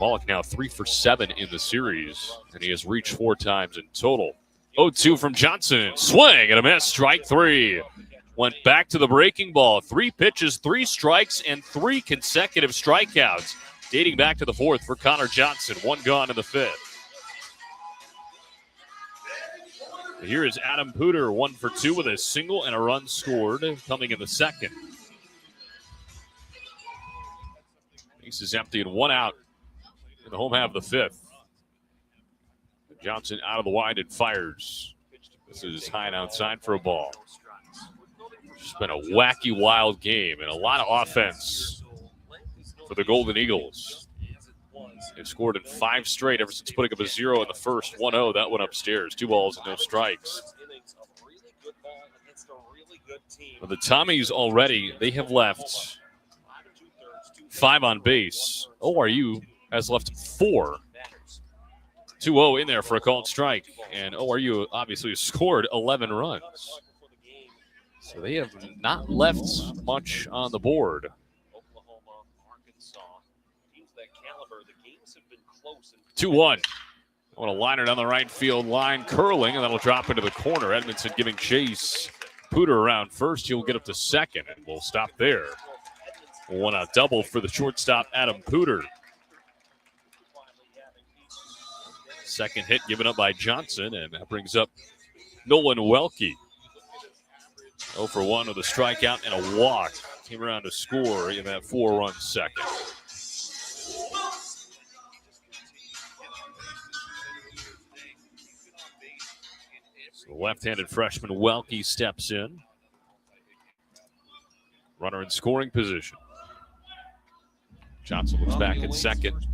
Mollick now 3 for 7 in the series, and he has reached 4 times in total. 0-2 from Johnson. Swing and a miss. Strike 3. Went back to the breaking ball. 3 pitches, 3 strikes, and 3 consecutive strikeouts, dating back to the 4th for Connor Johnson. 1 gone in the 5th. Here is Adam Pooter, 1 for 2 with a single and a run scored coming in the second. Base is empty and 1 out in the home half of the fifth. Johnson out of the wide and fires. This is high and outside for a ball. It's been a wacky, wild game and a lot of offense for the Golden Eagles. They've scored in 5 straight ever since putting up a 0 in the first. 1-0, that went upstairs. 2 balls and no strikes. For the Tommies already, they have left 5 on base. ORU has left 4. 2-0 in there for a called strike. And ORU obviously has scored 11 runs. So they have not left much on the board. 2-1. I want to line it on the right field line, curling, and that'll drop into the corner. Edmondson giving chase. Pooter around first. He'll get up to second, and we'll stop there. 1 out double for the shortstop, Adam Pooter. Second hit given up by Johnson, and that brings up Nolan Welke. 0 for 1 with a strikeout and a walk. Came around to score in that 4-run second. So the left-handed freshman Welke steps in. Runner in scoring position. Johnson looks back at second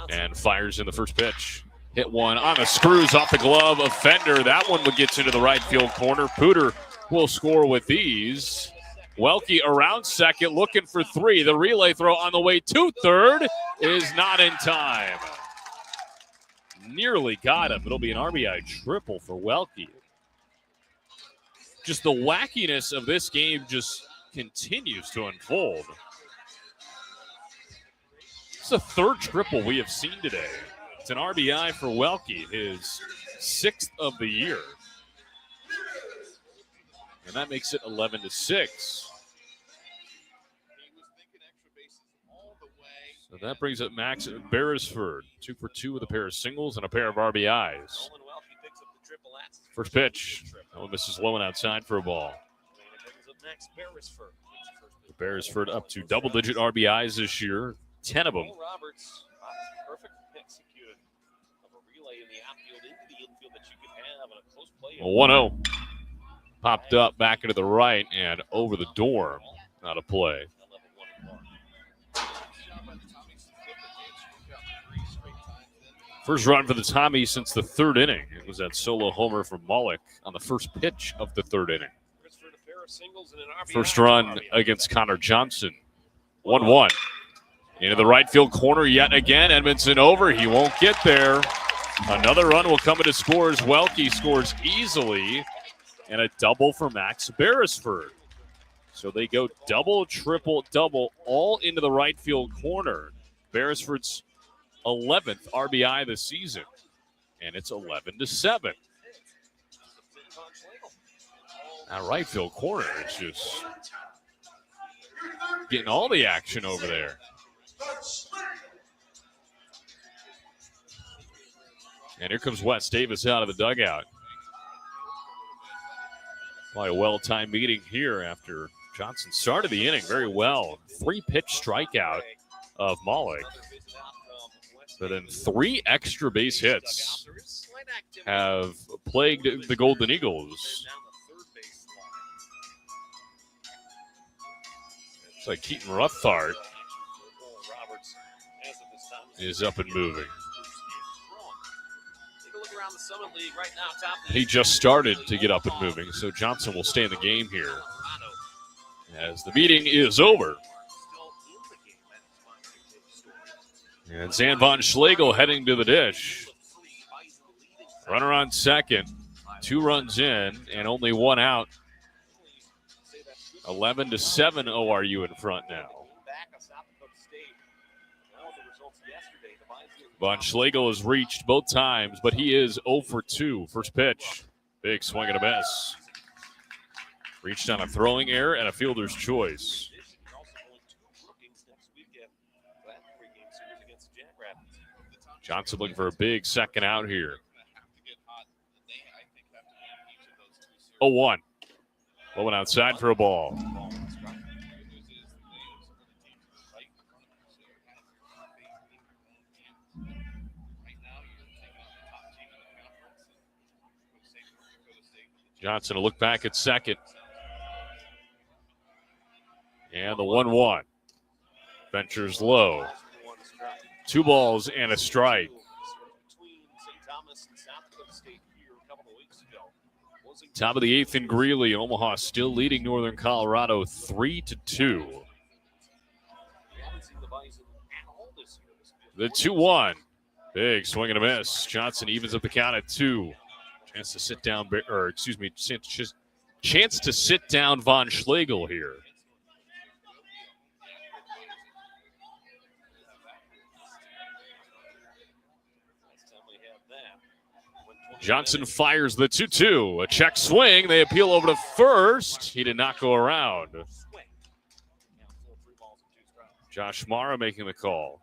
and fires in the first pitch. Hit one on the screws off the glove of Fender. That one gets into the right field corner. Pooter will score with these. Welke around second, looking for 3. The relay throw on the way to third is not in time. Nearly got him. It'll be an RBI triple for Welke. Just the wackiness of this game just continues to unfold. It's the 3rd triple we have seen today. It's an RBI for Welke, his 6th of the year. And that makes it 11-6. So that brings up Max Beresford. 2 for 2 with a pair of singles and a pair of RBIs. First pitch. That one misses low and outside for a ball. Beresford up to double-digit RBIs this year. 10 of them. 1-0. Popped up back into the right and over the dorm. Not a play. First run for the Tommies since the 3rd inning. It was that solo homer from Malik on the first pitch of the 3rd inning. First run against Connor Johnson. 1-1. Into the right field corner yet again. Edmondson over. He won't get there. Another run will come into scores. Welke scores easily. And a double for Max Beresford. So they go double, triple, double, all into the right field corner. Beresford's 11th RBI this season. And it's 11-7. That right field corner is just getting all the action over there. And here comes Wes Davis out of the dugout. Probably a well-timed meeting here after Johnson started the inning very well. 3-pitch strikeout of Malik. But then 3 extra base hits have plagued the Golden Eagles. It's like Keaton Ruthart is up and moving. He just started to get up and moving, so Johnson will stay in the game here as the meeting is over. And Zan von Schlegel heading to the dish. Runner on second, 2 runs in, and only 1 out. 11-7 ORU in front now. Von Schlegel has reached both times, but he is 0 for 2. First pitch, big swing and a miss. Reached on a throwing error and a fielder's choice. Johnson looking for a big second out here. 0-1. Going outside for a ball. Johnson will look back at second. And the 1-1. Ventures low. 2 balls and a strike. Top of the 8th in Greeley. Omaha still leading Northern Colorado 3-2. The 2-1. Big swing and a miss. Johnson evens up the count at 2. Chance to sit down, chance to sit down Von Schlegel here. Johnson fires the 2-2. A check swing. They appeal over to first. He did not go around. Josh Mara making the call.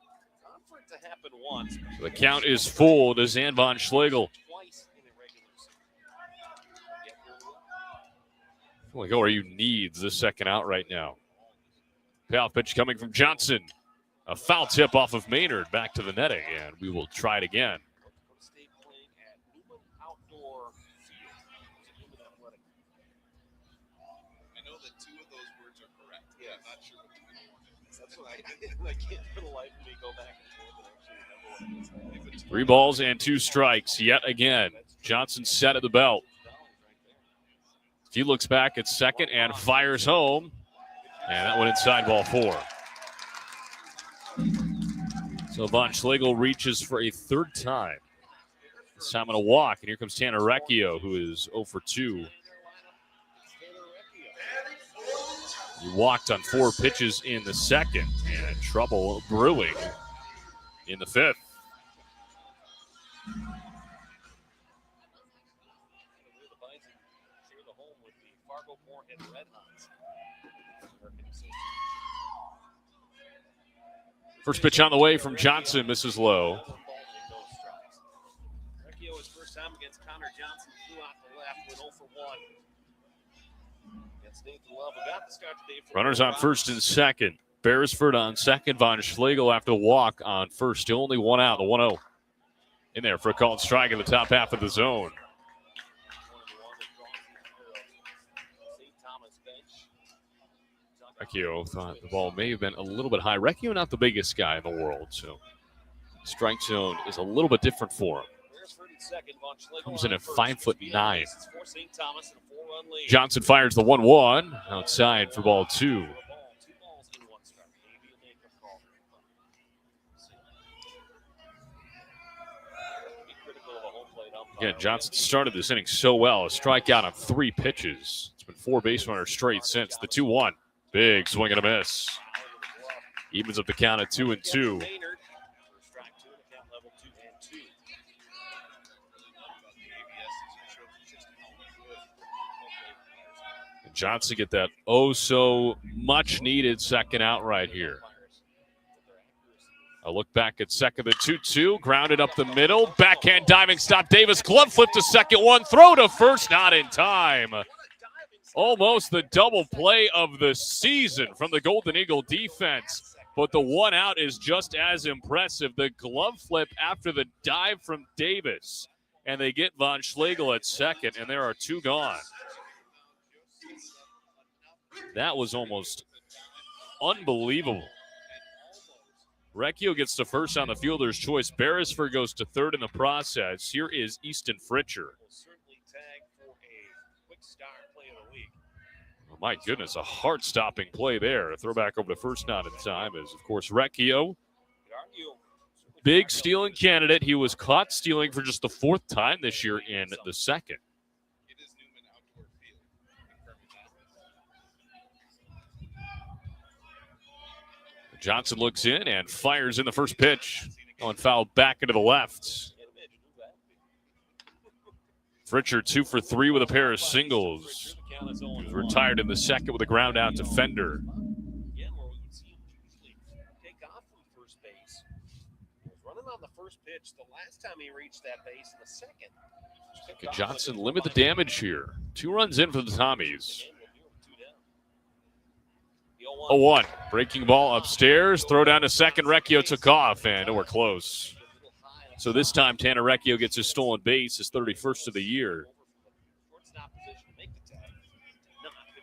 The count is full to Zan Von Schlegel. I feel like ORU needs the second out right now. Payoff pitch coming from Johnson. A foul tip off of Maynard back to the netting, and we will try it again. I can't for the life of me go back and forth. 3 balls and 2 strikes yet again. Johnson set at the belt. He looks back at second and fires home. And that went inside, ball 4. So Von Schlegel reaches for a 3rd time. This time on a walk. And here comes Tanner Recchio, who is 0 for 2. He walked on 4 pitches in the 2nd, and trouble brewing in the 5th. First pitch on the way from Johnson, misses low. Recchio, his first time against Connor Johnson, flew out the left, went 0 for 1. Runners on first and second. Beresford on second. Von Schlegel after the walk on first. Still only 1 out. The 1-0 in there for a called strike in the top half of the zone. Recchio thought the ball may have been a little bit high. Recchio not the biggest guy in the world, so strike zone is a little bit different for him. Comes in at 5'9". Johnson fires the 1-1 outside for ball 2. Again, Johnson started this inning so well. A strikeout on 3 pitches. It's been 4 base runners straight since. The 2-1. Big swing and a miss. Evens up the count at 2-2. Johnson get that so much needed second out right here. A look back at second, the 2-2, grounded up the middle. Backhand diving stop. Davis glove flip to second, 1 throw to first, not in time. Almost the double play of the season from the Golden Eagle defense. But the 1 out is just as impressive. The glove flip after the dive from Davis. And they get Von Schlegel at second, and there are 2 gone. That was almost unbelievable. Recchio gets to first on the fielder's choice. Beresford goes to third in the process. Here is Easton Fritcher. Oh, my goodness, a heart-stopping play there. A throwback over to first, not in time, is, of course, Recchio. Big stealing candidate. He was caught stealing for just the 4th time this year in the 2nd. Johnson looks in and fires in the first pitch. On foul back into the left. Fritcher 2 for 3 with a pair of singles. He's retired in the 2nd with a ground out to Fender. on the first pitch. The last time he reached that base in the second. Can Johnson limit the damage here? 2 runs in for the Tommies. 0-1. Breaking ball upstairs. Throw down to second. Recchio took off, and nowhere close. So this time, Tanner Recchio gets his stolen base, his 31st of the year.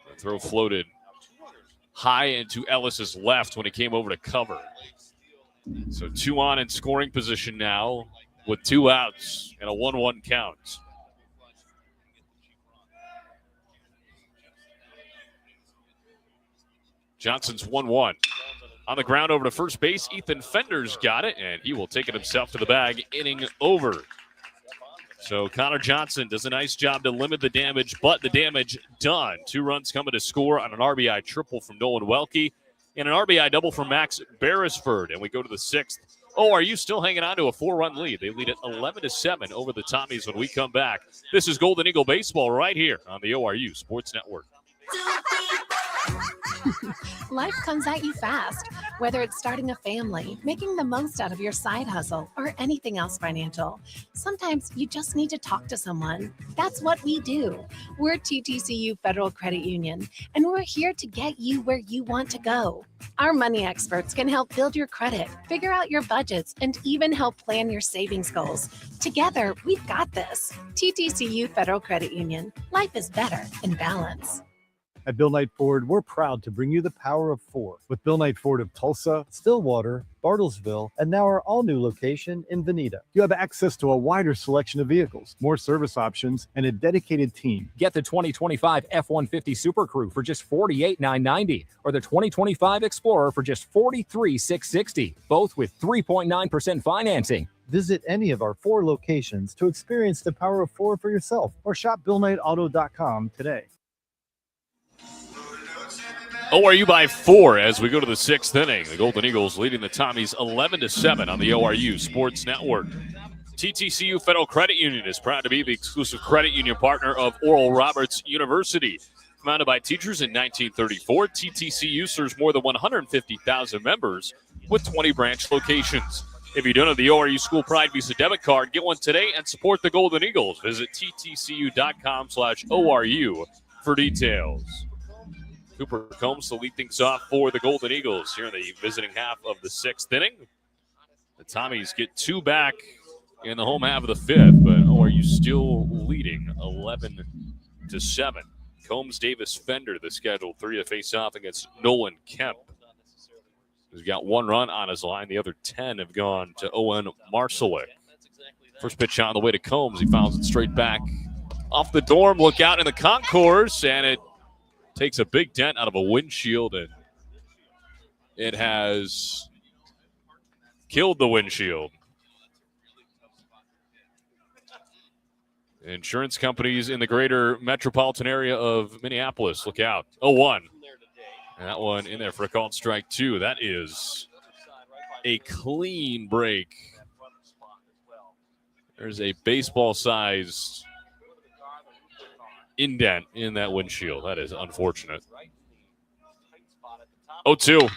The throw floated high into Ellis's left when he came over to cover. So 2 on in scoring position now with 2 outs and a 1-1 count. Johnson's 1-1. On the ground over to first base, Ethan Fender's got it, and he will take it himself to the bag, inning over. So Connor Johnson does a nice job to limit the damage, but the damage done. 2 runs coming to score on an RBI triple from Nolan Welke and an RBI double from Max Beresford. And we go to the 6th. ORU still hanging on to a 4-run lead. They lead it 11-7 over the Tommies when we come back. This is Golden Eagle Baseball right here on the ORU Sports Network. Life comes at you fast, whether it's starting a family, making the most out of your side hustle, or anything else financial. Sometimes you just need to talk to someone. That's what we do. We're TTCU Federal Credit Union, and we're here to get you where you want to go. Our money experts can help build your credit, figure out your budgets, and even help plan your savings goals. Together, we've got this. TTCU Federal Credit Union. Life is better in balance. At Bill Knight Ford, we're proud to bring you the power of 4 with Bill Knight Ford of Tulsa, Stillwater, Bartlesville, and now our all-new location in Veneta. You have access to a wider selection of vehicles, more service options, and a dedicated team. Get the 2025 F-150 Super Crew for just $48,990 or the 2025 Explorer for just $43,660, both with 3.9% financing. Visit any of our 4 locations to experience the power of 4 for yourself or shop BillKnightAuto.com today. ORU by 4 as we go to the 6th inning. The Golden Eagles leading the Tommies 11-7 on the ORU Sports Network. TTCU Federal Credit Union is proud to be the exclusive credit union partner of Oral Roberts University. Founded by teachers in 1934, TTCU serves more than 150,000 members with 20 branch locations. If you don't have the ORU School Pride Visa debit card, get one today and support the Golden Eagles. Visit ttcu.com/ORU for details. Cooper Combs to lead things off for the Golden Eagles here in the visiting half of the 6th inning. The Tommies get 2 back in the home half of the 5th, but ORU still leading 11-7. Combs, Davis, Fender, the scheduled 3 to face off against Nolan Kemp. He's got 1 run on his line. The other 10 have gone to Owen Marszalek. First pitch on the way to Combs. He fouls it straight back off the dorm. Look out in the concourse, and it takes a big dent out of a windshield, and it has killed the windshield. Insurance companies in the greater metropolitan area of Minneapolis, look out. 0-1. And that one in there for a called strike 2. That is a clean break. There's a baseball-sized indent in that windshield. That is unfortunate. 0-2.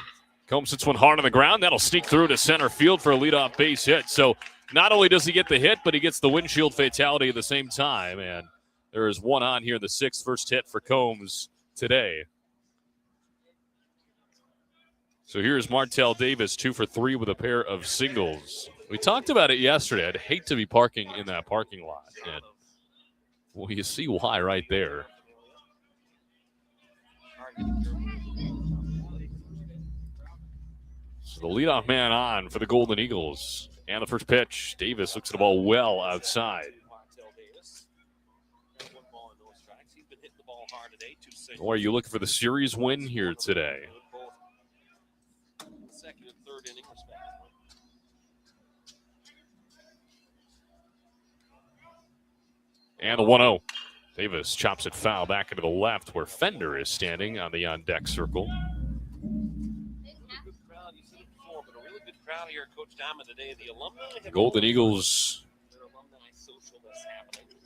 Combs hits one hard on the ground. That'll sneak through to center field for a leadoff base hit. So not only does he get the hit, but he gets the windshield fatality at the same time. And there is 1 on here in the 6th. First hit for Combs today. So here's Martell Davis, 2 for 3 with a pair of singles. We talked about it yesterday. I'd hate to be parking in that parking lot. And well, you see why right there. So the leadoff man on for the Golden Eagles. And the first pitch, Davis looks at the ball well outside. Or are you looking for the series win here today? Second and third inning, respectively. And the 1-0. Davis chops it foul back into the left where Fender is standing on the on-deck circle. Golden Eagles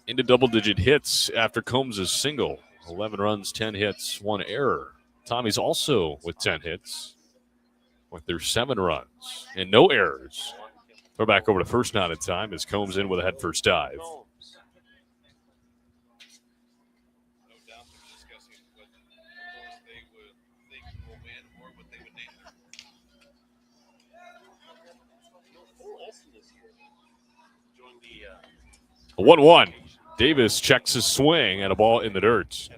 into double-digit hits after Combs' single. 11 runs, 10 hits, 1 error. Tommy's also with 10 hits with their 7 runs and no errors. Throw back over to first not in time as Combs in with a head first dive. A 1-1. Davis checks his swing and a ball in the dirt.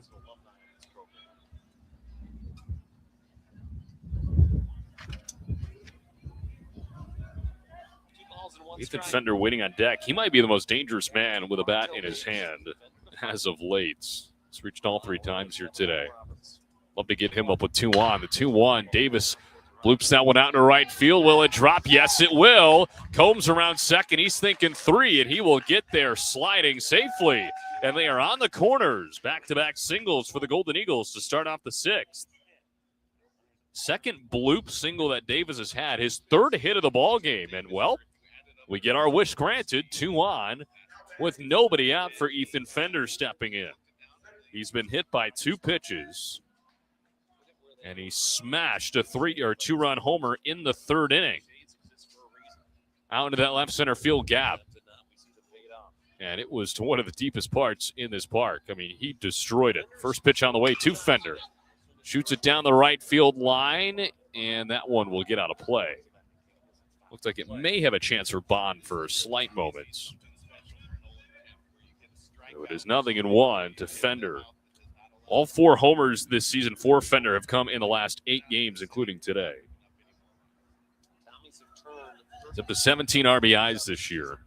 Ethan Fender waiting on deck. He might be the most dangerous man with a bat in his hand as of late. He's reached all 3 times here today. Love to get him up with 2 on. The 2-1. Davis bloops that one out into right field. Will it drop? Yes, it will. Combs around second. He's thinking 3, and he will get there sliding safely. And they are on the corners. Back-to-back singles for the Golden Eagles to start off the 6th. Second bloop single that Davis has had. His 3rd hit of the ball game. And, well, we get our wish granted. 2 on with nobody out for Ethan Fender stepping in. He's been hit by 2 pitches. And he smashed a 2-run homer in the 3rd inning. Out into that left center field gap. And it was to one of the deepest parts in this park. I mean, he destroyed it. First pitch on the way to Fender. Shoots it down the right field line, and that one will get out of play. Looks like it may have a chance for Bond for slight moments. So it is 0-1 to Fender. All 4 homers this season for Fender have come in the last 8 games, including today. He's up to 17 RBIs this year.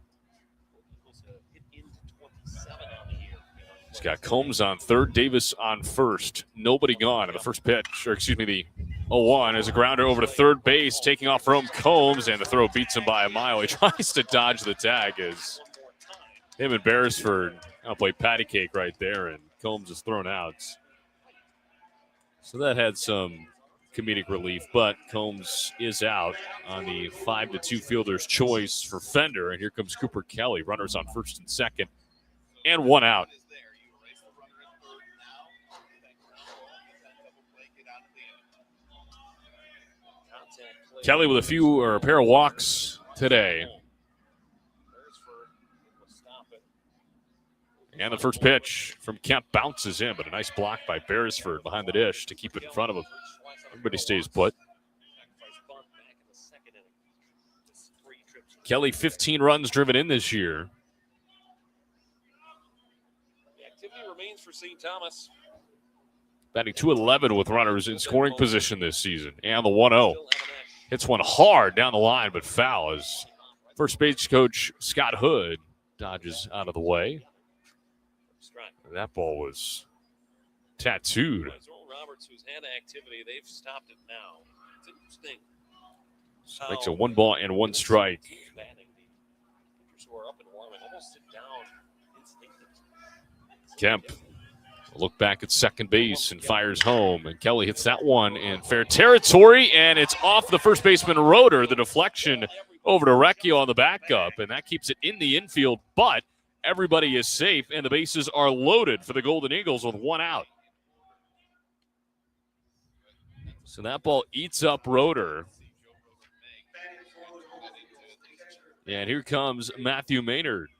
He's got Combs on third, Davis on first. Nobody gone in the first pitch, the 0-1 is a grounder over to third base, taking off from Combs, and the throw beats him by a mile. He tries to dodge the tag as him and Beresford play patty cake right there, and Combs is thrown out. So that had some comedic relief, but Combs is out on the 5-2 fielder's choice for Fender, and here comes Cooper Kelly. Runners on first and second, and 1 out. Kelly with a pair of walks today. And the first pitch from Kemp bounces in, but a nice block by Beresford behind the dish to keep it in front of him. Everybody stays put. Kelly, 15 runs driven in this year. The activity remains for St. Thomas. Batting .211 with runners in scoring position this season. And the 1-0. Hits one hard down the line, but foul as first base coach Scott Hood dodges out of the way. That ball was tattooed. Roberts, who's had activity, they've stopped it now. It's interesting. Makes a 1-1 strike. Kemp look back at second base and fires home, and Kelly hits that one in fair territory, and it's off the first baseman rotor. The deflection over to Recchio on the backup, and that keeps it in the infield, but everybody is safe, and the bases are loaded for the Golden Eagles with 1 out. So that ball eats up rotor. And here comes Matthew Maynard.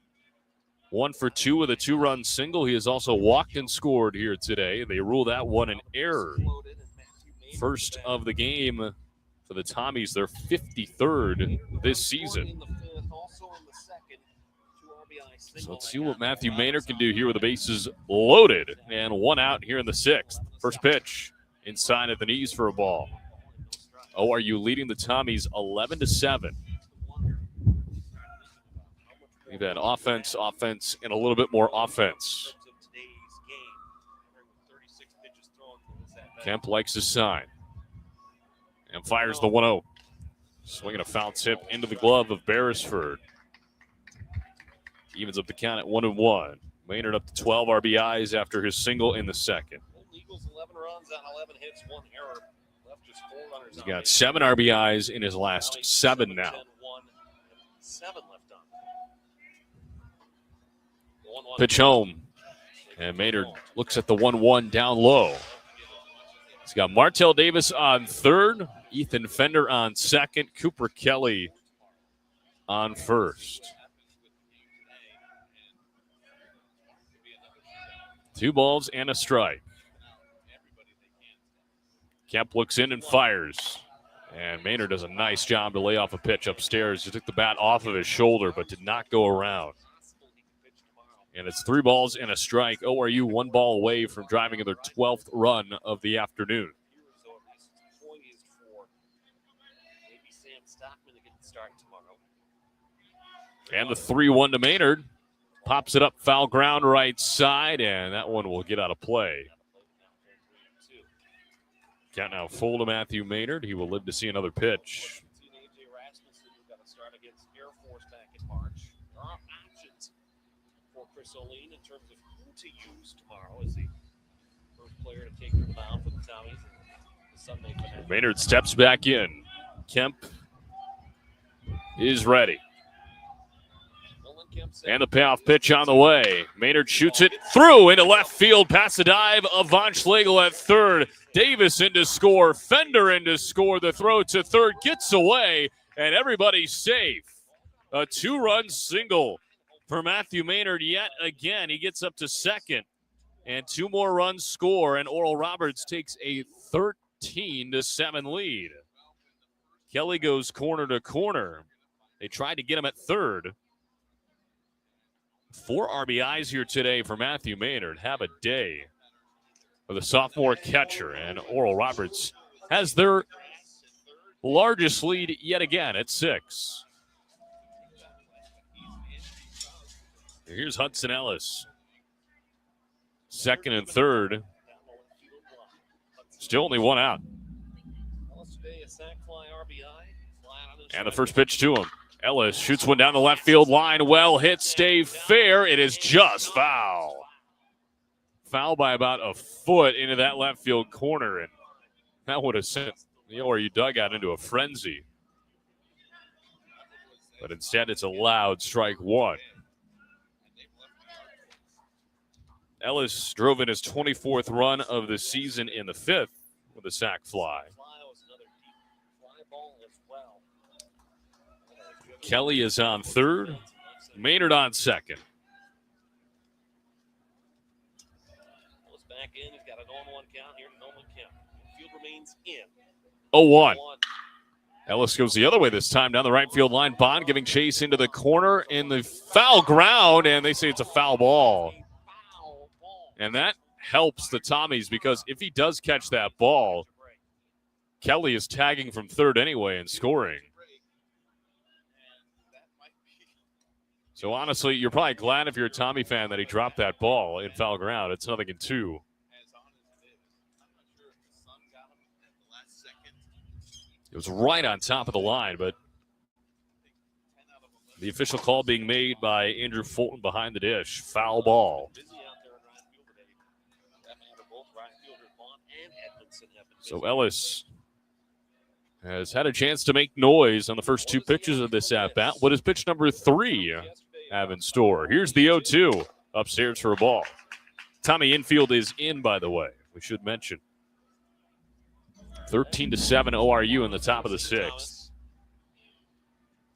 1 for 2 with a 2-run single. He has also walked and scored here today. They rule that one an error. First of the game for the Tommies, their 53rd this season. So let's see what Matthew Maynard can do here with the bases loaded. And 1 out here in the 6th. First pitch inside at the knees for a ball. ORU leading the Tommies 11-7. We've had offense, and a little bit more offense. Kemp likes his sign and fires the 1-0. Swinging a foul tip into the glove of Beresford. Evens up the count at 1-1. Maynard up to 12 RBIs after his single in the second. Eagles 11 runs on 11 hits, 1 error. Left just 4 runners. He's got 7 RBIs in his last 7 now. 7 left on. Pitch home. And Maynard looks at the 1-1 down low. He's got Martell Davis on third, Ethan Fender on second, Cooper Kelly on first. 2 balls and a strike. Kemp looks in and fires. And Maynard does a nice job to lay off a pitch upstairs. He took the bat off of his shoulder, but did not go around. And it's 3 balls and a strike. ORU 1 ball away from driving in their 12th run of the afternoon. And the 3-1 to Maynard. Pops it up, foul ground right side, and that one will get out of play. Count now full to Matthew Maynard. He will live to see another pitch. In terms of who to use tomorrow as the first player to take the mound for the Tommies the Sunday finale. Maynard steps back in. Kemp is ready. And the payoff pitch on the way. Maynard shoots it through into left field past the dive of Von Schlegel at third. Davis in to score. Fender in to score. The throw to third gets away, and everybody's safe. A 2-run single for Matthew Maynard yet again. He gets up to second, and 2 more runs score, and Oral Roberts takes a 13-7 lead. Kelly goes corner to corner. They tried to get him at third. 4 RBIs here today for Matthew Maynard. Have a day for the sophomore catcher, and Oral Roberts has their largest lead yet again at 6. Here's Hudson Ellis. Second and third. Still only 1 out. And the first pitch to him. Ellis shoots one down the left field line. Well hit, stay fair. It is just foul. Foul by about a foot into that left field corner, and that would have sent the ORU dugout into a frenzy. But instead, it's a loud strike 1. Ellis drove in his 24th run of the season in the 5th with a sac fly. Kelly is on third. Maynard on second. Back in. He's got a 0-1 count here. 0-1 count. Field remains in. 0-1. Ellis goes the other way this time down the right field line. Bond giving chase into the corner in the foul ground, and they say it's a foul ball. And that helps the Tommies because if he does catch that ball, Kelly is tagging from third anyway and scoring. So honestly, you're probably glad if you're a Tommy fan that he dropped that ball in foul ground. It's 0-2. It was right on top of the line, but the official call being made by Andrew Fulton behind the dish. Foul ball. So Ellis has had a chance to make noise on the first 2 pitches of this at-bat. What does pitch number 3 have in store? Here's the 0-2 upstairs for a ball. Tommy infield is in, by the way. We should mention. 13-7 ORU in the top of the 6th.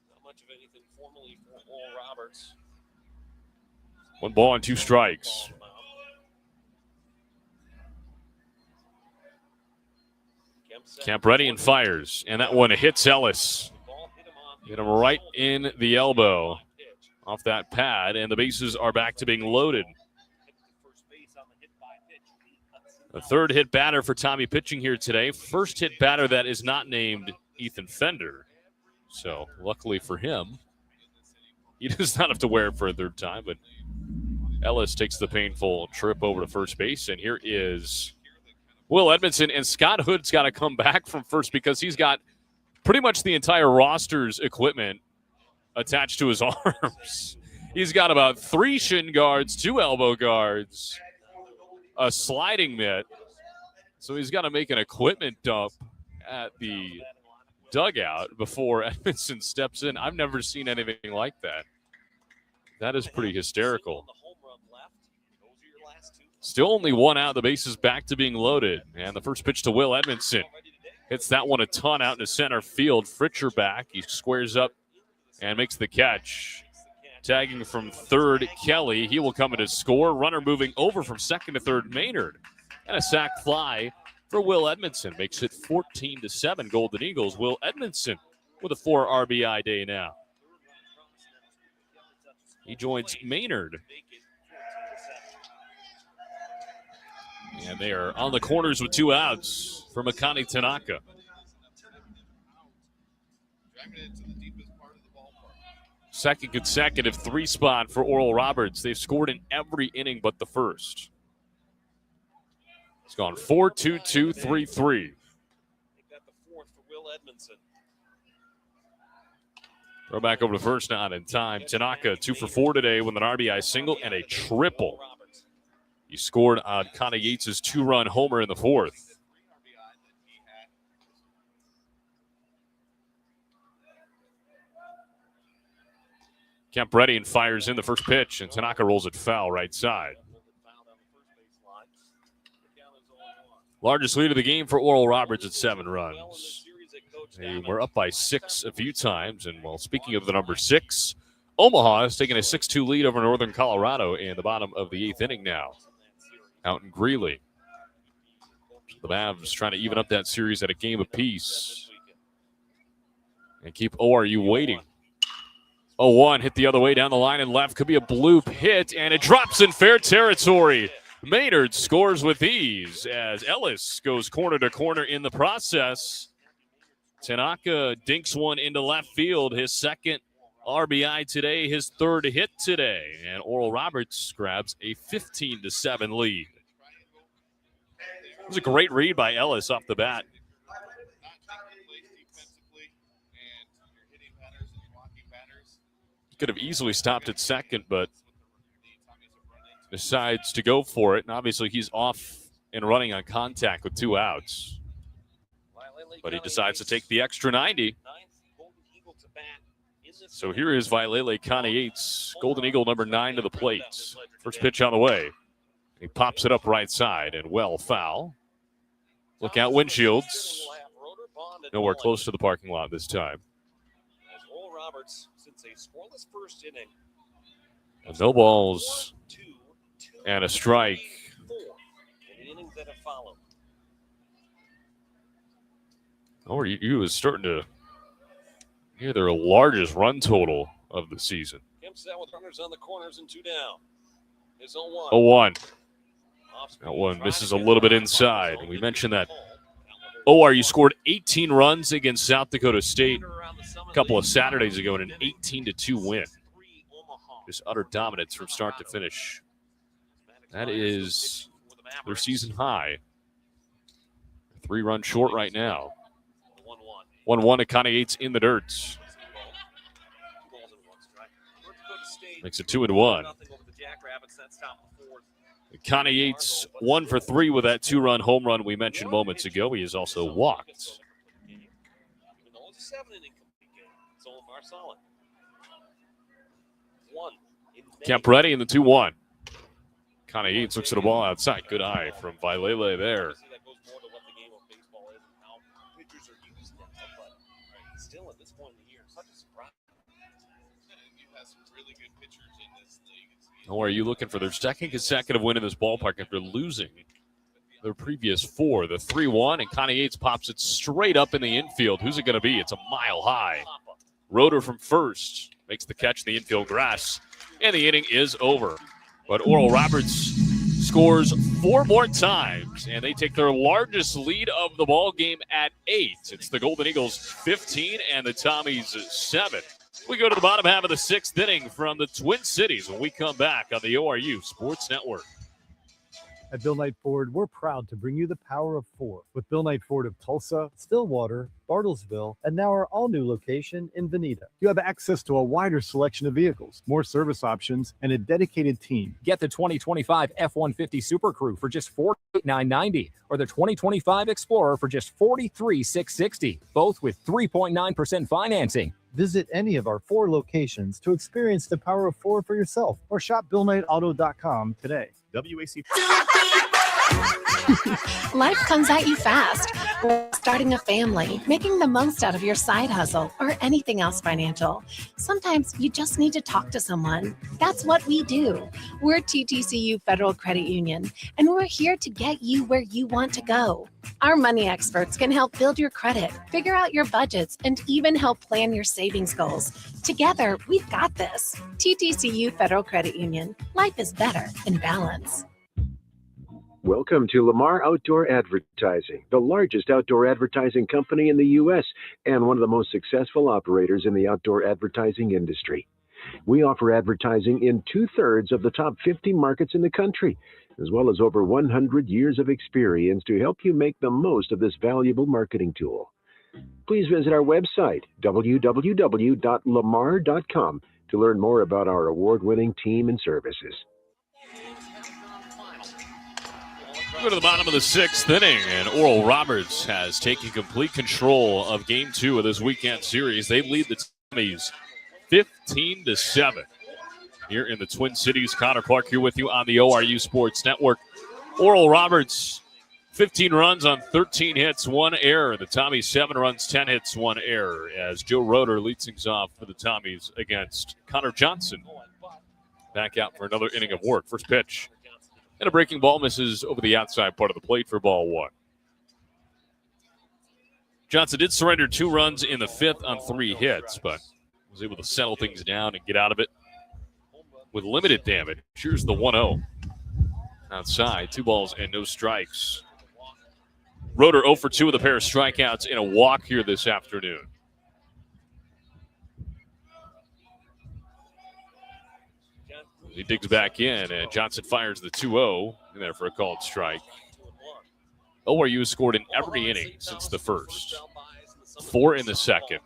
Not much of anything formally for Oral Roberts. 1 ball and 2 strikes. Kemp ready and fires. And that one hits Ellis. Hit him right in the elbow off that pad. And the bases are back to being loaded. The third hit batter for Tommy pitching here today. First hit batter that is not named Ethan Fender. So luckily for him, he does not have to wear it for a third time. But Ellis takes the painful trip over to first base. And here is Will Edmondson, and Scott Hood's got to come back from first because he's got pretty much the entire roster's equipment attached to his arms. He's got about 3 shin guards, 2 elbow guards, a sliding mitt. So he's got to make an equipment dump at the dugout before Edmondson steps in. I've never seen anything like that. That is pretty hysterical. Still only 1 out. The base is back to being loaded. And the first pitch to Will Edmondson. Hits that one a ton out into center field. Fritcher back. He squares up and makes the catch. Tagging from third, Kelly. He will come in to score. Runner moving over from second to third, Maynard. And a sack fly for Will Edmondson. Makes it 14-7 Golden Eagles. Will Edmondson with a 4 RBI day now. He joins Maynard. And they are on the corners with 2 outs for Makani Tanaka. Second consecutive 3 spot for Oral Roberts. They've scored in every inning but the first. It's gone 4-2-2-3-3. Got the 4th for Will Edmondson. Throw back over to first, not in time. Tanaka 2 for 4 today with an RBI single and a triple. He scored on Connor Yates' 2-run homer in the 4th. Kemp ready and fires in the first pitch, and Tanaka rolls it foul right side. Largest lead of the game for Oral Roberts at 7 runs. They were up by 6 a few times, and while speaking of the number 6, Omaha has taken a 6-2 lead over Northern Colorado in the bottom of the 8th inning now, out in Greeley. The Mavs trying to even up that series at a game apiece and keep ORU waiting. 0-1 hit the other way down the line and left. Could be a bloop hit, and it drops in fair territory. Maynard scores with ease as Ellis goes corner to corner in the process. Tanaka dinks one into left field, his second RBI today, his 3rd hit today, and Oral Roberts grabs a 15-7 lead. It was a great read by Ellis off the bat. Could have easily stopped at second, but decides to go for it. And obviously he's off and running on contact with 2 outs. But he decides to take the extra 90. So here is Vailele Kane-Yates, Golden Eagle number 9 to the plate. First pitch on the way. He pops it up right side and well foul. Look out windshields. Nowhere close to the parking lot this time. Oral Roberts since a scoreless first inning. And no balls and a strike. In the innings that have followed. ORU is starting to near their largest run total of the season. Kemp's out with runners on the corners and 2 down. Is 0-1. 0-1. That one misses a little bit inside. We mentioned that ORU scored 18 runs against South Dakota State a couple of Saturdays ago in an 18-2 win. Just utter dominance from start to finish. That is their season high. 3-run short right now. 1-1 to Kane-Yates in the dirt. Makes it 2-1. Kane-Yates 1 for 3 with that 2-run home run we mentioned moments ago. He has also walked. Kemp ready in the 2-1. Kane-Yates looks at the ball outside. Good eye from Vailele there. Still at this point in the year, such a surprise. You have some really good pitchers in this league. ORU looking for their second consecutive win in this ballpark after losing their previous 4. The 3-1, and Kane-Yates pops it straight up in the infield. Who's it going to be? It's a mile high. Rotor from first makes the catch in the infield grass, and the inning is over. But Oral Roberts scores 4 more times, and they take their largest lead of the ball game at 8. It's the Golden Eagles 15 and the Tommies 7. We go to the bottom half of the 6th inning from the Twin Cities when we come back on the ORU Sports Network. At Bill Knight Ford, we're proud to bring you the power of 4 with Bill Knight Ford of Tulsa, Stillwater, Bartlesville, and now our all-new location in Veneta. You have access to a wider selection of vehicles, more service options, and a dedicated team. Get the 2025 F-150 Super Crew for just $49,990 or the 2025 Explorer for just $43,660, both with 3.9% financing. Visit any of our 4 locations to experience the power of 4 for yourself or shop BillKnightAuto.com today. WAC. Life comes at you fast. Starting a family, making the most out of your side hustle, or anything else financial. Sometimes you just need to talk to someone. That's what we do. We're TTCU Federal Credit Union, and we're here to get you where you want to go. Our money experts can help build your credit, figure out your budgets, and even help plan your savings goals. Together, we've got this. TTCU Federal Credit Union. Life is better in balance. Welcome to Lamar Outdoor Advertising, the largest outdoor advertising company in the U.S. and one of the most successful operators in the outdoor advertising industry. We offer advertising in 2/3 of the top 50 markets in the country, as well as over 100 years of experience to help you make the most of this valuable marketing tool. Please visit our website, www.lamar.com, to learn more about our award-winning team and services. Go to the bottom of the 6th inning, and Oral Roberts has taken complete control of Game 2 of this weekend series. They lead the Tommies 15-7 here in the Twin Cities. Connor Clark here with you on the ORU Sports Network. Oral Roberts, 15 runs on 13 hits, 1 error. The Tommies, 7 runs, 10 hits, 1 error, as Joe Roeder leads things off for the Tommies against Connor Johnson. Back out for another inning of work. First pitch. And a breaking ball misses over the outside part of the plate for ball 1. Johnson did surrender 2 runs in the 5th on 3 hits, but was able to settle things down and get out of it with limited damage. Here's the 1-0. Outside, 2 balls and no strikes. Roeder 0 for 2 with a pair of strikeouts and a walk here this afternoon. He digs back in, and Johnson fires the 2-0 in there for a called strike. ORU has scored in every inning since the first. 4 in the 2nd,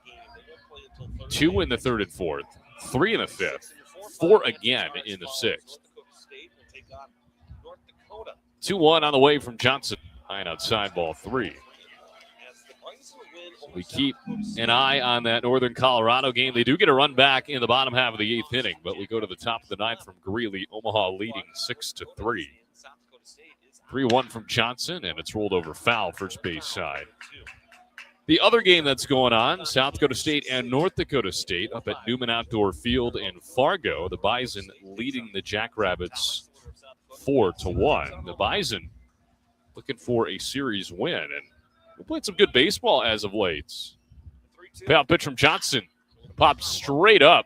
2 in the 3rd and 4th, 3 in the 5th, 4 again in the 6th. 2-1 on the way from Johnson. High and outside, ball 3. We keep an eye on that Northern Colorado game. They do get a run back in the bottom half of the 8th inning, but we go to the top of the 9th from Greeley. Omaha leading 6-3. 3-1 from Johnson, and it's rolled over foul, first base side. The other game that's going on, South Dakota State and North Dakota State up at Newman Outdoor Field in Fargo. The Bison leading the Jackrabbits 4-1. The Bison looking for a series win, and we played some good baseball as of late. Payout pitch from Johnson. Pops straight up.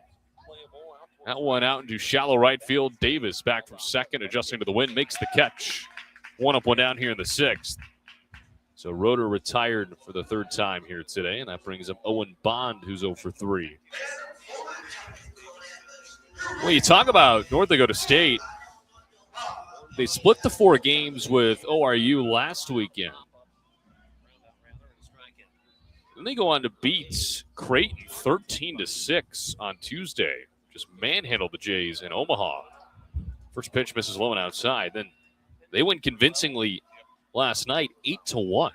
That one out into shallow right field. Davis back from second, adjusting to the wind, makes the catch. 1 up, 1 down here in the 6th. So Roeder retired for the 3rd time here today, and that brings up Owen Bond, who's 0 for 3. When you talk about North Dakota State, they split the 4 games with ORU last weekend. Then they go on to beat Creighton 13-6 on Tuesday. Just manhandled the Jays in Omaha. First pitch misses low and outside. Then they win convincingly last night, 8-1.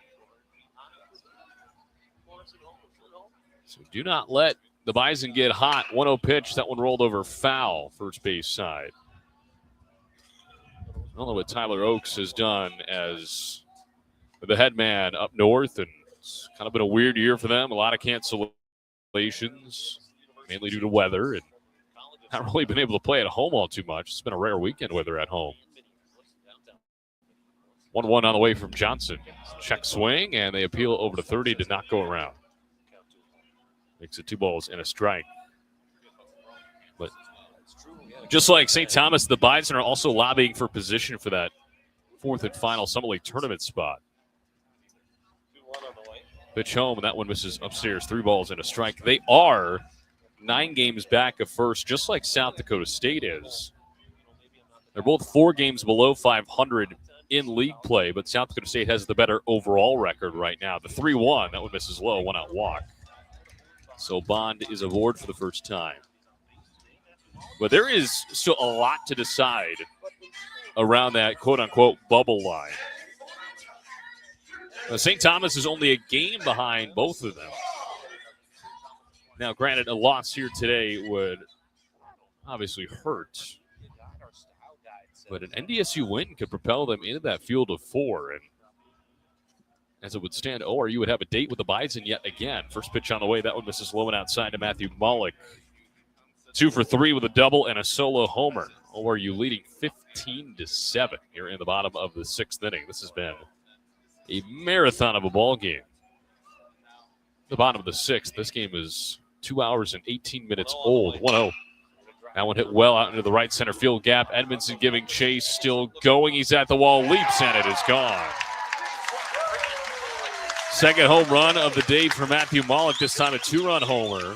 So do not let the Bison get hot. 1-0 pitch. That one rolled over foul, first base side. I don't know what Tyler Oakes has done as the head man up north, and it's kind of been a weird year for them. A lot of cancellations, mainly due to weather, and not really been able to play at home all too much. It's been a rare weekend where they're at home. 1-1 on the way from Johnson. Check swing, and they appeal over to 30, did not go around. Makes it 2 balls and a strike. But just like St. Thomas, the Bison are also lobbying for position for that 4th and final Summit League tournament spot. Pitch home, and that one misses upstairs. 3 balls and a strike. They are 9 games back of first, just like South Dakota State is. They're both 4 games below 500 in league play, but South Dakota State has the better overall record right now. The 3-1, that one misses low, 1-out walk. So Bond is aboard for the first time. But there is still a lot to decide around that quote-unquote bubble line. St. Thomas is only a game behind both of them. Now, granted, a loss here today would obviously hurt. But an NDSU win could propel them into that field of 4. And as it would stand, ORU would have a date with the Bison yet again. First pitch on the way. That one misses low and outside to Matthew Mullock. 2 for 3 with a double and a solo homer. ORU leading 15-7 here in the bottom of the 6th inning. This has been a marathon of a ball game. The bottom of the 6th. This game is 2 hours and 18 minutes old. 1-0. That one hit well out into the right center field gap. Edmondson giving chase, still going. He's at the wall, leaps, and it is gone. Second home run of the day for Matthew Mullock, this time a 2-run homer.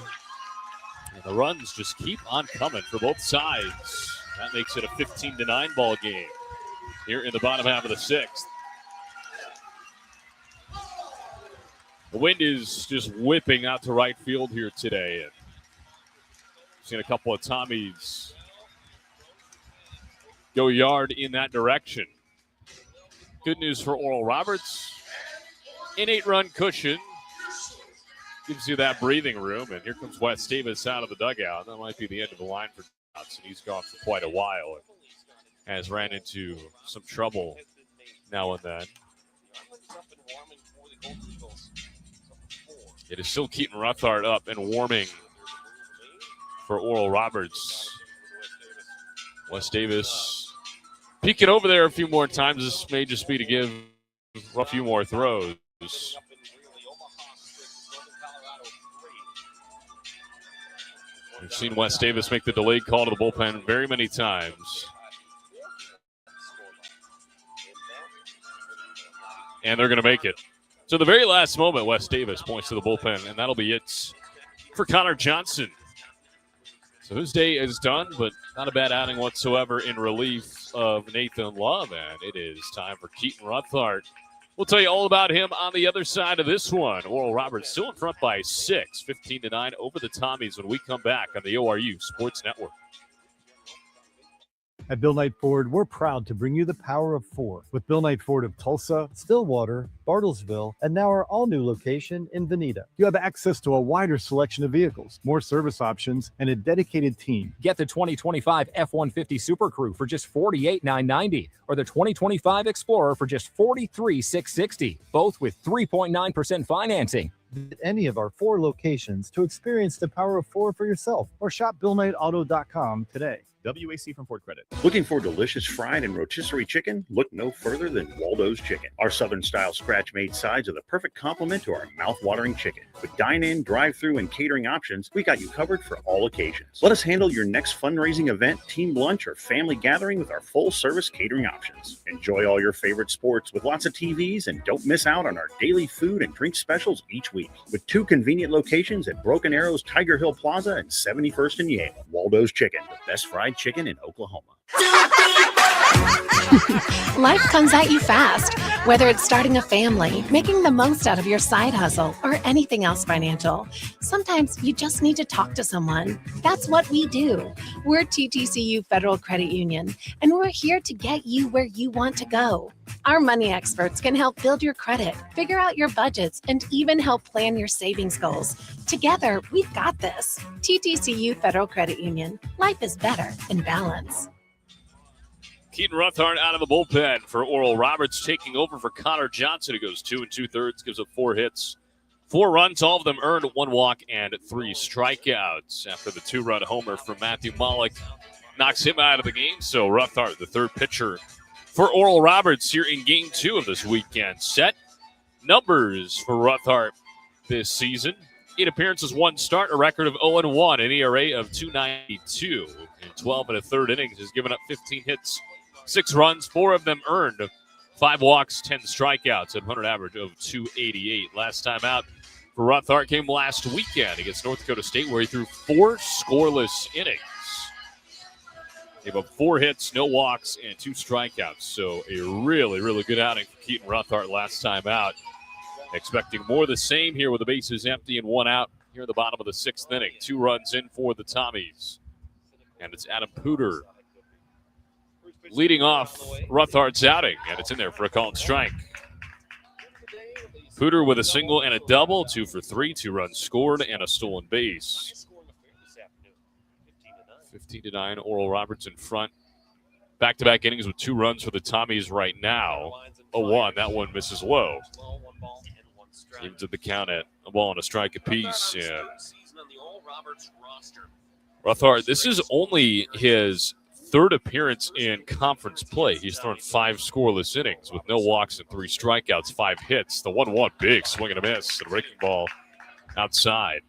And the runs just keep on coming for both sides. That makes it a 15-9 ball game here in the bottom half of the 6th. The wind is just whipping out to right field here today. And seen a couple of Tommies go yard in that direction. Good news for Oral Roberts. An 8-run cushion gives you that breathing room. And here comes Wes Davis out of the dugout. That might be the end of the line for Johnson. He's gone for quite a while and has ran into some trouble now and then. It is still Keaton Ruthart up and warming for Oral Roberts. Wes Davis peeking over there a few more times. This may just be to give a few more throws. We've seen Wes Davis make the delayed call to the bullpen very many times. And they're going to make it. So the very last moment, Wes Davis points to the bullpen, and that'll be it for Connor Johnson. So his day is done, but not a bad outing whatsoever in relief of Nathan Love. And it is time for Keaton Ruthart. We'll tell you all about him on the other side of this one. Oral Roberts still in front by 6, 15-9 over the Tommies when we come back on the ORU Sports Network. At Bill Knight Ford, we're proud to bring you the power of 4 with Bill Knight Ford of Tulsa, Stillwater, Bartlesville, and now our all-new location in Veneta. You have access to a wider selection of vehicles, more service options, and a dedicated team. Get the 2025 F-150 Super Crew for just $48,990 or the 2025 Explorer for just $43,660, both with 3.9% financing. Visit any of our 4 locations to experience the power of 4 for yourself or shop BillKnightAuto.com today. WAC from Ford Credit. Looking for delicious fried and rotisserie chicken? Look no further than Waldo's Chicken. Our Southern-style scratch-made sides are the perfect complement to our mouth-watering chicken. With dine-in, drive-through, and catering options, we got you covered for all occasions. Let us handle your next fundraising event, team lunch, or family gathering with our full-service catering options. Enjoy all your favorite sports with lots of TVs, and don't miss out on our daily food and drink specials each week. With 2 convenient locations at Broken Arrows, Tiger Hill Plaza, and 71st and Yale. Waldo's Chicken, the best fried chicken in Oklahoma. Life comes at you fast, whether it's starting a family, making the most out of your side hustle, or anything else financial. Sometimes you just need to talk to someone. That's what we do. We're TTCU Federal Credit Union, and we're here to get you where you want to go. Our money experts can help build your credit, figure out your budgets, and even help plan your savings goals. Together, we've got this. TTCU Federal Credit Union. Life is better in balance. Keaton Ruthart out of the bullpen for Oral Roberts, taking over for Connor Johnson, who goes 2 2/3, gives up 4 hits, 4 runs, all of them earned, 1 walk and 3 strikeouts. After the 2-run homer from Matthew Mullock knocks him out of the game. So Ruthart, the third pitcher for Oral Roberts here in Game 2 of this weekend. Set numbers for Ruthart this season: 8 appearances, 1 start, a record of 0-1, an ERA of 2.92. In 12 1/3 innings, has given up 15 hits, 6 runs, 4 of them earned, 5 walks, 10 strikeouts, at 100 average of 288. Last time out for Ruthart came last weekend against North Dakota State, where he threw 4 scoreless innings. Gave up 4 hits, no walks, and 2 strikeouts. So a really, really good outing for Keaton Ruthart last time out. Expecting more of the same here with the bases empty and 1 out here in the bottom of the 6th inning. 2 runs in for the Tommies. And it's Adam Pooter leading off Ruthart's outing, and it's in there for a called strike. Pooter with a single and a double, 2 for 3, 2 runs scored, and a stolen base. 15-9, Oral Roberts in front Back-to-back innings with 2 runs for the Tommies right now. 0-1. That one misses low. Evens at the count at a ball and a strike apiece. And Rothard, this is only his 3rd appearance in conference play. He's thrown 5 scoreless innings with no walks and 3 strikeouts, 5 hits. The 1-1, big swing and a miss. A breaking ball outside.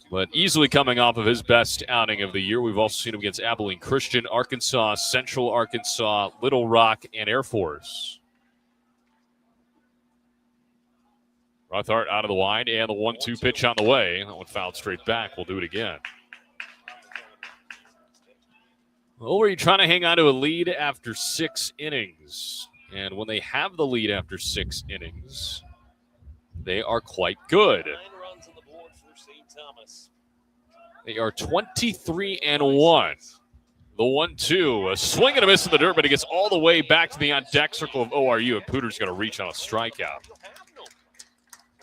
But easily coming off of his best outing of the year. We've also seen him against Abilene Christian, Arkansas, Central Arkansas, Little Rock, and Air Force. Rothart out of the wide, and the 1-2 pitch on the way. That one fouled straight back. We'll do it again. ORU trying to hang on to a lead after 6 innings. And when they have the lead after 6 innings, they are quite good. 9 runs on the board for St. Thomas. They are 23-1. The 1-2, a swing and a miss in the dirt, but it gets all the way back to the on-deck circle of ORU, and Pooter's going to reach on a strikeout.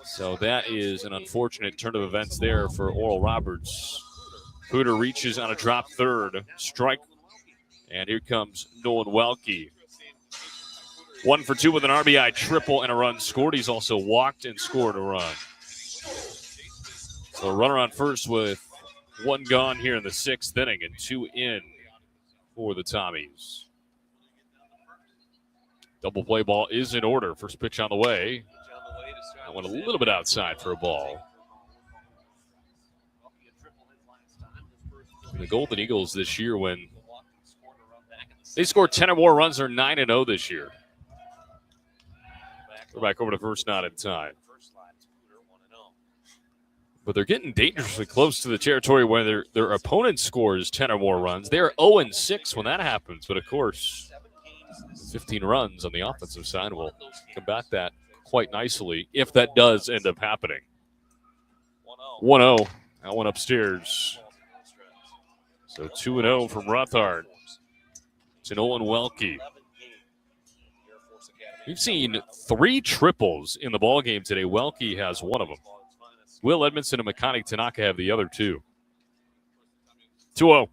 So that is an unfortunate turn of events there for Oral Roberts. Pooter reaches on a drop third, strike, and here comes Nolan Welke. 1 for 2 with an RBI triple and a run scored. He's also walked and scored a run. So a runner on first with 1 gone here in the 6th inning and 2 in for the Tommies. Double play ball is in order. First pitch on the way. That went a little bit outside for a ball. The Golden Eagles this year, when they score 10 or more runs, are 9-0 this year. We're back over to first, not in time. But they're getting dangerously close to the territory where their opponent scores 10 or more runs. They're 0-6 when that happens. But, of course, 15 runs on the offensive side will combat that quite nicely if that does end up happening. 1-0. That one upstairs. So 2-0 from Rothard to Nolan Welke. We've seen 3 triples in the ballgame today. Welke has 1 of them. Will Edmondson and Makani Tanaka have the other 2. 2-0.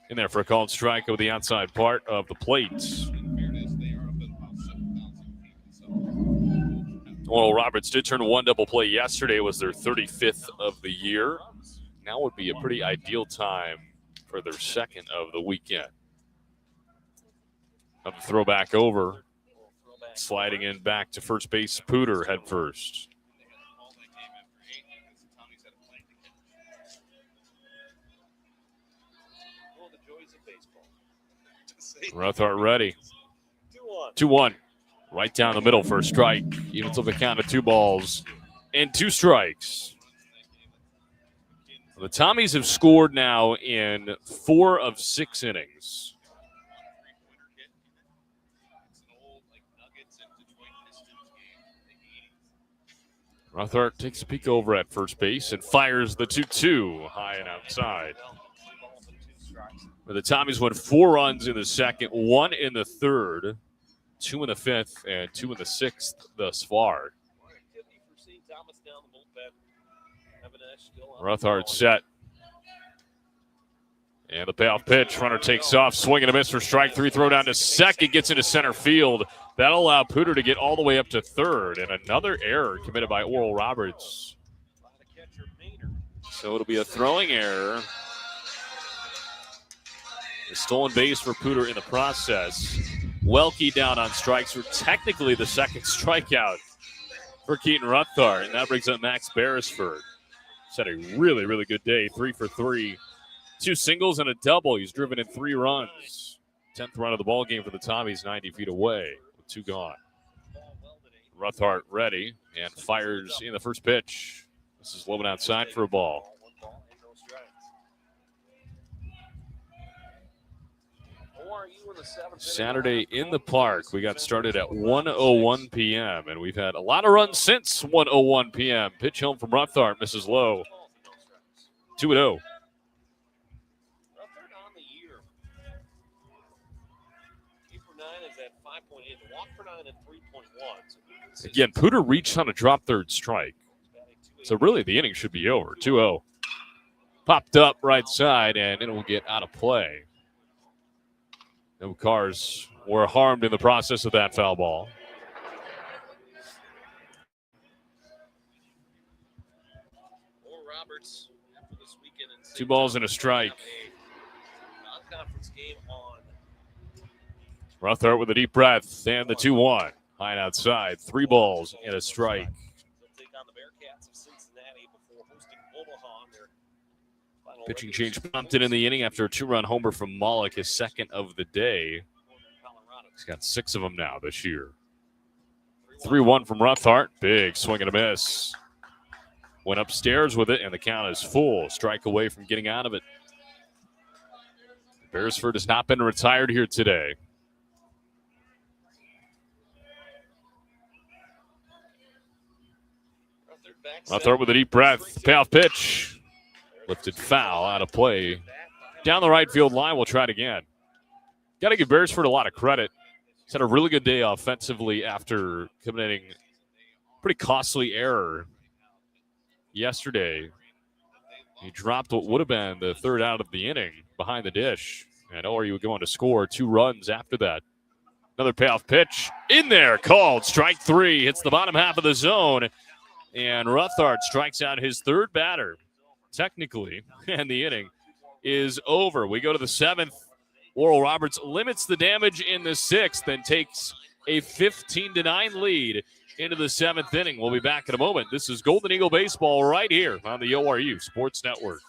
In there for a called strike over the outside part of the plate. Oral Roberts did turn 1 double play yesterday. It was their 35th of the year. Now would be a pretty ideal time for their 2nd of the weekend. Of the throw back over. Sliding in back to first base, Pooter head first. Rothart ready. 2-1. Right down the middle for a strike. Even to the count of 2 balls and 2 strikes. The Tommies have scored now in 4 of 6 innings. Rothart takes a peek over at first base and fires the 2-2 high and outside. But the Tommies went 4 runs in the 2nd, 1 in the 3rd, 2 in the 5th, and 2 in the 6th thus far. Rothart set. And the payoff pitch. Runner takes off. Swing and a miss for strike 3. Throw down to second. Gets into center field. That'll allow Pooter to get all the way up to 3rd. And another error committed by Oral Roberts. So it'll be a throwing error. A stolen base for Pooter in the process. Welke down on strikes for technically the 2nd strikeout for Keaton Rothart. And that brings up Max Beresford. He's had a really, really good day. 3 for 3. 2 singles and a double. He's driven in 3 runs. 10th run of the ball game for the Tommies, 90 feet away with 2 gone. Rothart ready and fires in the first pitch. This is low and outside for a ball. Saturday in the park. We got started at 1:01 p.m. and we've had a lot of runs since 1:01 p.m. Pitch home from Rothart, misses low. 2-0. Again, Pooter reached on a drop 3rd strike. So really the inning should be over. 2-0. Popped up right side and it will get out of play. No cars were harmed in the process of that foul ball. Roberts after this weekend in 2 balls and a strike. Non-conference game on. Ruthart with a deep breath and the 2-1. High and outside. 3 balls and a strike. They'll take on the Bearcats of Cincinnati before hosting Omaha in their final Pitching regular change prompted in the inning after a 2-run homer from Malik, his second of the day. Colorado. He's got 6 of them now this year. 3-1 from Ruthart. Big swing and a miss. Went upstairs with it, and the count is full. Strike away from getting out of it. Beresford has not been retired here today. Ruthart with a deep breath. Payoff pitch. Lifted foul out of play. Down the right field line. We'll try it again. Got to give Beresford a lot of credit. He's had a really good day offensively after committing a pretty costly error yesterday. He dropped what would have been the third out of the inning behind the dish. And ORU going to score 2 runs after that. Another payoff pitch in there, called strike 3. Hits the bottom half of the zone. And Ruthart strikes out his third batter, technically, and the inning is over. We go to the 7th. Oral Roberts limits the damage in the 6th, then takes a 15-9 lead into the 7th inning. We'll be back in a moment. This is Golden Eagle Baseball right here on the ORU Sports Network.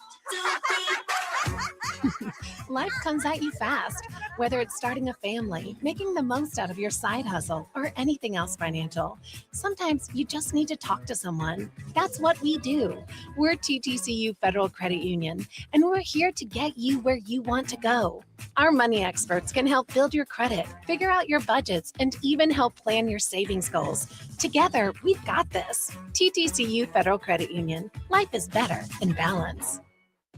Life comes at you fast, whether it's starting a family, making the most out of your side hustle, or anything else financial. Sometimes you just need to talk to someone. That's what we do. We're TTCU Federal Credit Union, and we're here to get you where you want to go. Our money experts can help build your credit, figure out your budgets, and even help plan your savings goals. Together, we've got this. TTCU Federal Credit Union. Life is better in balance.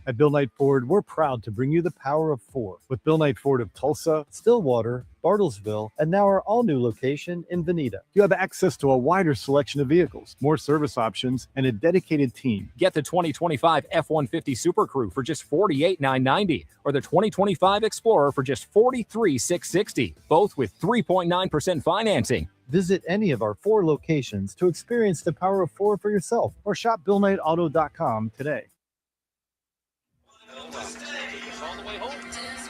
At Bill Knight Ford, we're proud to bring you the power of 4 with Bill Knight Ford of Tulsa, Stillwater, Bartlesville, and now our all-new location in Veneta. You have access to a wider selection of vehicles, more service options, and a dedicated team. Get the 2025 F-150 Super Crew for just $48,990 or the 2025 Explorer for just $43,660, both with 3.9% financing. Visit any of our 4 locations to experience the power of 4 for yourself or shop BillKnightAuto.com today. Let's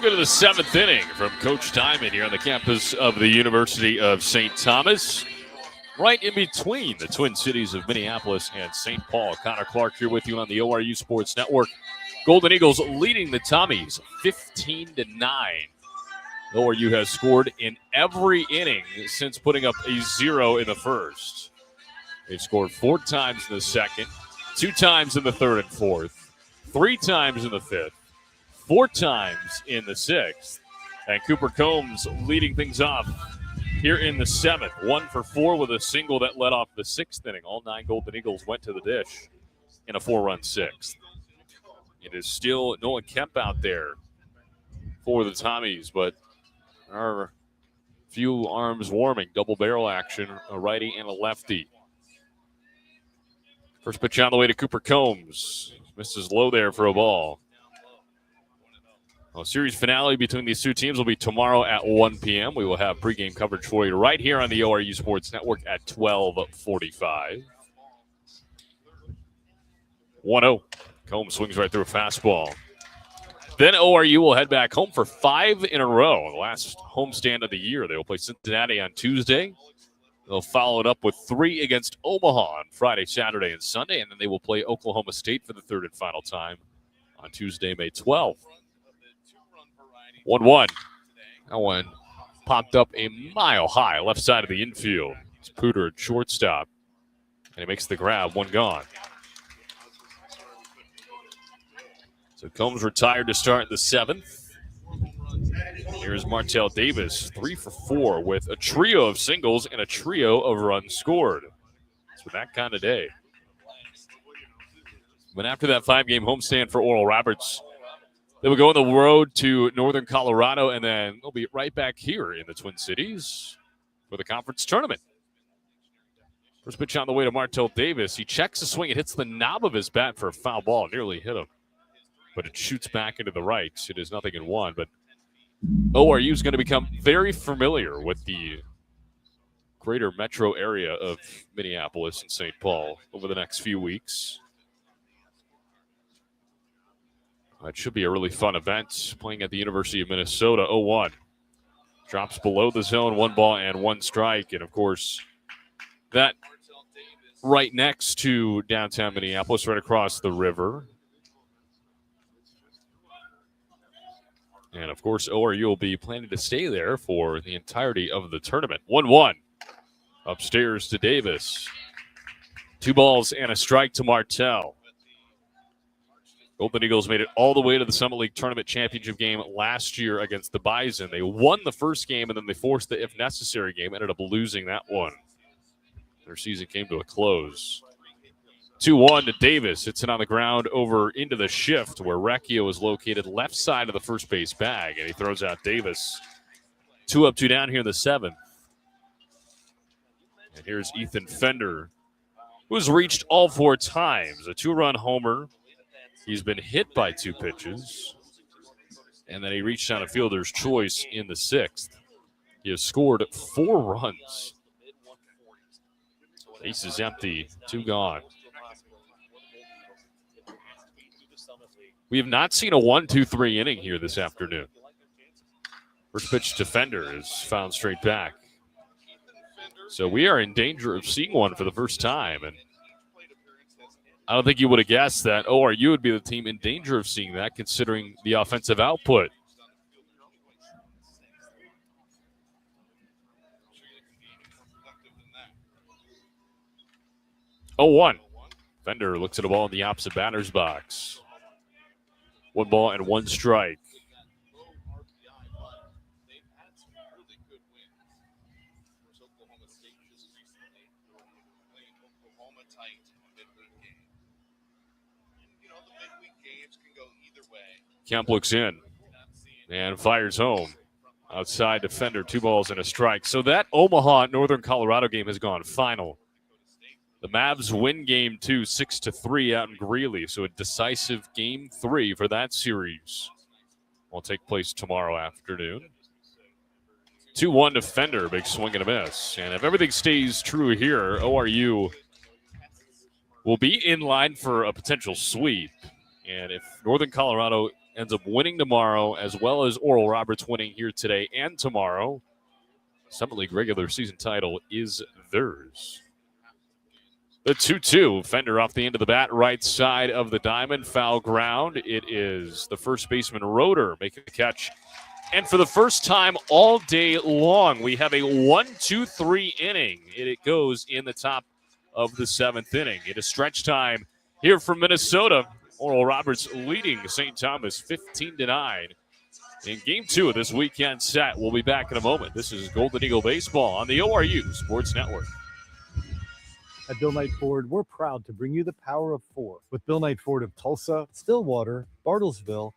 go to the 7th inning from Coach Diamond here on the campus of the University of St. Thomas. Right in between the Twin Cities of Minneapolis and St. Paul. Connor Clark here with you on the ORU Sports Network. Golden Eagles leading the Tommies 15-9. ORU has scored in every inning since putting up a 0 in the first. They've scored 4 times in the second, 2 times in the third and fourth, 3 times in the fifth, 4 times in the 6th. And Cooper Combs leading things off here in the 7th. 1 for 4 with a single that led off the 6th inning. All 9 Golden Eagles went to the dish in a 4-run 6th. It is still Nolan Kemp out there for the Tommies, but our few arms warming. Double barrel action, a righty and a lefty. First pitch on the way to Cooper Combs. Misses low there for a ball. Well, series finale between these 2 teams will be tomorrow at 1 p.m. We will have pregame coverage for you right here on the ORU Sports Network at 12:45. 1-0. Combs swings right through a fastball. Then ORU will head back home for 5 in a row. The last homestand of the year. They will play Cincinnati on Tuesday. They'll follow it up with 3 against Omaha on Friday, Saturday, and Sunday. And then they will play Oklahoma State for the 3rd and final time on Tuesday, May 12th. 1-1. That one popped up a mile high, left side of the infield. It's Pooter at shortstop. And he makes the grab, 1 gone. So Combs retired to start the 7th. Here's Martell Davis, 3 for 4 with a trio of singles and a trio of runs scored. It's been that kind of day. But after that 5-game homestand for Oral Roberts, they will go on the road to Northern Colorado, and then they'll be right back here in the Twin Cities for the conference tournament. First pitch on the way to Martell Davis. He checks the swing. It hits the knob of his bat for a foul ball. Nearly hit him. But it shoots back into the right. It is 0-1. But ORU is going to become very familiar with the greater metro area of Minneapolis and St. Paul over the next few weeks. It should be a really fun event. Playing at the University of Minnesota, 0-1. Drops below the zone, 1 ball and 1 strike. And, of course, that right next to downtown Minneapolis, right across the river. And, of course, ORU will be planning to stay there for the entirety of the tournament. 1-1. Upstairs to Davis. 2 balls and a strike to Martell. Golden Eagles made it all the way to the Summit League Tournament Championship game last year against the Bison. They won the first game, and then they forced the if necessary game, ended up losing that one. Their season came to a close. 2-1 to Davis. Hits it on the ground over into the shift where Recchio is located left side of the first base bag, and he throws out Davis. 2 up, 2 down here in the 7th. And here's Ethan Fender, who's reached all 4 times. A 2-run homer. He's been hit by 2 pitches. And then he reached on a fielder's choice in the 6th. He has scored 4 runs. Base is empty. 2 gone. We have not seen a 1-2-3 inning here this afternoon. First pitch to Fender is found straight back. So we are in danger of seeing one for the first time. And I don't think you would have guessed that ORU would be the team in danger of seeing that, considering the offensive output. Oh, 1. Fender looks at a ball in the opposite batter's box. 1 ball and 1 strike. Kemp looks in and fires home. Outside defender, 2 balls and a strike. So that Omaha Northern Colorado game has gone final. The Mavs win game 2, 6-3 out in Greeley. So a decisive game 3 for that series will take place tomorrow afternoon. 2-1 to Fender, big swing and a miss. And if everything stays true here, ORU will be in line for a potential sweep. And if Northern Colorado ends up winning tomorrow, as well as Oral Roberts winning here today and tomorrow, Summit League regular season title is theirs. The 2-2, Fender off the end of the bat, right side of the diamond, foul ground. It is the first baseman Roeder making the catch. And for the first time all day long, we have a 1-2-3 inning. It goes in the top of the 7th inning. It is stretch time here from Minnesota. Oral Roberts leading St. Thomas 15-9 in Game 2 of this weekend set. We'll be back in a moment. This is Golden Eagle Baseball on the ORU Sports Network. At Bill Knight Ford, we're proud to bring you the power of 4 with Bill Knight Ford of Tulsa, Stillwater, Bartlesville,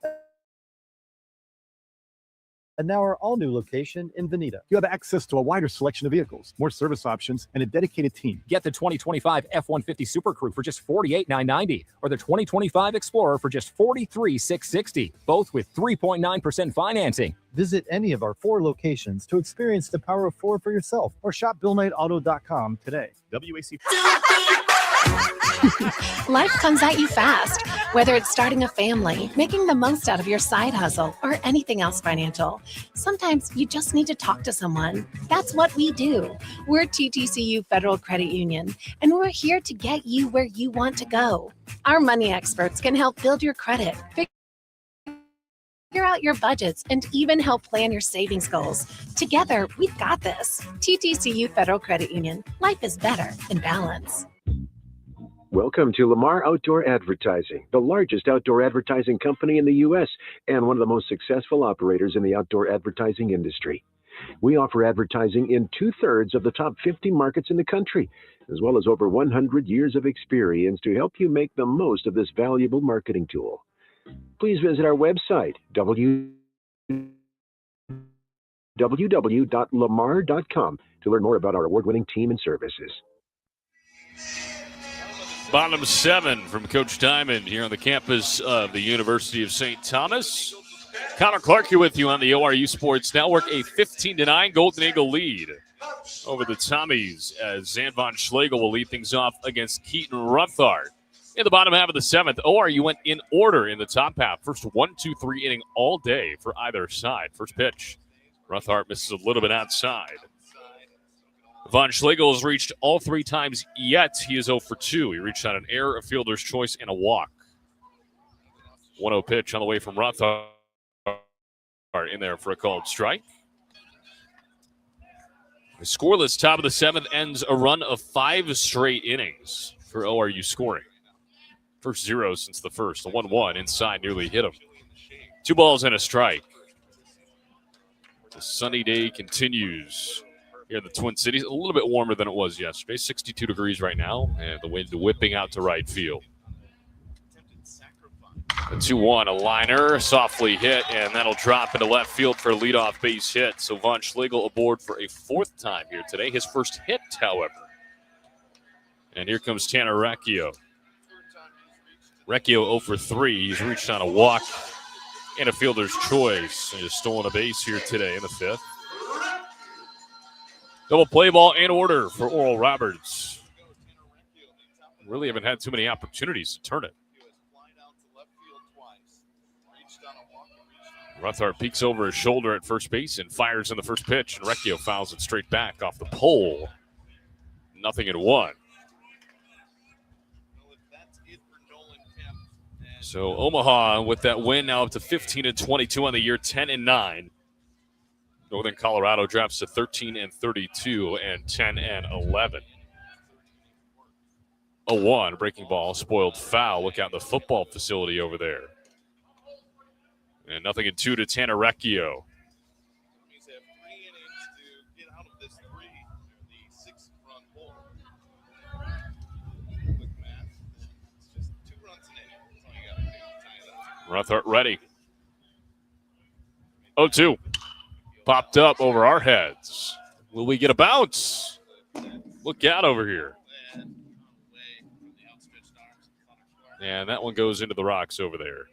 and now our all-new location in Veneta. You have access to a wider selection of vehicles, more service options, and a dedicated team. Get the 2025 F-150 Super Crew for just $48,990 or the 2025 Explorer for just $43,660, both with 3.9% financing. Visit any of our 4 locations to experience the power of 4 for yourself or shop BillKnightAuto.com today. WAC. Life comes at you fast, whether it's starting a family, making the most out of your side hustle, or anything else financial. Sometimes you just need to talk to someone. That's what we do. We're TTCU Federal Credit Union, and we're here to get you where you want to go. Our money experts can help build your credit, figure out your budgets, and even help plan your savings goals. Together, we've got this. TTCU Federal Credit Union. Life is better in balance. Welcome to Lamar Outdoor Advertising, the largest outdoor advertising company in the U.S. and one of the most successful operators in the outdoor advertising industry. We offer advertising in 2/3 of the top 50 markets in the country, as well as over 100 years of experience to help you make the most of this valuable marketing tool. Please visit our website, www.lamar.com, to learn more about our award-winning team and services. Bottom 7 from Coach Diamond here on the campus of the University of St. Thomas. Connor Clark here with you on the ORU Sports Network. A 15-9 Golden Eagle lead over the Tommies as Zan von Schlegel will lead things off against Keaton Ruthart. In the bottom half of the seventh, ORU went in order in the top half. First 1-2-3 inning all day for either side. First pitch, Ruthart misses a little bit outside. Von Schlegel has reached all 3 times yet. He is 0 for 2. He reached on an error, a fielder's choice, and a walk. 1-0 pitch on the way from Ruthart in there for a called strike. The scoreless top of the seventh ends a run of 5 straight innings for ORU scoring. First 0 since the first. A 1-1 inside nearly hit him. 2 balls and a strike. The sunny day continues here in the Twin Cities. A little bit warmer than it was yesterday. 62 degrees right now, and the wind whipping out to right field. A 2-1, a liner, softly hit, and that'll drop into left field for a leadoff base hit. So Von Schlegel aboard for a 4th time here today. His first hit, however. And here comes Tanner Recchio. Recchio 0 for 3. He's reached on a walk and a fielder's choice. And he's stolen a base here today in the 5th. Double play ball in order for Oral Roberts. Really haven't had too many opportunities to turn it. Ruthart peeks over his shoulder at first base and fires in the first pitch, and Recchio fouls it straight back off the pole. 0-1. So Omaha with that win now up to 15-22 on the year, 10-9. Northern Colorado drops to 13-32 and 10-11. 0-1, breaking ball, spoiled foul. Look out in the football facility over there. And 0-2 to Tanner Recchio. Ruthart ready. 0-2. Popped up over our heads. Will we get a bounce? Look out over here. And that one goes into the rocks over there.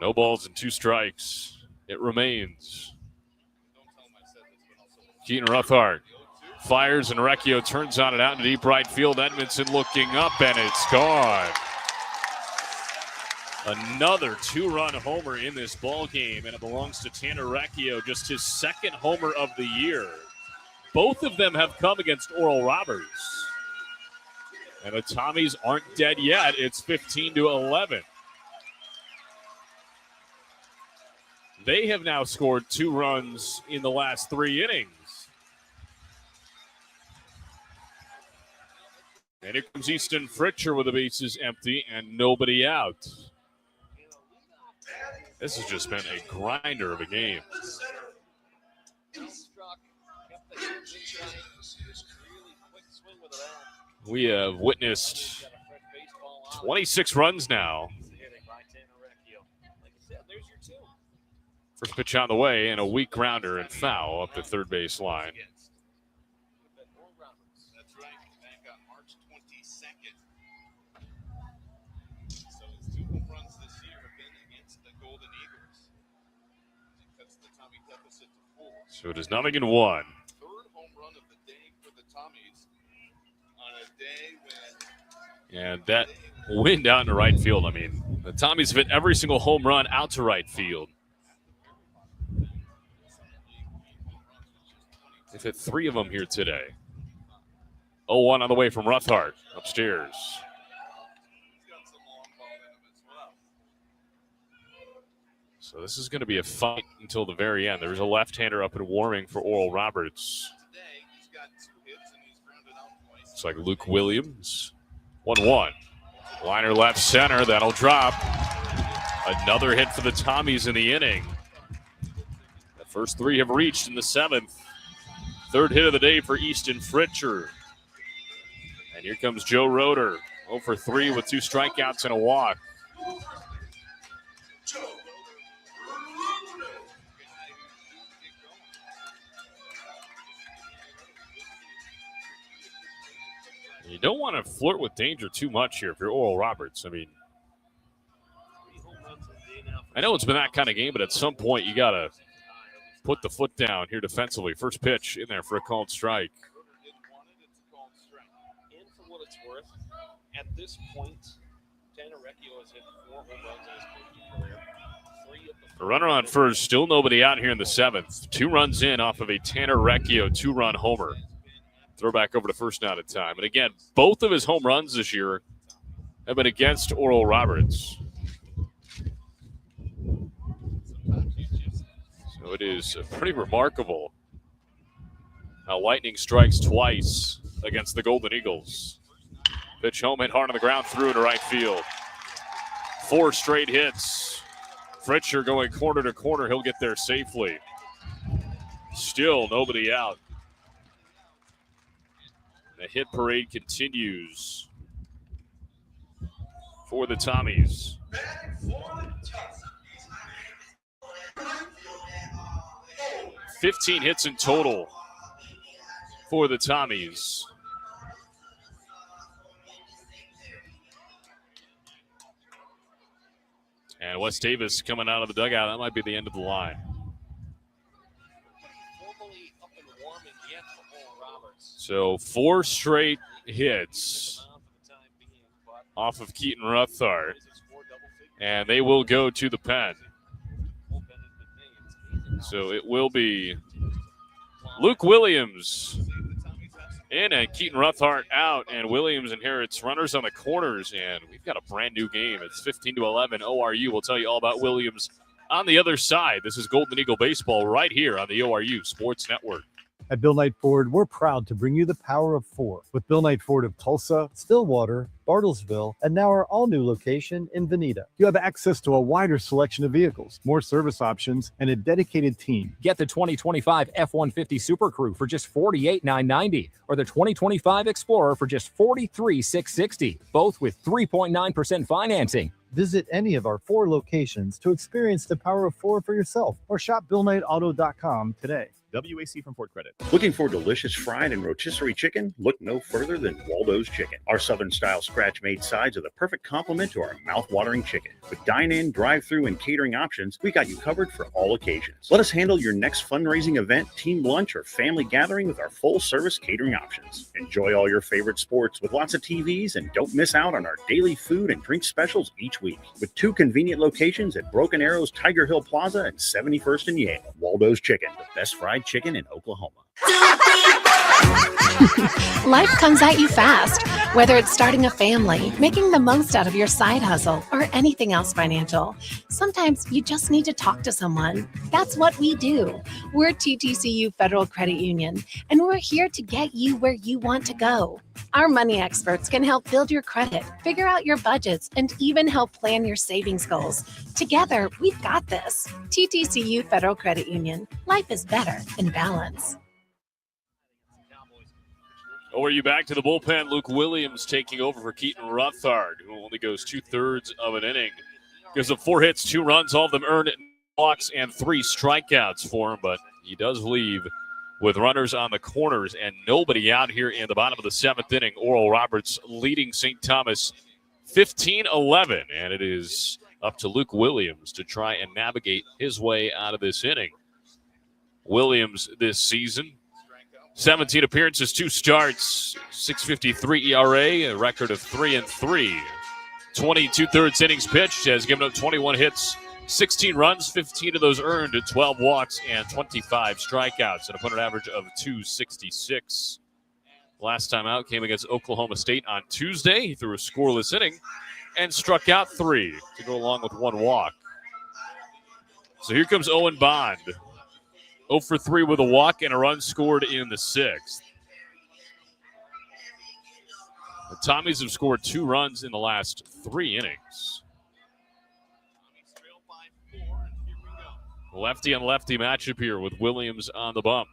No balls and 2 strikes. It remains. Keaton Ruthart fires and Recchio turns on it out into deep right field. Edmondson looking up and it's gone. Another 2-run homer in this ball game, and it belongs to Tanner Recchio, just his 2nd homer of the year. Both of them have come against Oral Roberts. And the Tommies aren't dead yet. It's 15-11. They have now scored 2 runs in the last 3 innings. And here comes Easton Fritcher with the bases empty and nobody out. This has just been a grinder of a game. We have witnessed 26 runs now. First pitch on the way and a weak grounder and foul up the third base line. That's right, back on March 22nd. So his 2 home runs this year have been against the Golden Eagles. He cuts the Tommy deficit to 4. So it is 0-1. 3rd home run of the day for the Tommies on a day when... And that wind out into right field. I mean, the Tommies have hit every single home run out to right field. They've hit 3 of them here today. 0-1 on the way from Ruthart upstairs. So this is going to be a fight until the very end. There's a left-hander up and warming for Oral Roberts. Looks like Luke Williams. 1-1. Liner left center. That'll drop. Another hit for the Tommies in the inning. The first 3 have reached in the 7th. 3rd hit of the day for Easton Fritcher. And here comes Joe Roeder. 0 for 3 with 2 strikeouts and a walk. You don't want to flirt with danger too much here if you're Oral Roberts. I mean, I know it's been that kind of game, but at some point you got to put the foot down here defensively. First pitch in there for a called strike. And for what it's worth, at this point, Tanner Recchio has hit 4 home runs in his career. 3 of the A runner on first, still nobody out here in the 7th. 2 runs in off of a Tanner Recchio 2-run homer. Throw back over to first now at time. And again, both of his home runs this year have been against Oral Roberts. So it is pretty remarkable how Lightning strikes twice against the Golden Eagles. Pitch home, hit hard on the ground, through into right field. 4 straight hits. Fritcher going corner to corner. He'll get there safely. Still nobody out. The hit parade continues for the Tommies. $15 hits in total for the Tommies. And Wes Davis coming out of the dugout. That might be the end of the line. So 4 straight hits off of Keaton Ruthart. And they will go to the pen. So it will be Luke Williams in and Keaton Ruthart out. And Williams inherits runners on the corners. And we've got a brand new game. It's 15-11. ORU will tell you all about Williams on the other side. This is Golden Eagle Baseball right here on the ORU Sports Network. At Bill Knight Ford, we're proud to bring you the power of 4 with Bill Knight Ford of Tulsa, Stillwater, Bartlesville, and now our all-new location in Veneta. You have access to a wider selection of vehicles, more service options, and a dedicated team. Get the 2025 F-150 Super Crew for just $48,990 or the 2025 Explorer for just $43,660, both with 3.9% financing. Visit any of our 4 locations to experience the power of 4 for yourself or shop BillKnightAuto.com today. WAC from Ford Credit. Looking for delicious fried and rotisserie chicken? Look no further than Waldo's Chicken. Our Southern-style scratch-made sides are the perfect complement to our mouth-watering chicken. With dine-in, drive-through, and catering options, we got you covered for all occasions. Let us handle your next fundraising event, team lunch, or family gathering with our full-service catering options. Enjoy all your favorite sports with lots of TVs, and don't miss out on our daily food and drink specials each week. With 2 convenient locations at Broken Arrow's Tiger Hill Plaza and 71st and Yale. Waldo's Chicken, the best fried chicken in Oklahoma. Life comes at you fast, whether it's starting a family, making the most out of your side hustle, or anything else financial. Sometimes you just need to talk to someone. That's what we do. We're TTCU Federal Credit Union, and we're here to get you where you want to go. Our money experts can help build your credit, figure out your budgets, and even help plan your savings goals. Together, we've got this. TTCU Federal Credit Union. Life is better in balance. ORU back to the bullpen. Luke Williams taking over for Keaton Ruthart, who only goes 2/3 of an inning. Gives up 4 hits, 2 runs, all of them earned walks and 3 strikeouts for him, but he does leave with runners on the corners and nobody out here in the bottom of the 7th inning. Oral Roberts leading St. Thomas 15-11, and it is up to Luke Williams to try and navigate his way out of this inning. Williams this season, 17 appearances, 2 starts, 6.53 ERA, a record of 3-3. 22/3 innings pitched, has given up 21 hits, 16 runs, 15 of those earned, 12 walks, and 25 strikeouts, an opponent average of 266. Last time out came against Oklahoma State on Tuesday. He threw a scoreless inning and struck out 3 to go along with 1 walk. So here comes Owen Bond. 0 for 3 with a walk and a run scored in the 6th. The Tommies have scored 2 runs in the last 3 innings. Lefty on lefty matchup here with Williams on the bump.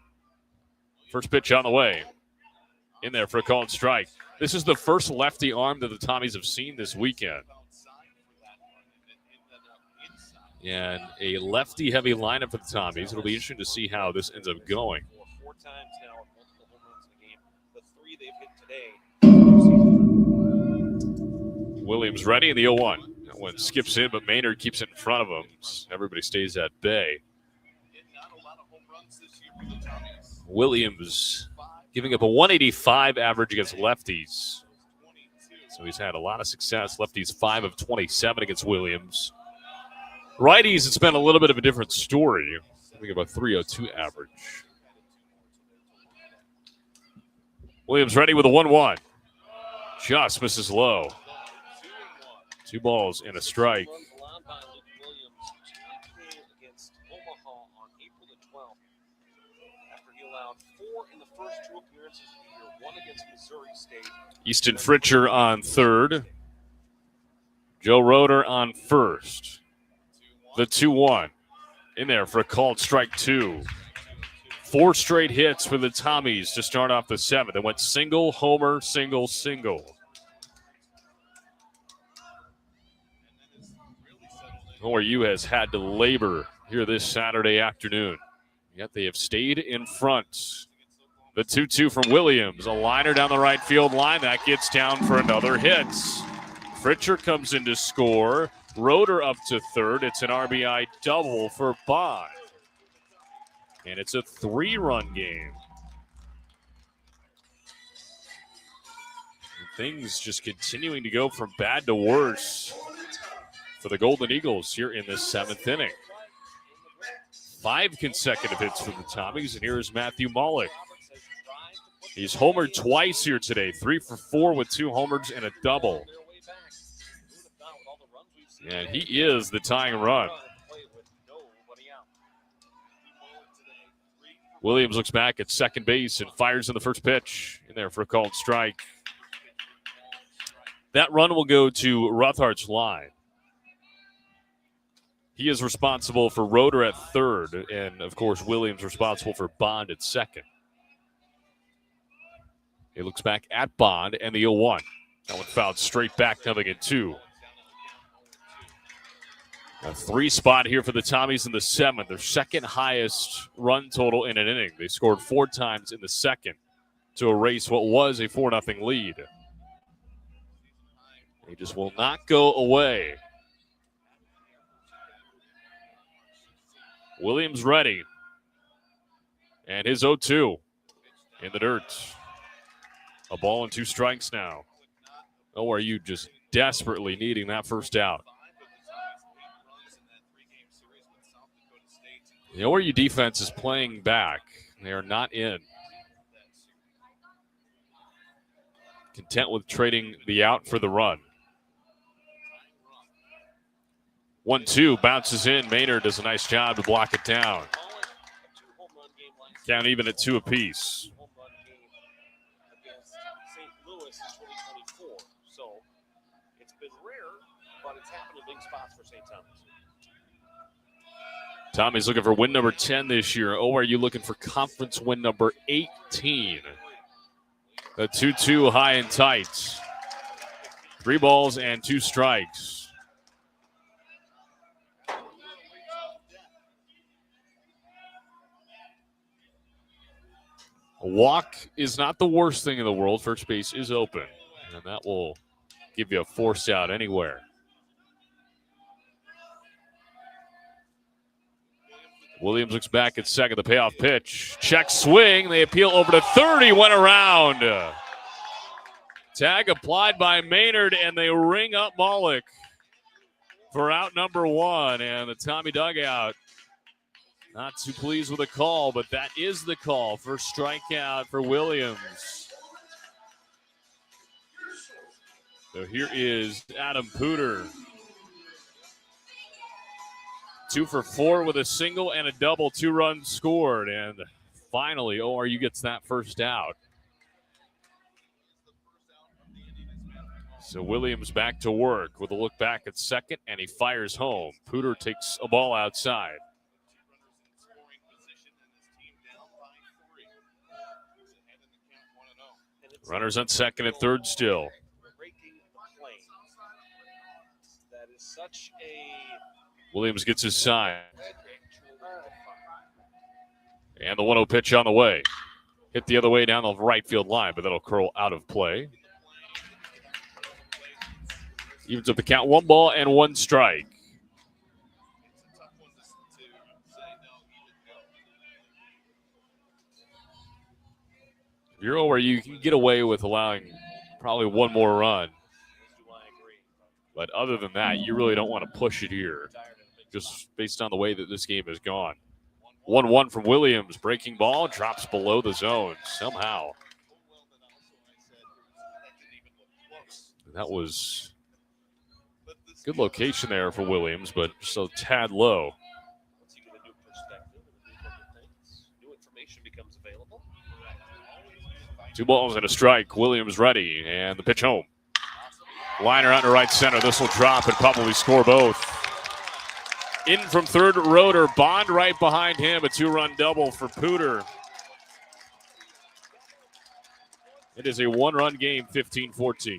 First pitch on the way. In there for a called strike. This is the first lefty arm that the Tommies have seen this weekend. And a lefty-heavy lineup for the Tommies. It'll be interesting to see how this ends up going. 4 times now, multiple home runs in the game. The 3 they've hit today. Williams ready in the 0-1. That one skips in, but Maynard keeps it in front of him. Everybody stays at bay. Not a lot of home runs this year for the Tommies. Williams giving up a 185 average against lefties. So he's had a lot of success. Lefties 5 of 27 against Williams. Righties, it's been a little bit of a different story. I think about 302 average. Williams ready with a 1-1. Just misses low. 2 balls and a strike. Runs allowed by Luke Williams. He came against Omaha on April the 12th after he allowed 4 in the first 2 appearances of the year, 1 against Missouri State. Easton Fritcher on third. Joe Roeder on first. The 2-1 in there for a called strike 2. 4 straight hits for the Tommies to start off the 7th. They went single, homer, single, single. ORU has had to labor here this Saturday afternoon, yet they have stayed in front. The 2-2 from Williams, a liner down the right field line. That gets down for another hit. Fritcher comes in to score. Roeder up to third. It's an RBI double for Bond. And it's a 3-run game. And things just continuing to go from bad to worse for the Golden Eagles here in this 7th inning. 5 consecutive hits for the Tommies, and here is Matthew Malik. He's homered twice here today, 3 for 4 with 2 homers and a double. And he is the tying run. Williams looks back at second base and fires in the first pitch in there for a called strike. That run will go to Rothhart's line. He is responsible for Roeder at third, and, of course, Williams responsible for Bond at second. He looks back at Bond and the 0-1. That one fouled straight back, coming in 2. A 3 spot here for the Tommies in the 7th, their second highest run total in an inning. They scored 4 times in the 2nd to erase what was a 4-0 lead. They just will not go away. Williams ready. And his 0-2 in the dirt. A ball and 2 strikes now. ORU just desperately needing that first out. The ORU defense is playing back. They are not in. Content with trading the out for the run. 1-2 bounces in. Maynard does a nice job to block it down. Count even at 2 apiece. So it's been rare, but it's happened in big spots for St. Thomas. Tommy's looking for win number 10 this year. ORU looking for conference win number 18. The 2-2 high and tight. 3 balls and 2 strikes. A walk is not the worst thing in the world. First base is open, and that will give you a force out anywhere. Williams looks back at second. The payoff pitch. Check swing. They appeal over to third. He went around. Tag applied by Maynard, and they ring up Malik for out number 1. And the Tommy dugout not too pleased with the call, but that is the call. First strikeout for Williams. So here is Adam Pooter. 2 for 4 with a single and a double, 2 runs scored. And finally, ORU gets that first out. So Williams back to work with a look back at second, and he fires home. Pooter takes a ball outside. Runners on second and third still. That is such a Williams gets his sign. And the 1-0 pitch on the way. Hit the other way down the right field line, but that'll curl out of play. Evens up the count. 1 ball and 1 strike. If you're ORU, you can get away with allowing probably 1 more run. But other than that, you really don't want to push it here, just based on the way that this game has gone. 1-1 from Williams. Breaking ball, drops below the zone somehow. That was good location there for Williams, but just a tad low. New information becomes available. 2 balls and a strike. Williams ready, and the pitch home. Liner out to right center. This will drop and probably score both. In from third, Roeder. Bond right behind him. A 2-run double for Pooter. It is a 1-run game, 15-14.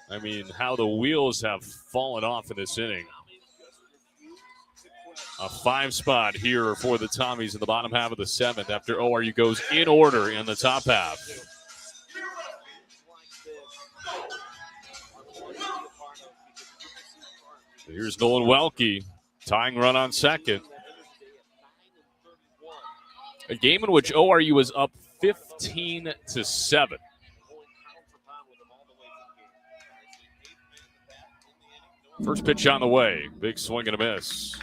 I mean, how the wheels have fallen off in this inning. A 5 spot here for the Tommies in the bottom half of the 7th after ORU goes in order in the top half. Here's Nolan Welke, tying run on second. A game in which ORU was up 15-7. First pitch on the way. Big swing and a miss.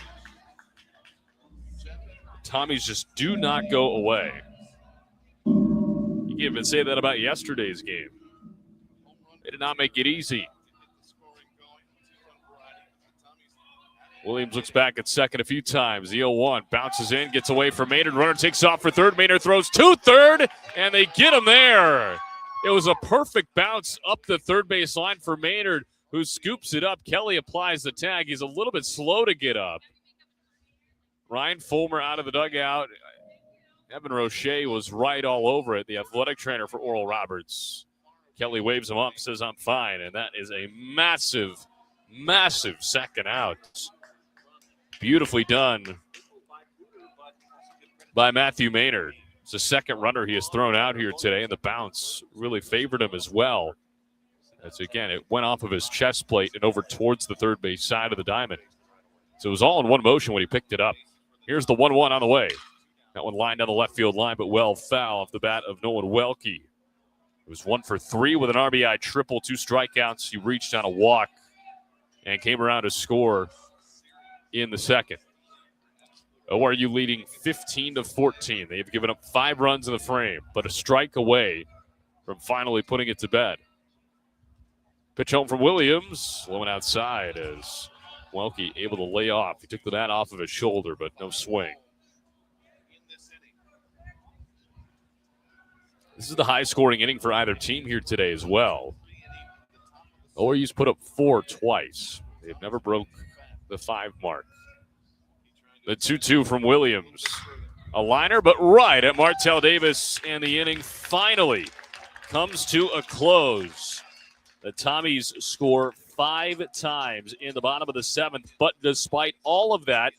Tommies just do not go away. You can't even say that about yesterday's game. They did not make it easy. Williams looks back at second a few times. The 0-1 bounces in, gets away from Maynard. Runner takes off for third. Maynard throws to third, and they get him there. It was a perfect bounce up the third base line for Maynard, who scoops it up. Kelly applies the tag. He's a little bit slow to get up. Ryan Fulmer out of the dugout. Evan Roche was right all over it, the athletic trainer for Oral Roberts. Kelly waves him up, says, "I'm fine," and that is a massive, massive second out. Beautifully done by Matthew Maynard. It's the second runner he has thrown out here today, and the bounce really favored him as well. As again, it went off of his chest plate and over towards the third base side of the diamond. So it was all in one motion when he picked it up. Here's the 1-1 on the way. That one lined down the left field line, but well foul off the bat of Nolan Welke. It was 1 for 3 with an RBI triple, 2 strikeouts. He reached on a walk and came around to score in the second. ORU leading 15-14. They've given up 5 runs in the frame, but a strike away from finally putting it to bed. Pitch home from Williams. Low and outside as Welke able to lay off. He took the bat off of his shoulder, but no swing. This is the high-scoring inning for either team here today as well. ORU's put up 4 twice. They've never broke the 5 mark. The 2-2 from Williams. A liner, but right at Martell Davis, and the inning finally comes to a close. The Tommies score 5 times in the bottom of the 7th, but despite all of that,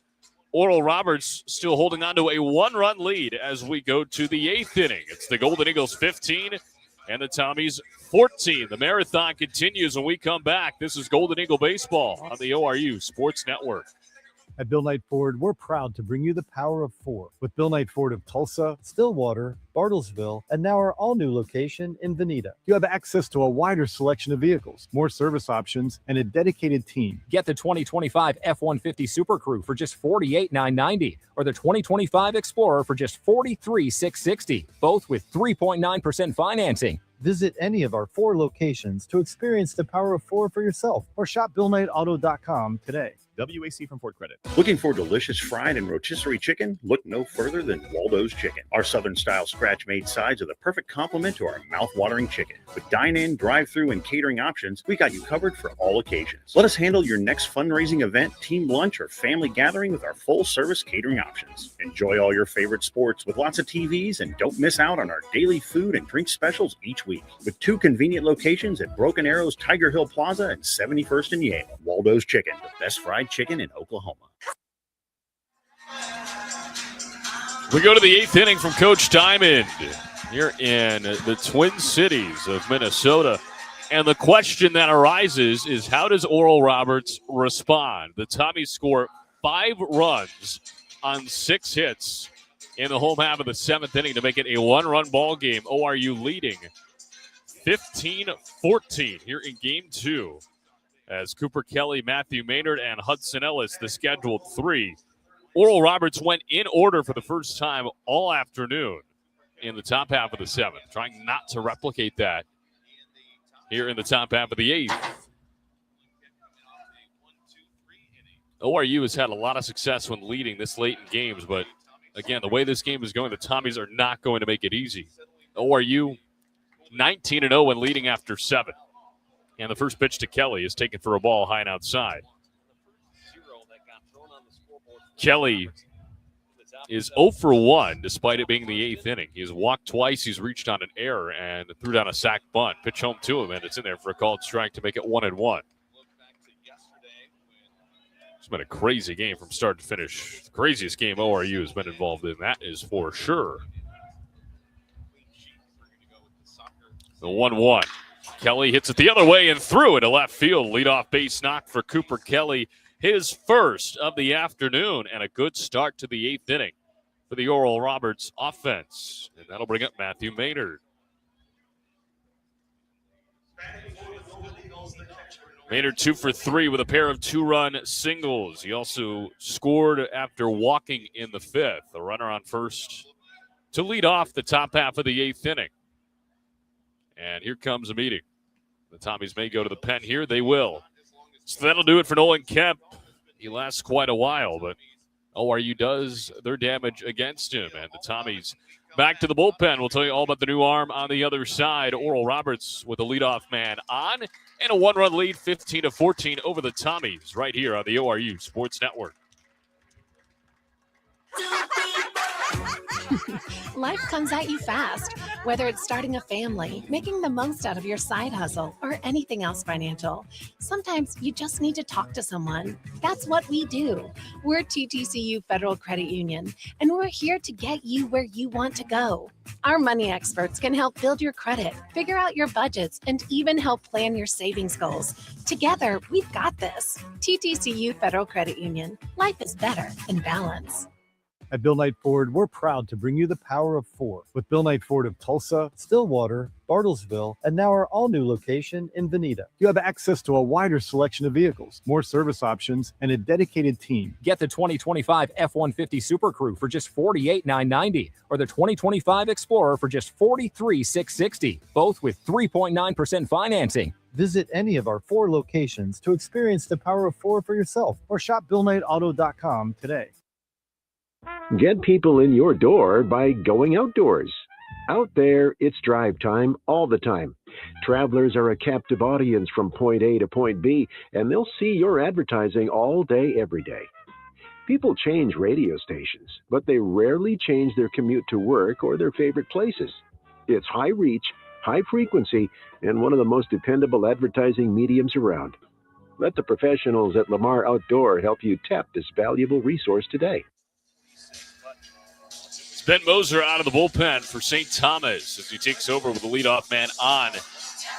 Oral Roberts still holding on to a 1-run lead as we go to the 8th inning. It's the Golden Eagles 15 and the Tommies 14. The marathon continues when we come back. This is Golden Eagle Baseball on the ORU Sports Network. At Bill Knight Ford, we're proud to bring you the power of 4 with Bill Knight Ford of Tulsa, Stillwater, Bartlesville, and now our all-new location in Veneta. You have access to a wider selection of vehicles, more service options, and a dedicated team. Get the 2025 F-150 Super Crew for just $48,990 or the 2025 Explorer for just $43,660, both with 3.9% financing. Visit any of our 4 locations to experience the power of 4 for yourself or shop BillKnightAuto.com today. WAC from Ford Credit. Looking for delicious fried and rotisserie chicken? Look no further than Waldo's Chicken. Our Southern-style scratch-made sides are the perfect complement to our mouth-watering chicken. With dine-in, drive-through, and catering options, we got you covered for all occasions. Let us handle your next fundraising event, team lunch, or family gathering with our full-service catering options. Enjoy all your favorite sports with lots of TVs, and don't miss out on our daily food and drink specials each week. With 2 convenient locations at Broken Arrows, Tiger Hill Plaza, and 71st and Yale. Waldo's Chicken, the best fried chicken in Oklahoma. We go to the 8th inning from Coach Diamond here in the Twin Cities of Minnesota. And the question that arises is, how does Oral Roberts respond? The Tommies score 5 runs on 6 hits in the home half of the 7th inning to make it a 1-run ball game. ORU leading 15-14 here in Game 2 as Cooper Kelly, Matthew Maynard, and Hudson Ellis, the scheduled 3. Oral Roberts went in order for the first time all afternoon in the top half of the 7th, trying not to replicate that here in the top half of the 8th. ORU has had a lot of success when leading this late in games, but again, the way this game is going, the Tommies are not going to make it easy. ORU 19-0 when leading after 7. And the first pitch to Kelly is taken for a ball high and outside. Kelly is 0 for 1 despite it being the 8th inning. He's walked twice, he's reached on an error, and threw down a sac bunt. Pitch home to him, and it's in there for a called strike to make it 1-1. It's been a crazy game from start to finish. The craziest game ORU has been involved in, that is for sure. The 1-1. Kelly hits it the other way and threw it to left field. Leadoff base knock for Cooper Kelly. His first of the afternoon, and a good start to the 8th inning for the Oral Roberts offense. And that'll bring up Matthew Maynard. Maynard 2 for 3 with a pair of 2-run singles. He also scored after walking in the 5th. A runner on first to lead off the top half of the 8th inning. And here comes a meeting. The Tommies may go to the pen here. They will. So that'll do it for Nolan Kemp. He lasts quite a while, but ORU does their damage against him. And the Tommies back to the bullpen. We'll tell you all about the new arm on the other side. Oral Roberts with a leadoff man on, and a 1-run lead, 15-14 over the Tommies right here on the ORU Sports Network. Life comes at you fast, whether it's starting a family, making the most out of your side hustle, or anything else financial. Sometimes you just need to talk to someone. That's what we do. We're TTCU Federal Credit Union, and we're here to get you where you want to go. Our money experts can help build your credit, figure out your budgets, and even help plan your savings goals. Together, we've got this. TTCU Federal Credit Union. Life is better in balance. At Bill Knight Ford, we're proud to bring you the power of 4 with Bill Knight Ford of Tulsa, Stillwater, Bartlesville, and now our all-new location in Veneta. You have access to a wider selection of vehicles, more service options, and a dedicated team. Get the 2025 F-150 Super Crew for just $48,990 or the 2025 Explorer for just $43,660, both with 3.9% financing. Visit any of our 4 locations to experience the power of 4 for yourself or shop BillKnightAuto.com today. Get people in your door by going outdoors. Out there, it's drive time all the time. Travelers are a captive audience from point A to point B, and they'll see your advertising all day, every day. People change radio stations, but they rarely change their commute to work or their favorite places. It's high reach, high frequency, and one of the most dependable advertising mediums around. Let the professionals at Lamar Outdoor help you tap this valuable resource today. Ben Moser out of the bullpen for St. Thomas as he takes over with the leadoff man on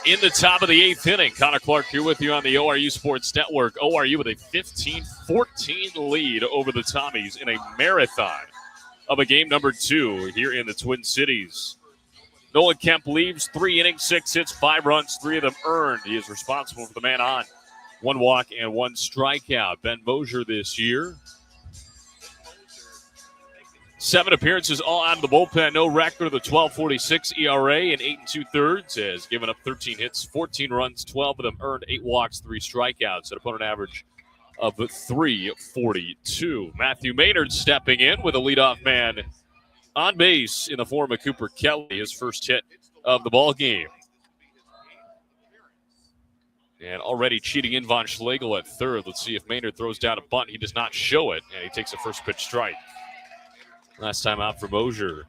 in the top of the 8th inning. Connor Clark here with you on the ORU Sports Network. ORU with a 15-14 lead over the Tommies in a marathon of a game number 2 here in the Twin Cities. Nolan Kemp leaves 3 innings, 6 hits, 5 runs, 3 of them earned. He is responsible for the man on. 1 walk and 1 strikeout. Ben Moser this year, 7 appearances all out of the bullpen. No record of the 12.46 ERA and 8 2/3. Has given up 13 hits, 14 runs, 12 of them earned, 8 walks, 3 strikeouts. An opponent average of 3.42. Matthew Maynard stepping in with a leadoff man on base in the form of Cooper Kelly, his first hit of the ball game. And already cheating in Von Schlegel at third. Let's see if Maynard throws down a bunt. He does not show it, and he takes a first pitch strike. Last time out for Mosier.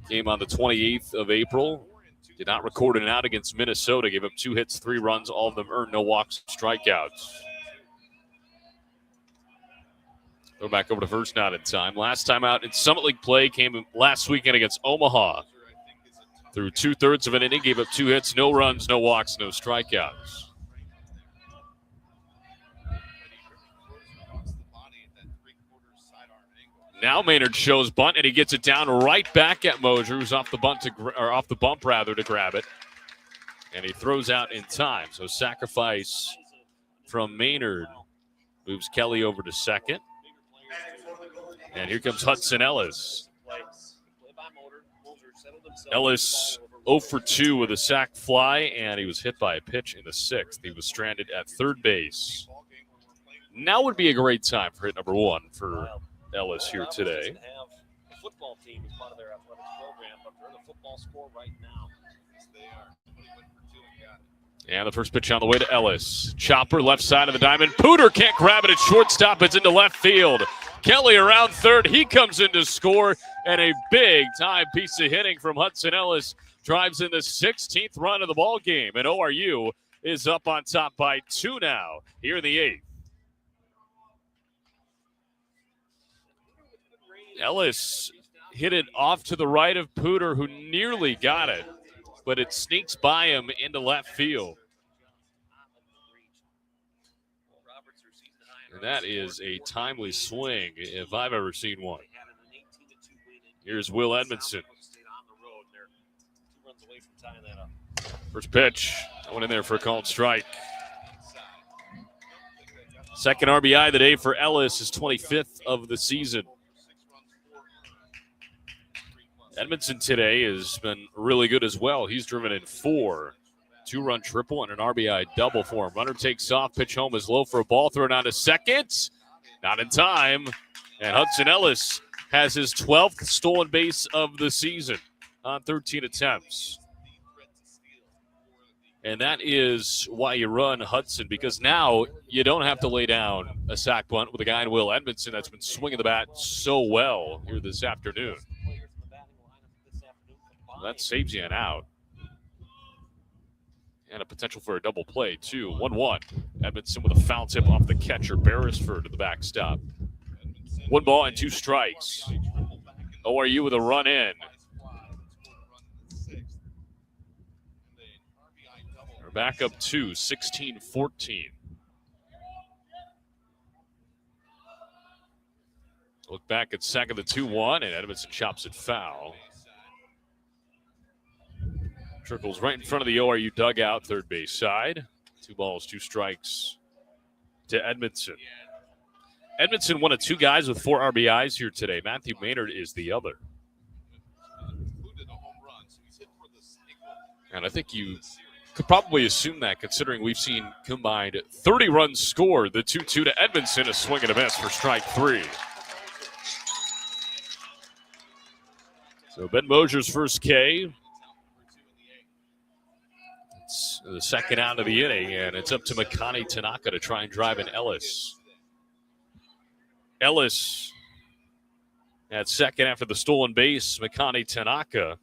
Game on the 28th of April. Did not record an out against Minnesota. Gave up 2 hits, 3 runs. All of them earned, no walks, strikeouts. Throw back over to first, not in time. Last time out in Summit League play came last weekend against Omaha. Through 2/3 of an inning, gave up 2 hits, no runs, no walks, no strikeouts. Now Maynard shows bunt, and he gets it down right back at Mosier, who's off the bump to grab it, and he throws out in time. So sacrifice from Maynard moves Kelly over to second, and here comes Hudson Ellis. Ellis 0 for 2 with a sac fly, and he was hit by a pitch in the 6th. He was stranded at third base. Now would be a great time for hit number 1 for Ellis here today. The football team is part of their athletics program, but they're the football score right now. And the first pitch on the way to Ellis. Chopper left side of the diamond. Pooter can't grab it at shortstop. It's into left field. Kelly around third. He comes in to score, and a big-time piece of hitting from Hudson Ellis drives in the 16th run of the ball game, and ORU is up on top by 2 now here in the 8th. Ellis hit it off to the right of Pooter, who nearly got it, but it sneaks by him into left field. And that is a timely swing if I've ever seen one. Here's Will Edmondson. First pitch. That one in there for a called strike. Second RBI of the day for Ellis, his 25th of the season. Edmondson today has been really good as well. He's driven in 4. 2-run triple and an RBI double for him. Runner takes off. Pitch home is low for a ball. Thrown on to second. Not in time. And Hudson Ellis has his 12th stolen base of the season on 13 attempts. And that is why you run Hudson, because now you don't have to lay down a sac bunt with a guy in Will Edmondson that's been swinging the bat so well here this afternoon. That saves you an out. And a potential for a double play, too. 1-1. Edmondson with a foul tip off the catcher. Beresford to the backstop. 1 ball and 2 strikes. ORU with a run in. We're back up 2, 16-14. Look back at second, the 2-1, and Edmondson chops it foul. Trickles right in front of the ORU dugout, third base side. 2 balls, 2 strikes to Edmondson. Edmondson, one of 2 guys with 4 RBIs here today. Matthew Maynard is the other. And I think you could probably assume that, considering we've seen combined 30 runs scored. The 2-2 to Edmondson, a swing and a miss for strike 3. So Ben Mosier's first K. It's the second out of the inning, and it's up to Makani Tanaka to try and drive in Ellis. Ellis at second after the stolen base. Makani Tanaka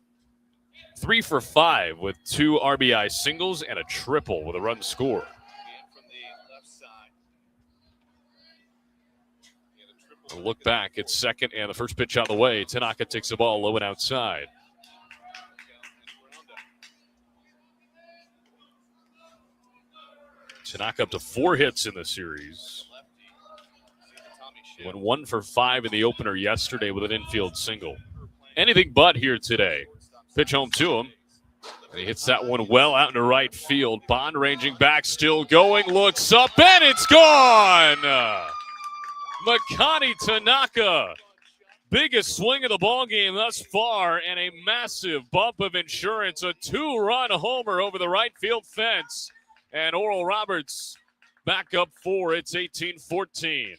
3 for 5 with 2 RBI singles and a triple with a run scored. A look back at second, and the first pitch on the way. Tanaka takes the ball low and outside. Tanaka up to 4 hits in the series. Went 1 for 5 in the opener yesterday with an infield single. Anything but here today. Pitch home to him. And he hits that one well out into right field. Bond ranging back, still going, looks up, and it's gone! Makani Tanaka. Biggest swing of the ball game thus far, and a massive bump of insurance. A 2-run homer over the right field fence. And Oral Roberts back up 4. It's 18-14.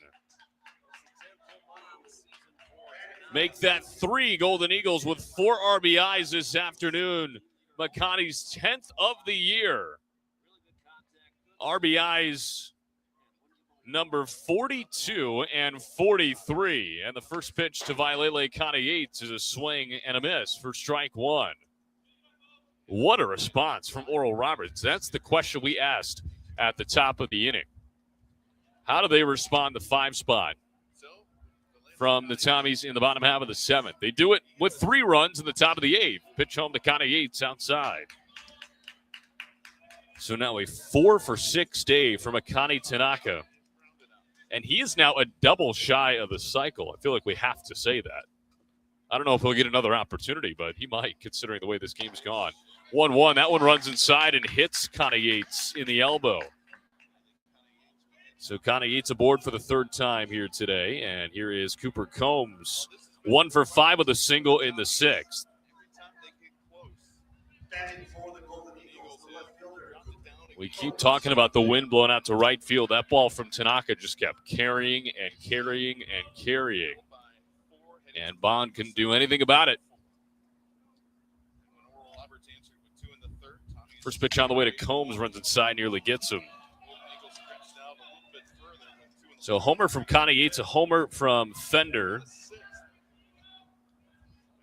Make that 3 Golden Eagles with 4 RBIs this afternoon. Makani's 10th of the year. RBIs number 42 and 43. And the first pitch to Vailele Kana Yates is a swing and a miss for strike 1. What a response from Oral Roberts. That's the question we asked at the top of the inning. How do they respond to 5 spot? from the Tommies in the bottom half of the 7th. They do it with 3 runs in the top of the 8th. Pitch home to Connie Yates outside. So now a 4-for-6 day from Akane Tanaka. And he is now a double shy of the cycle. I feel like we have to say that. I don't know if he'll get another opportunity, but he might, considering the way this game's gone. 1-1. That one runs inside and hits Connie Yates in the elbow. So Connie Yates aboard for the 3rd time here today. And here is Cooper Combs. 1 for 5 with a single in the 6th. We keep talking about the wind blowing out to right field. That ball from Tanaka just kept carrying and carrying and carrying. And Bond couldn't do anything about it. First pitch on the way to Combs, runs inside, nearly gets him. So homer from Connie Yates, a homer from Fender,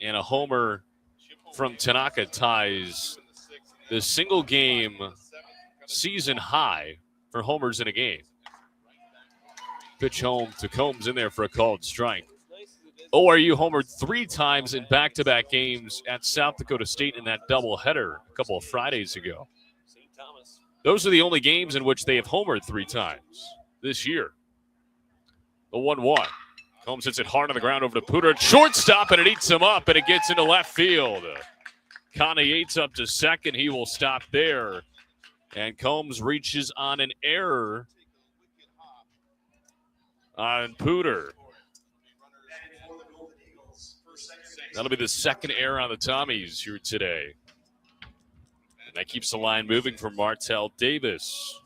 and a homer from Tanaka ties the single game season high for homers in a game. Pitch home to Combs in there for a called strike. ORU homered 3 times in back-to-back games at South Dakota State in that doubleheader a couple of Fridays ago. Those are the only games in which they have homered 3 times this year. The 1-1. Combs hits it hard on the ground over to Pooter. Shortstop, and it eats him up, and it gets into left field. Connie Yates up to second. He will stop there. And Combs reaches on an error on Pooter. That'll be the 2nd error on the Tommies here today. And that keeps the line moving for Martell Davis.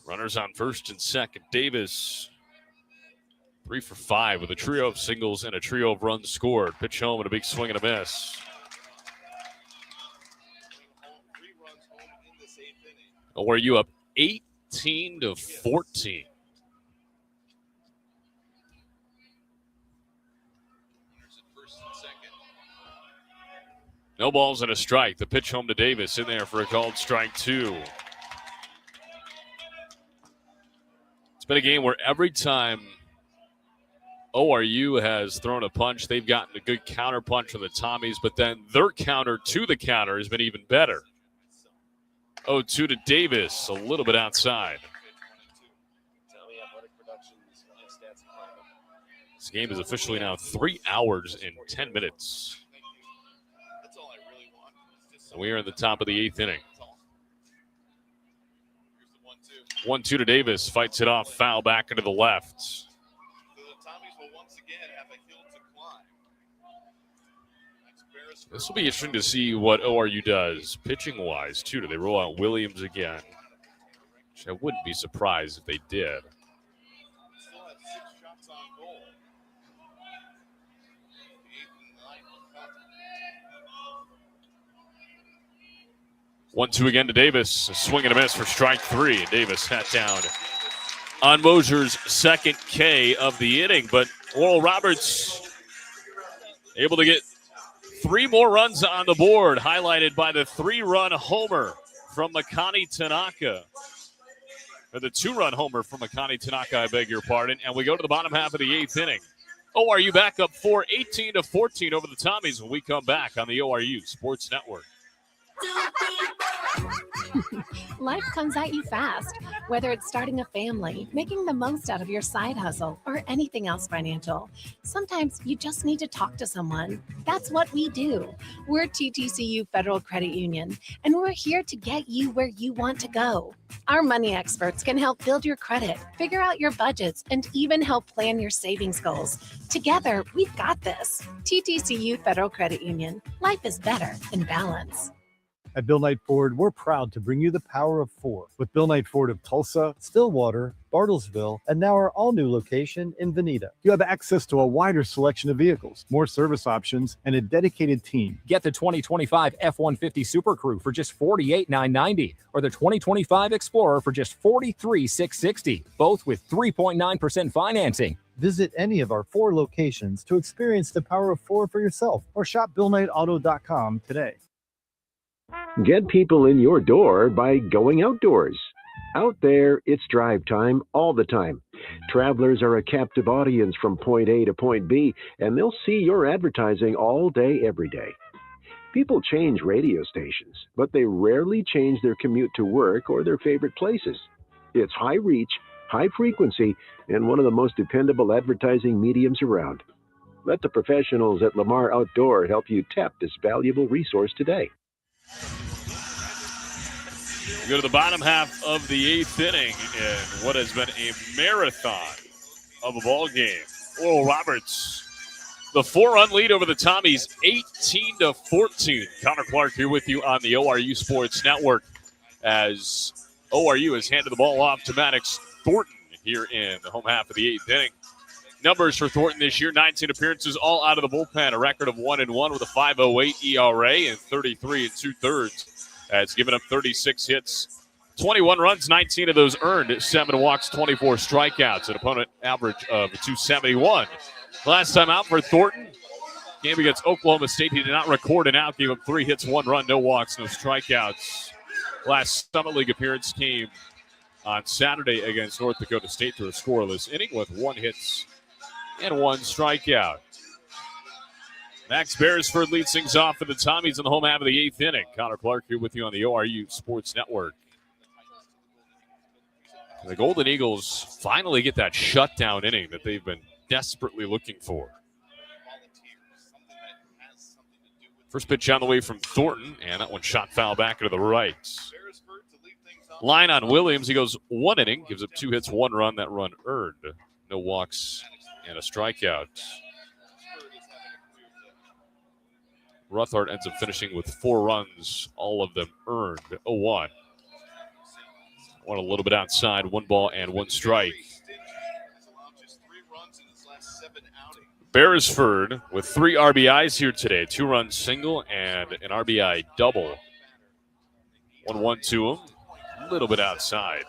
Runners on 1st and 2nd. Davis, 3 for 5 with a trio of singles and a trio of runs scored. Pitch home and a big swing and a miss. ORU up 18-14. No balls and a strike. The pitch home to Davis in there for a called strike 2. It's been a game where every time ORU has thrown a punch, they've gotten a good counter punch from the Tommies, but then their counter to the counter has been even better. 0-2 to Davis, a little bit outside. This game is officially now 3 hours and 10 minutes. And we are in the top of the 8th inning. 1-2 to Davis, fights it off, foul back into the left. This will be interesting to see what ORU does pitching-wise, too. Do they roll out Williams again? Which I wouldn't be surprised if they did. 1-2 again to Davis. A swing and a miss for strike 3. And Davis sat down on Mosier's 2nd K of the inning. But Oral Roberts able to get 3 more runs on the board, highlighted by the 3-run homer from Akane Tanaka. Or the 2-run homer from Akane Tanaka, I beg your pardon. And we go to the bottom half of the 8th inning. ORU back up 18-14 over the Tommies when we come back on the ORU Sports Network. Life comes at you fast, whether it's starting a family, making the most out of your side hustle, or anything else financial. Sometimes you just need to talk to someone. That's what we do. We're TTCU Federal Credit Union, and we're here to get you where you want to go. Our money experts can help build your credit, figure out your budgets, and even help plan your savings goals. Together, we've got this. TTCU Federal Credit Union. Life is better in balance. At Bill Knight Ford, we're proud to bring you the power of 4 with Bill Knight Ford of Tulsa, Stillwater, Bartlesville, and now our all-new location in Veneta. You have access to a wider selection of vehicles, more service options, and a dedicated team. Get the 2025 F-150 Super Crew for just $48,990 or the 2025 Explorer for just $43,660, both with 3.9% financing. Visit any of our 4 locations to experience the power of 4 for yourself or shop BillKnightAuto.com today. Get people in your door by going outdoors. Out there, it's drive time all the time. Travelers are a captive audience from point A to point B, and they'll see your advertising all day, every day. People change radio stations, but they rarely change their commute to work or their favorite places. It's high reach, high frequency, and one of the most dependable advertising mediums around. Let the professionals at Lamar Outdoor help you tap this valuable resource today. We go to the bottom half of the 8th inning in what has been a marathon of a ball game. Oral Roberts, the 4-run lead over the Tommies, 18-14. Connor Clark here with you on the ORU Sports Network as ORU has handed the ball off to Maddox Thornton here in the home half of the 8th inning. Numbers for Thornton this year, 19 appearances, all out of the bullpen, a record of 1-1 with a 5.08 ERA and 33 2/3. Has given up 36 hits, 21 runs, 19 of those earned, 7 walks, 24 strikeouts, an opponent average of 271. Last time out for Thornton, game against Oklahoma State, he did not record an out, gave up 3 hits, 1 run, no walks, no strikeouts. Last Summit League appearance came on Saturday against North Dakota State through a scoreless inning with 1 hit and 1 strikeout. Max Beresford leads things off for the Tommies in the home half of the 8th inning. Connor Clark here with you on the ORU Sports Network. The Golden Eagles finally get that shutdown inning that they've been desperately looking for. First pitch on the way from Thornton, and that one shot foul back into the right. Line on Williams, he goes 1 inning, gives up 2 hits, 1 run, that run earned. No walks and a strikeout. Ruthart ends up finishing with 4 runs, all of them earned. 0-1. One a little bit outside, 1 ball and 1 strike. Beresford with 3 RBIs here today. 2-run single and an RBI double. 1-1 to him, a little bit outside.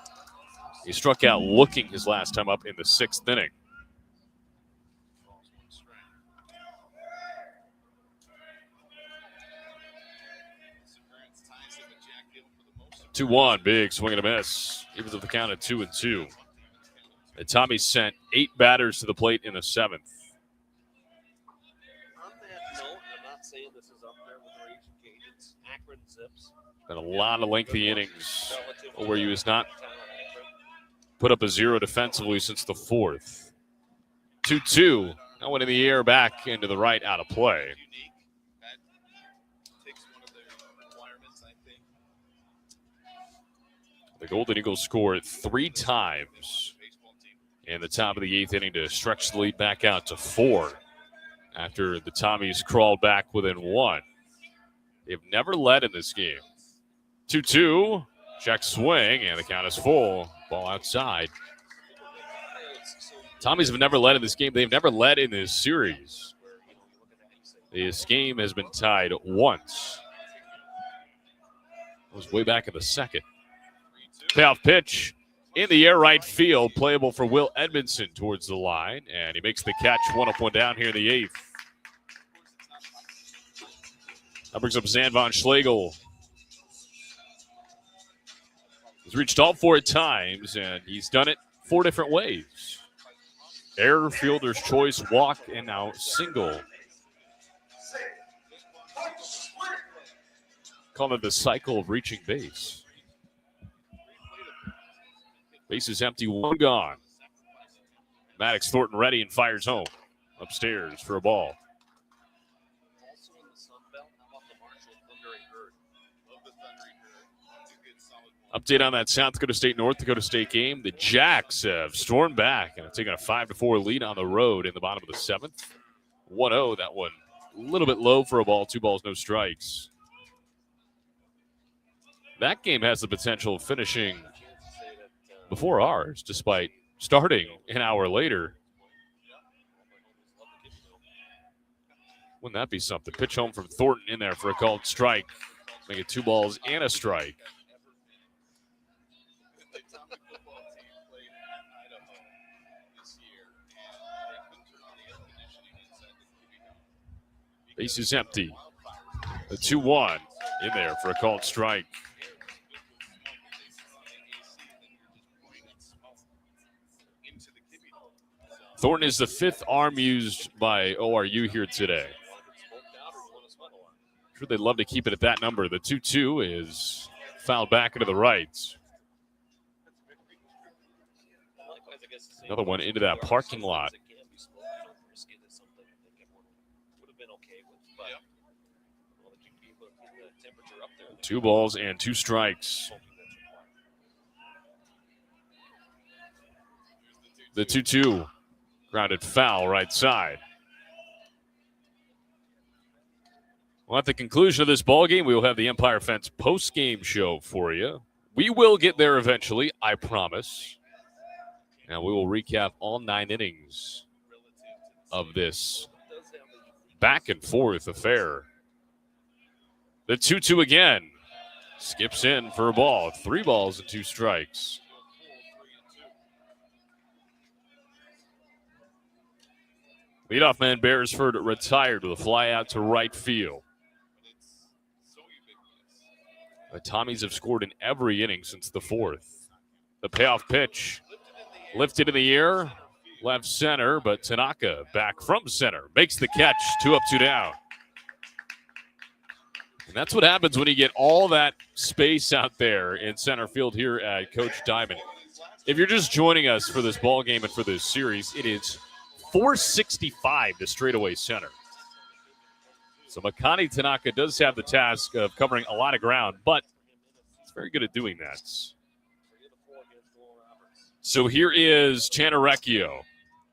He struck out looking his last time up in the 6th inning. 2-1, big swing and a miss. Evens up the count at 2-2. And Tommy sent 8 batters to the plate in the 7th. On that note, I'm not saying this is up there with Raging Cajuns. Akron Zips. Been a lot of lengthy innings where he has not put up a 0 defensively since the 4th. 2-2. That one in the air back into the right, out of play. The Golden Eagles scored 3 times in the top of the 8th inning to stretch the lead back out to 4 after the Tommies crawled back within 1. They've never led in this game. 2-2, check swing, and the count is full. Ball outside. Tommies have never led in this game. They've never led in this series. This game has been tied once. It was way back in the 2nd. Payoff pitch in the air right field, playable for Will Edmondson towards the line, and he makes the catch. 1 up, 1 down here in the 8th. That brings up Zan von Schlegel. He's reached all 4 times, and he's done it 4 different ways. Error, fielder's choice, walk, and now single. Call it the cycle of reaching base. Base is empty, 1 gone. Maddox Thornton ready and fires home. Upstairs for a ball. Update on that South Dakota State, North Dakota State game. The Jacks have stormed back and have taken a 5-4 lead on the road in the bottom of the 7th. 1-0, that one a little bit low for a ball. 2 balls, no strikes. That game has the potential of finishing before ours, despite starting an hour later. Wouldn't that be something? Pitch home from Thornton in there for a called strike. Make it 2 balls and a strike. Base is empty. The 2-1 in there for a called strike. Thornton is the 5th arm used by ORU here today. I'm sure they'd love to keep it at that number. The 2-2 is fouled back into the right. Another one into that parking lot. 2 balls and 2 strikes. The 2-2 grounded foul right side. Well, at the conclusion of this ball game, we will have the Empire Fence post-game show for you. We will get there eventually, I promise. And we will recap all 9 innings of this back and forth affair. The 2-2 again. Skips in for a ball. 3 balls and 2 strikes. Leadoff man Beresford retired with a fly out to right field. The Tommies have scored in every inning since the 4th. The payoff pitch lifted in the air, left center, but Tanaka back from center. Makes the catch, 2 up, 2 down. And that's what happens when you get all that space out there in center field here at Coach Diamond. If you're just joining us for this ball game and for this series, it is 465 to straightaway center. So Makani Tanaka does have the task of covering a lot of ground, but he's very good at doing that. So here is Chanarecchio.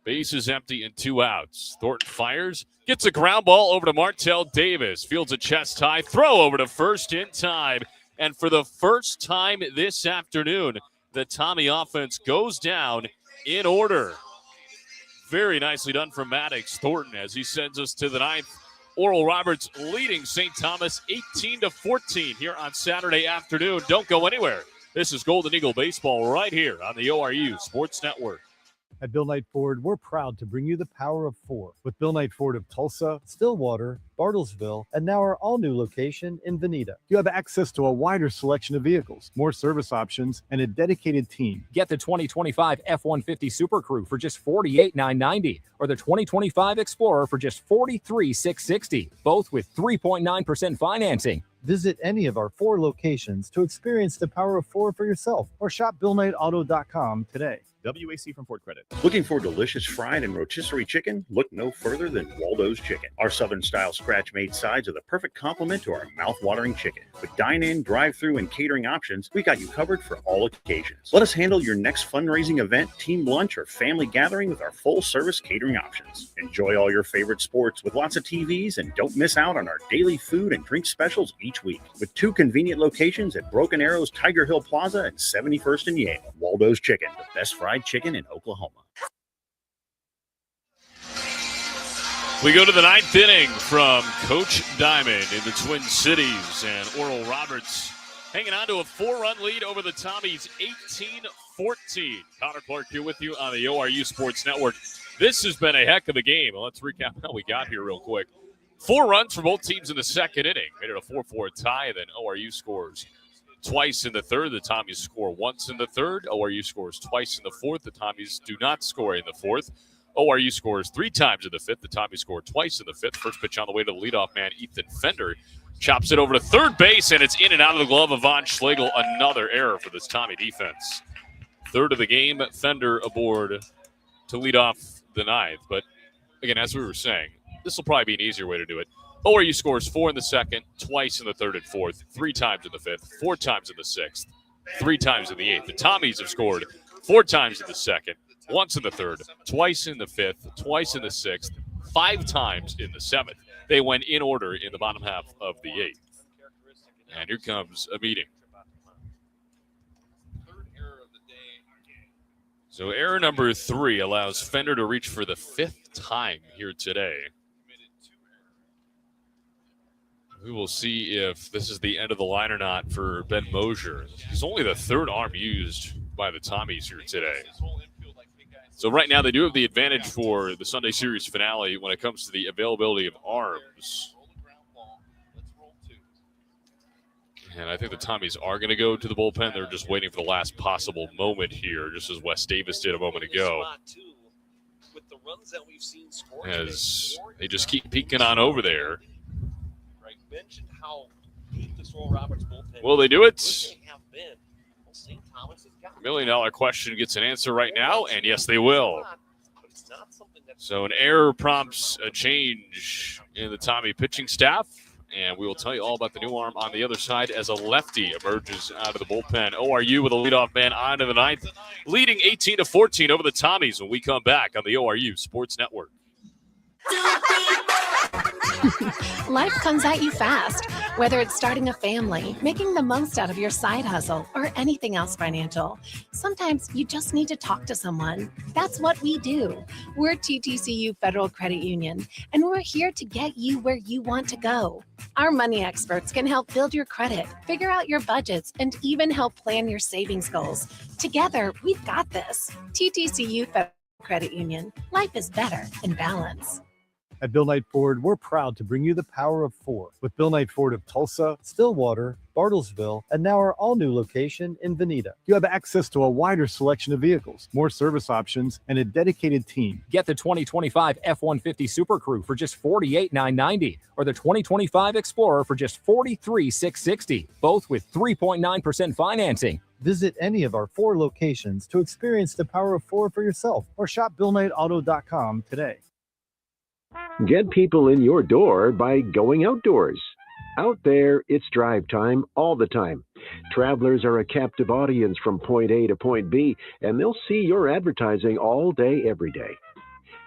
Base is empty and 2 outs. Thornton fires, gets a ground ball over to Martell Davis. Fields a chest high, throw over to first in time. And for the first time this afternoon, the Tommy offense goes down in order. Very nicely done from Maddox Thornton as he sends us to the 9th. Oral Roberts leading St. Thomas 18-14 here on Saturday afternoon. Don't go anywhere. This is Golden Eagle Baseball right here on the ORU Sports Network. At Bill Knight Ford, we're proud to bring you the power of 4 with Bill Knight Ford of Tulsa, Stillwater, Bartlesville, and now our all-new location in Veneta. You have access to a wider selection of vehicles, more service options, and a dedicated team. Get the 2025 F-150 Super Crew for just $48,990 or the 2025 Explorer for just $43,660, both with 3.9% financing. Visit any of our 4 locations to experience the power of 4 for yourself or shop BillKnightAuto.com today. WAC from Ford Credit. Looking for delicious fried and rotisserie chicken? Look no further than Waldo's Chicken. Our Southern-style scratch-made sides are the perfect complement to our mouth-watering chicken. With dine-in, drive-through, and catering options, we got you covered for all occasions. Let us handle your next fundraising event, team lunch, or family gathering with our full-service catering options. Enjoy all your favorite sports with lots of TVs, and don't miss out on our daily food and drink specials each week. With 2 convenient locations at Broken Arrows, Tiger Hill Plaza, and 71st and Yale. Waldo's Chicken, the best fried chicken in Oklahoma. We go to the 9th inning from Coach Diamond in the Twin Cities, and Oral Roberts hanging on to a 4-run lead over the Tommies, 18-14. Connor Clark here with you on the ORU Sports Network. This has been a heck of a game. Well, let's recap how we got here real quick. 4 runs for both teams in the 2nd inning. Made it a 4-4 tie, then ORU scores twice in the 3rd. The Tommies score once in the 3rd. ORU scores twice in the 4th. The Tommies do not score in the 4th. ORU scores 3 times in the 5th. The Tommies score twice in the 5th. First pitch on the way to the leadoff man, Ethan Fender. Chops it over to third base, and it's in and out of the glove of Von Schlegel. Another error for this Tommy defense. 3rd of the game, Fender aboard to lead off the 9th. But, again, as we were saying, this will probably be an easier way to do it. ORU scores 4 in the 2nd, twice in the 3rd and 4th, 3 times in the 5th, 4 times in the 6th, 3 times in the 8th. The Tommies have scored 4 times in the 2nd, once in the 3rd, twice in the 5th, twice in the 6th, 5 times in the 7th. They went in order in the bottom half of the 8th. And here comes a meeting. So error number 3 allows Fender to reach for the 5th time here today. We will see if this is the end of the line or not for Ben Mosier. He's only the 3rd arm used by the Tommies here today. So right now they do have the advantage for the Sunday Series finale when it comes to the availability of arms. And I think the Tommies are going to go to the bullpen. They're just waiting for the last possible moment here, just as Wes Davis did a moment ago. with the runs that we've seen scored as today, they just keep peeking on over there. Greg mentioned how deep this Oral Roberts bullpen Will is. they do it? Would they have been? Well, St. Thomas has got $1 million question gets an answer right now, and yes, they will. But it's not something that's So an error prompts a change in the Tommy pitching staff, and we will tell you all about the new arm on the other side as a lefty emerges out of the bullpen. ORU with a leadoff man on to the ninth, leading 18-14 over the Tommies when we come back on the ORU Sports Network. Life comes at you fast, whether it's starting a family, making the most out of your side hustle, or anything else financial. Sometimes you just need to talk to someone. That's what we do. We're TTCU Federal Credit Union, and we're here to get you where you want to go. Our money experts can help build your credit, figure out your budgets, and even help plan your savings goals. Together, we've got this. TTCU Federal Credit Union. Life is better in balance. At Bill Knight Ford, we're proud to bring you the power of 4 with Bill Knight Ford of Tulsa, Stillwater, Bartlesville, and now our all-new location in Veneta. You have access to a wider selection of vehicles, more service options, and a dedicated team. Get the 2025 F-150 Super Crew for just $48,990 or the 2025 Explorer for just $43,660, both with 3.9% financing. Visit any of our 4 locations to experience the power of 4 for yourself or shop BillKnightAuto.com today. Get people in your door by going outdoors. Out there, it's drive time all the time. Travelers are a captive audience from point A to point B, and they'll see your advertising all day, every day.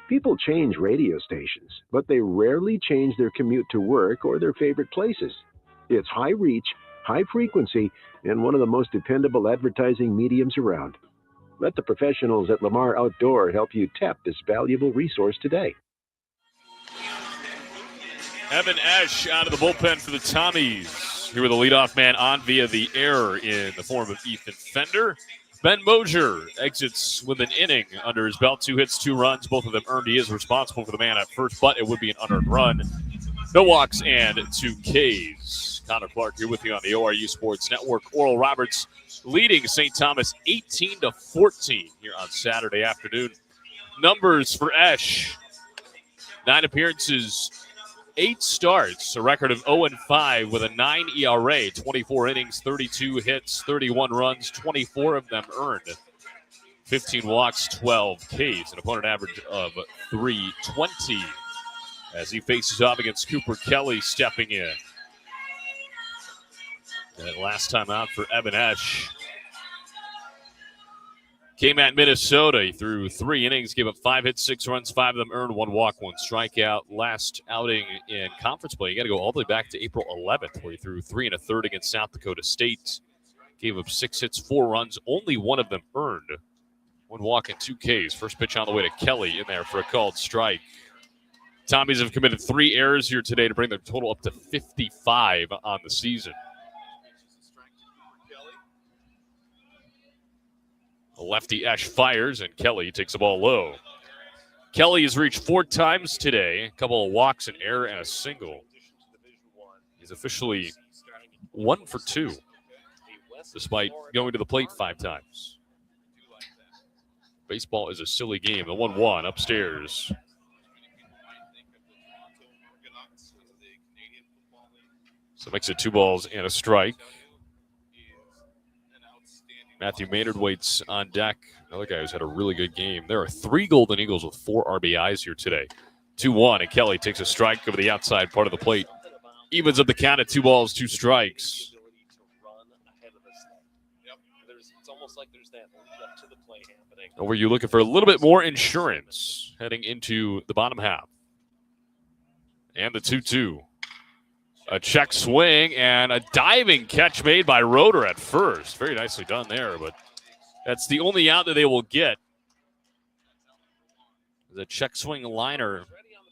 People change radio stations, but they rarely change their commute to work or their favorite places. It's high reach, high frequency, and one of the most dependable advertising mediums around. Let the professionals at Lamar Outdoor help you tap this valuable resource today. Evan Esch out of the bullpen for the Tommies. Here with the leadoff man on via the error in the form of Ethan Fender. Ben Mosier exits with an inning under his belt. 2 hits, 2 runs, both of them earned. He is responsible for the man at first, but it would be an unearned run. No walks and 2 Ks. Connor Clark here with you on the ORU Sports Network. Oral Roberts leading St. Thomas 18-14 here on Saturday afternoon. Numbers for Esch: 9 appearances, 8 starts, a record of 0-5 with a 9 ERA, 24 innings, 32 hits, 31 runs, 24 of them earned, 15 walks, 12 Ks, an opponent average of .320 as he faces off against Cooper Kelly stepping in. And last time out for Evan Esch came at Minnesota. He threw 3 innings, gave up 5 hits, 6 runs, 5 of them earned, 1 walk, 1 strikeout. Last outing in conference play, you got to go all the way back to April 11th, where he threw 3 1/3 against South Dakota State. Gave up 6 hits, 4 runs, only 1 of them earned. 1 walk and 2 Ks. First pitch on the way to Kelly in there for a called strike. Tommies have committed 3 errors here today to bring their total up to 55 on the season. Lefty Esch fires, and Kelly takes the ball low. Kelly has reached 4 times today, a couple of walks, an error, and a single. He's officially 1 for 2, despite going to the plate 5 times. Baseball is a silly game. The 1-1 upstairs. So makes it 2 balls and a strike. Matthew Maynard waits on deck. Another guy who's had a really good game. There are 3 Golden Eagles with 4 RBIs here today. 2-1, and Kelly takes a strike over the outside part of the plate. Evens up the count at 2 balls, 2 strikes. It's almost like there's that lead up to the play happening. And were you looking for a little bit more insurance heading into the bottom half? And the 2-2. A check swing and a diving catch made by Roeder at first. Very nicely done there, but that's the only out that they will get. The check swing liner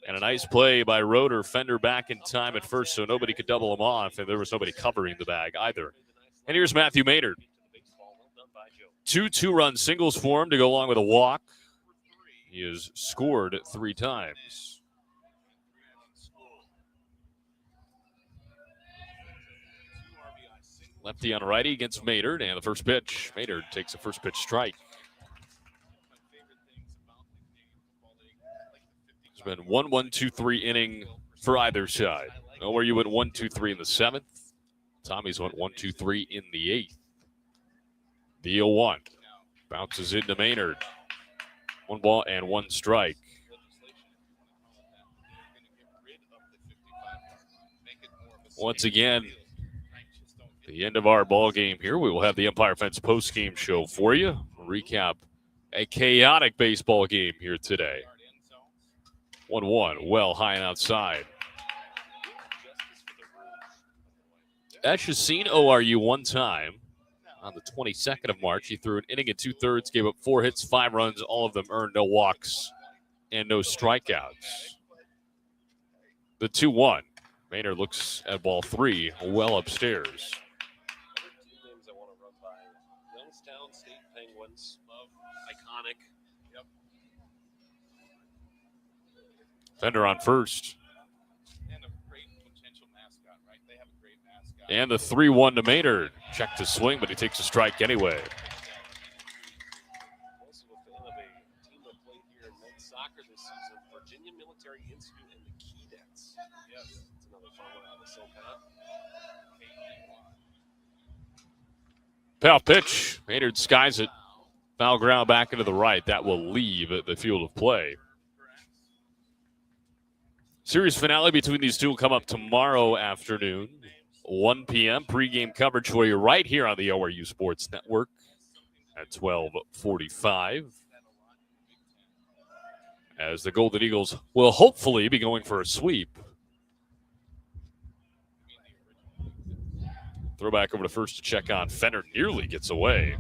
and a nice play by Roeder. Fender back in time at first so nobody could double him off, and there was nobody covering the bag either. And here's Matthew Maynard. 2 2-run singles for him to go along with a walk. He has scored 3 times. Lefty on righty against Maynard, and the first pitch. Maynard takes a first pitch strike. There's been 1-1-2-3 inning for either side. ORU went 1-2-3 in the 7th. Tommy's went 1-2-3 in the 8th. The 0-1 bounces into Maynard. 1 ball and 1 strike. Once again, the end of our ball game here. We will have the Empire Fence post-game show for you. Recap a chaotic baseball game here today. 1-1, well high and outside. Ash has seen ORU one time on the 22nd of March. He threw an inning and 2/3, gave up 4 hits, 5 runs. All of them earned, no walks and no strikeouts. The 2-1. Maynard looks at ball 3, well upstairs. Other team names I want to run by. Youngstown State Penguins. Iconic. Yep. Fender on first. And a great potential mascot, right? They have a great mascot. And the 3-1 to Maynard. Check to swing, but he takes a strike anyway. Also a fan of a team that played here in men's soccer this season, Virginia Military Institute and the Keydets. Yes. It's another fun one out of SoCon. Payoff pitch. Maynard skies it. Foul ground back into the right. That will leave the field of play. Series finale between these two will come up tomorrow afternoon, 1 p.m. Pre-game coverage for you right here on the ORU Sports Network at 12:45. As the Golden Eagles will hopefully be going for a sweep. Throw back over to first to check on Fender. Nearly gets away.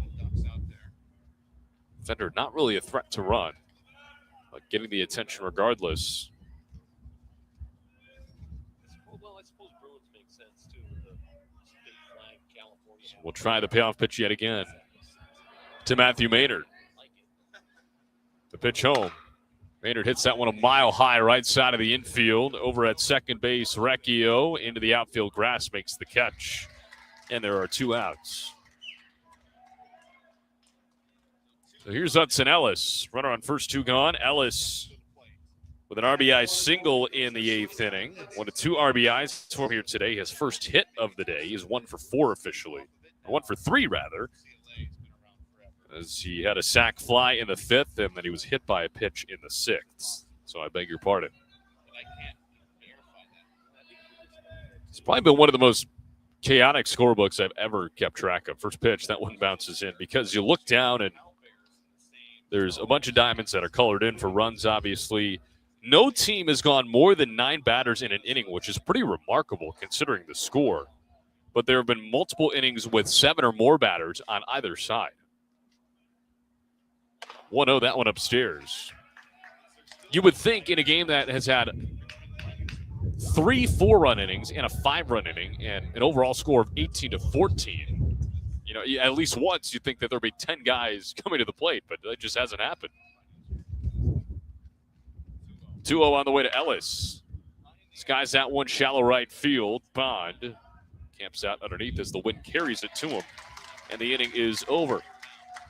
Fender not really a threat to run, but getting the attention regardless. Well, I suppose Bruins make sense too. The state flag, California. We'll try the payoff pitch yet again to Matthew Maynard. The pitch home. Maynard hits that one a mile high right side of the infield. Over at second base, Recchio into the outfield grass makes the catch. And there are 2 outs. So here's Hudson Ellis. Runner on first, 2 gone. Ellis with an RBI single in the 8th inning. 1 of 2 RBIs for him here today. His first hit of the day. He's 1 for 4 officially. 1 for 3, rather. As he had a sac fly in the 5th, and then he was hit by a pitch in the 6th. So I beg your pardon. It's probably been one of the most chaotic scorebooks I've ever kept track of. First pitch, that one bounces in because you look down and there's a bunch of diamonds that are colored in for runs, obviously. No team has gone more than 9 batters in an inning, which is pretty remarkable considering the score. But there have been multiple innings with 7 or more batters on either side. 1-0, that one upstairs. You would think in a game that has had 3 4-run innings and a 5-run inning and an overall score of 18-14, you know, at least once you think that there'll be 10 guys coming to the plate, but that just hasn't happened. 2-0 on the way to Ellis. Skies that one shallow right field. Bond camps out underneath as the wind carries it to him, and the inning is over.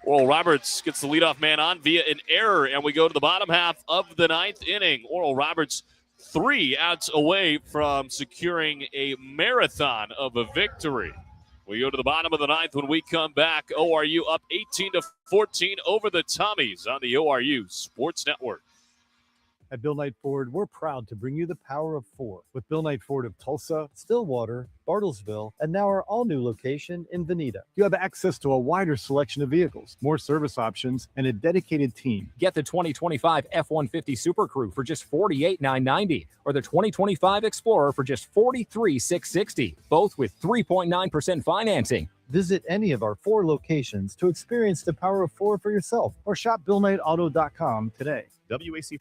Oral Roberts gets the leadoff man on via an error, and we go to the bottom half of the 9th inning. Oral Roberts 3 outs away from securing a marathon of a victory. We go to the bottom of the 9th when we come back. ORU up 18-14 over the Tommies on the ORU Sports Network. At Bill Knight Ford, we're proud to bring you the power of 4 with Bill Knight Ford of Tulsa, Stillwater, Bartlesville, and now our all-new location in Veneta. You have access to a wider selection of vehicles, more service options, and a dedicated team. Get the 2025 F-150 Super Crew for just $48,990 or the 2025 Explorer for just $43,660, both with 3.9% financing. Visit any of our 4 locations to experience the power of 4 for yourself or shop BillKnightAuto.com today. WAC.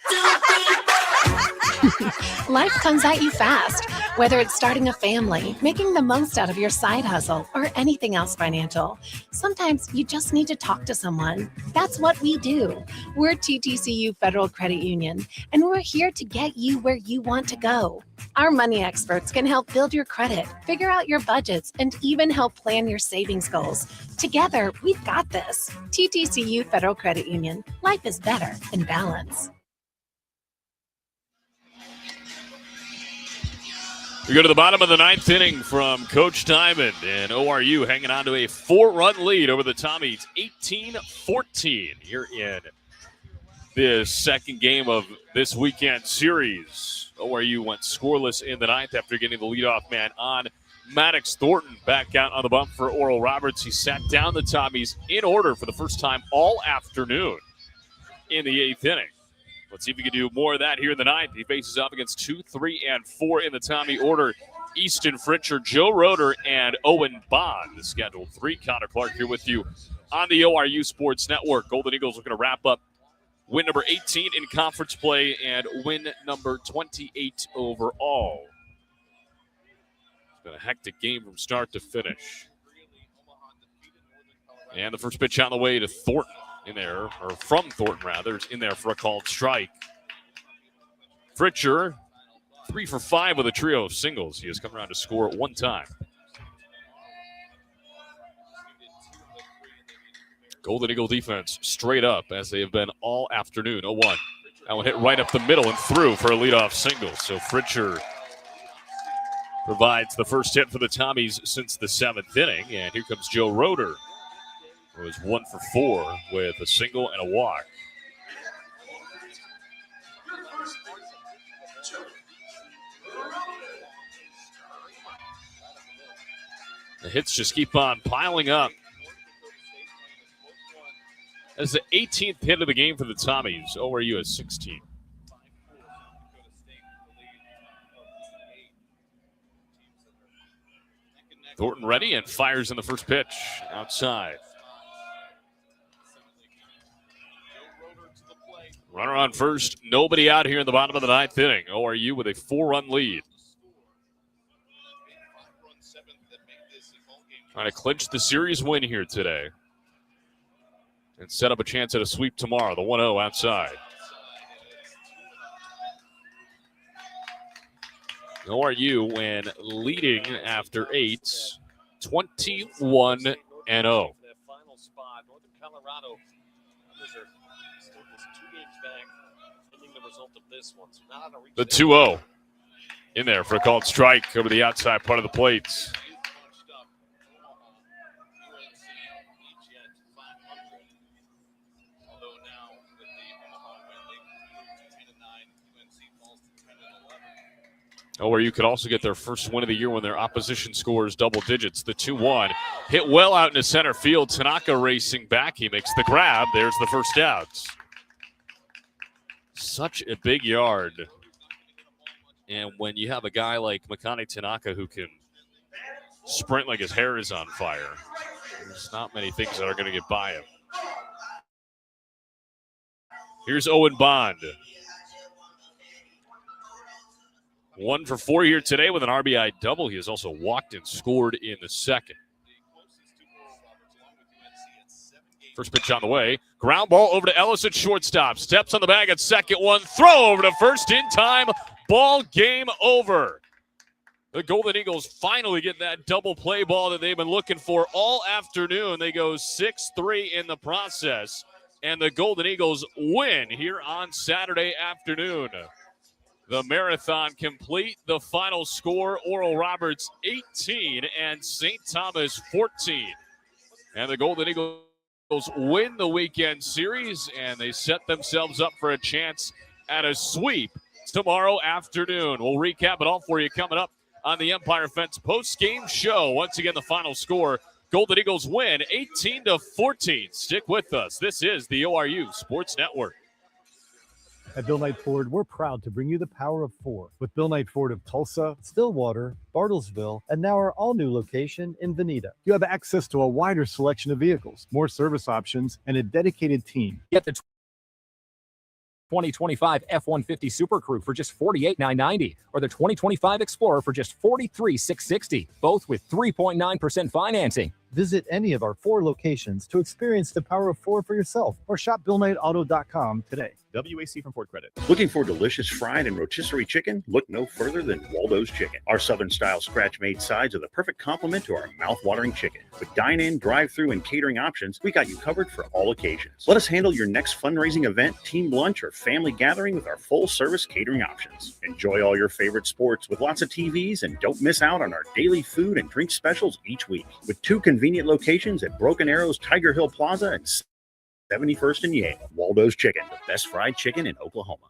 Life comes at you fast, whether it's starting a family, making the most out of your side hustle, or anything else financial. Sometimes you just need to talk to someone. That's what we do. We're TTCU Federal Credit Union, and we're here to get you where you want to go. Our money experts can help build your credit, figure out your budgets, and even help plan your savings goals. Together, we've got this. TTCU Federal Credit Union. Life is better in balance. We go to the bottom of the ninth inning from Coach Diamond, and ORU hanging on to a 4-run lead over the Tommies, 18-14 here in the second game of this weekend series. ORU went scoreless in the ninth after getting the leadoff man on. Maddox Thornton back out on the bump for Oral Roberts. He sat down the Tommies in order for the first time all afternoon in the eighth inning. Let's see if he can do more of that here in the ninth. He faces off against 2, 3, and 4 in the Tommy order. Easton Fritcher, Joe Roeder, and Owen Bond. The scheduled 3. Connor Clark here with you on the ORU Sports Network. Golden Eagles looking to wrap up win number 18 in conference play and win number 28 overall. It's been a hectic game from start to finish. And the first pitch on the way to Thornton. In there, or from Thornton rather, it's in there for a called strike. Fritcher, 3 for 5 with a trio of singles. He has come around to score at one time. Golden Eagle defense straight up as they have been all afternoon. 0-1. That one hit right up the middle and through for a leadoff single. So Fritcher provides the first hit for the Tommies since the 7th inning. And here comes Joe Roeder. It was 1 for 4 with a single and a walk. The hits just keep on piling up. That's the 18th hit of the game for the Tommies. ORU has 16. Thornton ready and fires in the first pitch outside. Runner on first, nobody out here in the bottom of the ninth inning. ORU with a 4-run lead. Trying to clinch the series win here today. And set up a chance at a sweep tomorrow. The 1-0 outside. ORU, when leading after 8, 21-0. The 2-0 in there for a called strike over the outside part of the plates. ORU could also get their first win of the year when their opposition scores double digits. The 2-1 hit well out into center field. Tanaka racing back. He makes the grab. There's the first out. Such a big yard. And when you have a guy like Makani Tanaka who can sprint like his hair is on fire, there's not many things that are going to get by him. Here's Owen Bond. 1 for 4 here today with an RBI double. He has also walked and scored in the second. First pitch on the way. Ground ball over to Ellis at shortstop. Steps on the bag at second one. Throw over to first in time. Ball game over. The Golden Eagles finally get that double play ball that they've been looking for all afternoon. They go 6-3 in the process. And the Golden Eagles win here on Saturday afternoon. The marathon complete. The final score, Oral Roberts 18 and St. Thomas 14. And the Golden Eagles win the weekend series, and they set themselves up for a chance at a sweep tomorrow afternoon. We'll recap it all for you coming up on the Empire Fence post-game show. Once again, the final score, Golden Eagles win 18-14. Stick with us. This is the ORU Sports Network. At Bill Knight Ford, we're proud to bring you the power of 4 with Bill Knight Ford of Tulsa, Stillwater, Bartlesville, and now our all-new location in Veneta. You have access to a wider selection of vehicles, more service options, and a dedicated team. Get the 2025 F-150 Super Crew for just $48,990 or the 2025 Explorer for just $43,660, both with 3.9% financing. Visit any of our 4 locations to experience the power of 4 for yourself or shop BillKnightAuto.com today. WAC from Ford Credit. Looking for delicious fried and rotisserie chicken? Look no further than Waldo's Chicken. Our Southern-style scratch-made sides are the perfect complement to our mouth-watering chicken. With dine-in, drive-through, and catering options, we got you covered for all occasions. Let us handle your next fundraising event, team lunch, or family gathering with our full-service catering options. Enjoy all your favorite sports with lots of TVs, and don't miss out on our daily food and drink specials each week. With 2 convenient locations at Broken Arrows, Tiger Hill Plaza, and 71st and Yale. Waldo's Chicken, the best fried chicken in Oklahoma.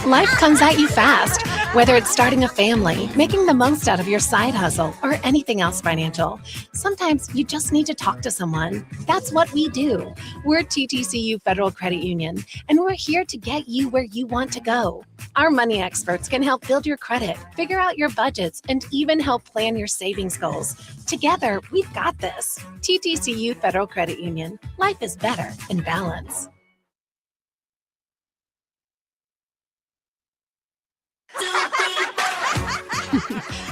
Life comes at you fast, whether it's starting a family, making the most out of your side hustle, or anything else financial. Sometimes you just need to talk to someone. That's what we do. We're TTCU Federal Credit Union, and we're here to get you where you want to go. Our money experts can help build your credit, figure out your budgets, and even help plan your savings goals. Together, we've got this. TTCU Federal Credit Union. Life is better in balance.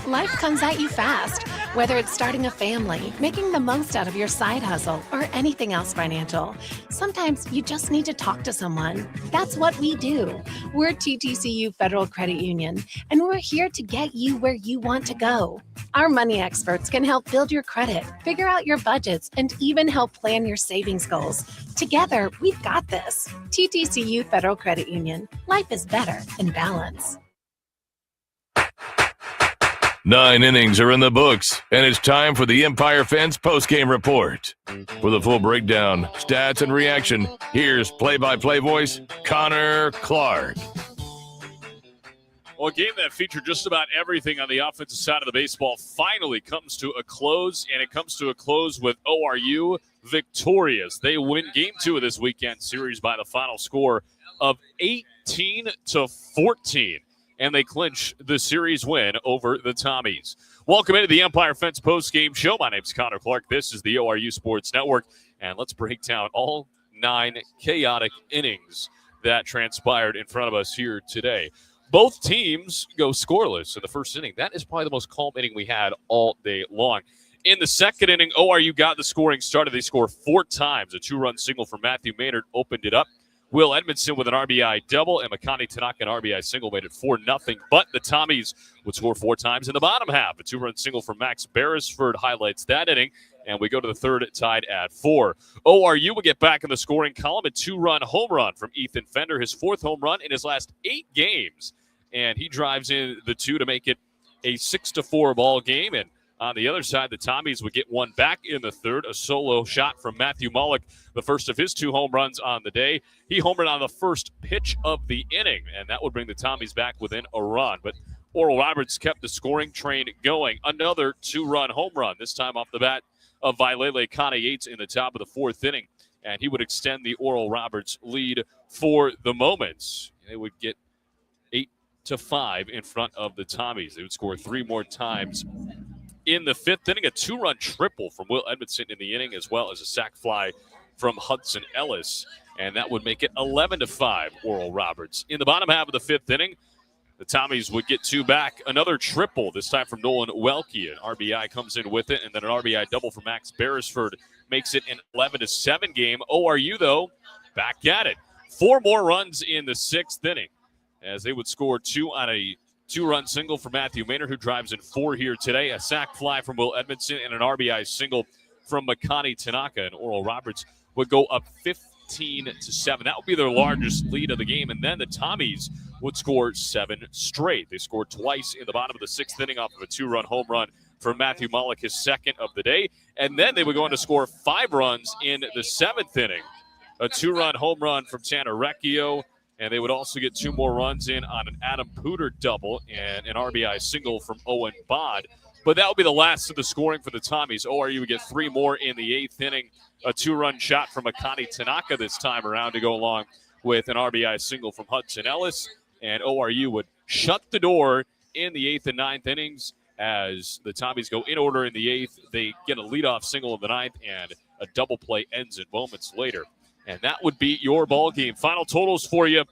Life comes at you fast, whether it's starting a family, making the most out of your side hustle, or anything else financial. Sometimes you just need to talk to someone. That's what we do. We're TTCU Federal Credit Union, and we're here to get you where you want to go. Our money experts can help build your credit, figure out your budgets, and even help plan your savings goals. Together, we've got this. TTCU Federal Credit Union. Life is better in balance. 9 innings are in the books, and it's time for the Empire Fence postgame report. For the full breakdown, stats, and reaction, here's play-by-play voice Connor Clark. Well, a game that featured just about everything on the offensive side of the baseball finally comes to a close, and it comes to a close with ORU victorious. They win Game 2 of this weekend series by the final score of 18-14. And they clinch the series win over the Tommies. Welcome into the Empire Fence postgame show. My name's Connor Clark. This is the ORU Sports Network. And let's break down all 9 chaotic innings that transpired in front of us here today. Both teams go scoreless in the first inning. That is probably the most calm inning we had all day long. In the second inning, ORU got the scoring started. They scored 4 times. A 2-run single from Matthew Maynard opened it up. Will Edmondson with an RBI double, and Makani Tanaka an RBI single made it 4-0. But the Tommies would score 4 times in the bottom half. A 2-run single from Max Beresford highlights that inning, and we go to the third tied at 4. ORU will get back in the scoring column. A 2-run home run from Ethan Fender, his 4th home run in his last 8 games. And he drives in the 2 to make it a 6-4 ball game. And on the other side, the Tommies would get one back in the third, a solo shot from Matthew Mullock, the first of his 2 home runs on the day. He homered on the first pitch of the inning, and that would bring the Tommies back within a run. But Oral Roberts kept the scoring train going. Another 2-run home run, this time off the bat of Vailele Kane Yates in the top of the 4th inning, and he would extend the Oral Roberts lead for the moment. They would get 8-5 in front of the Tommies. They would score 3 more times. In the 5th inning, a 2-run triple from Will Edmondson in the inning, as well as a sac fly from Hudson Ellis. And that would make it 11-5, Oral Roberts. In the bottom half of the 5th inning, the Tommies would get 2 back. Another triple, this time from Nolan Welke. An RBI comes in with it, and then an RBI double from Max Beresford makes it an 11-7 game. ORU, though, back at it. 4 more runs in the 6th inning, as they would score 2 on a 2-run single for Matthew Maynard, who drives in 4 here today. A sac fly from Will Edmondson and an RBI single from Makani Tanaka. And Oral Roberts would go up 15-7. That would be their largest lead of the game. And then the Tommies would score 7 straight. They scored twice in the bottom of the 6th inning off of a 2-run home run from Matthew Mullock, his 2nd of the day. And then they would go on to score 5 runs in the 7th inning. A 2-run home run from Tanner Recchio. And they would also get 2 more runs in on an Adam Pooter double and an RBI single from Owen Bod. But that would be the last of the scoring for the Tommies. ORU would get 3 more in the 8th inning. A 2-run shot from Akani Tanaka this time around to go along with an RBI single from Hudson Ellis. And ORU would shut the door in the 8th and 9th innings as the Tommies go in order in the 8th. They get a leadoff single in the 9th, and a double play ends it moments later. And that would be your ball game. Final totals for you.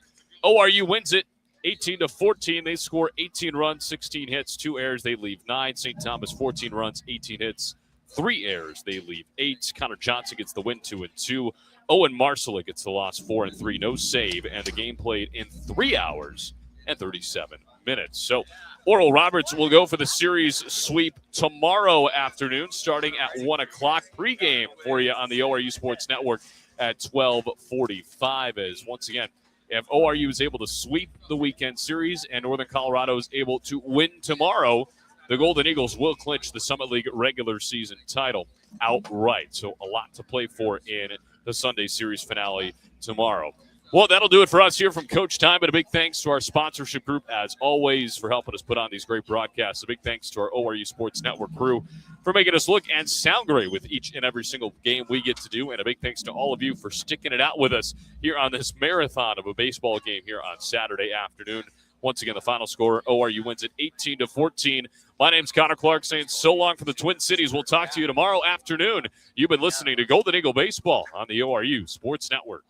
ORU wins it 18-14. They score 18 runs, 16 hits, 2 errors. They leave 9. St. Thomas 14 runs, 18 hits, 3 errors. They leave 8. Connor Johnson gets the win 2-2. Owen Marcella gets the loss 4-3. No save, and the game played in 3 hours and 37 minutes. So Oral Roberts will go for the series sweep tomorrow afternoon, starting at 1 o'clock. Pregame for you on the ORU Sports Network at 12:45. As once again, if ORU is able to sweep the weekend series and Northern Colorado is able to win tomorrow, the Golden Eagles will clinch the Summit League regular season title outright. So a lot to play for in the Sunday series finale tomorrow. Well, that'll do it for us here from Coach Time. And a big thanks to our sponsorship group, as always, for helping us put on these great broadcasts. A big thanks to our ORU Sports Network crew for making us look and sound great with each and every single game we get to do. And a big thanks to all of you for sticking it out with us here on this marathon of a baseball game here on Saturday afternoon. Once again, the final score, ORU wins it 18-14. My name's Connor Clark saying so long from the Twin Cities. We'll talk to you tomorrow afternoon. You've been listening to Golden Eagle Baseball on the ORU Sports Network.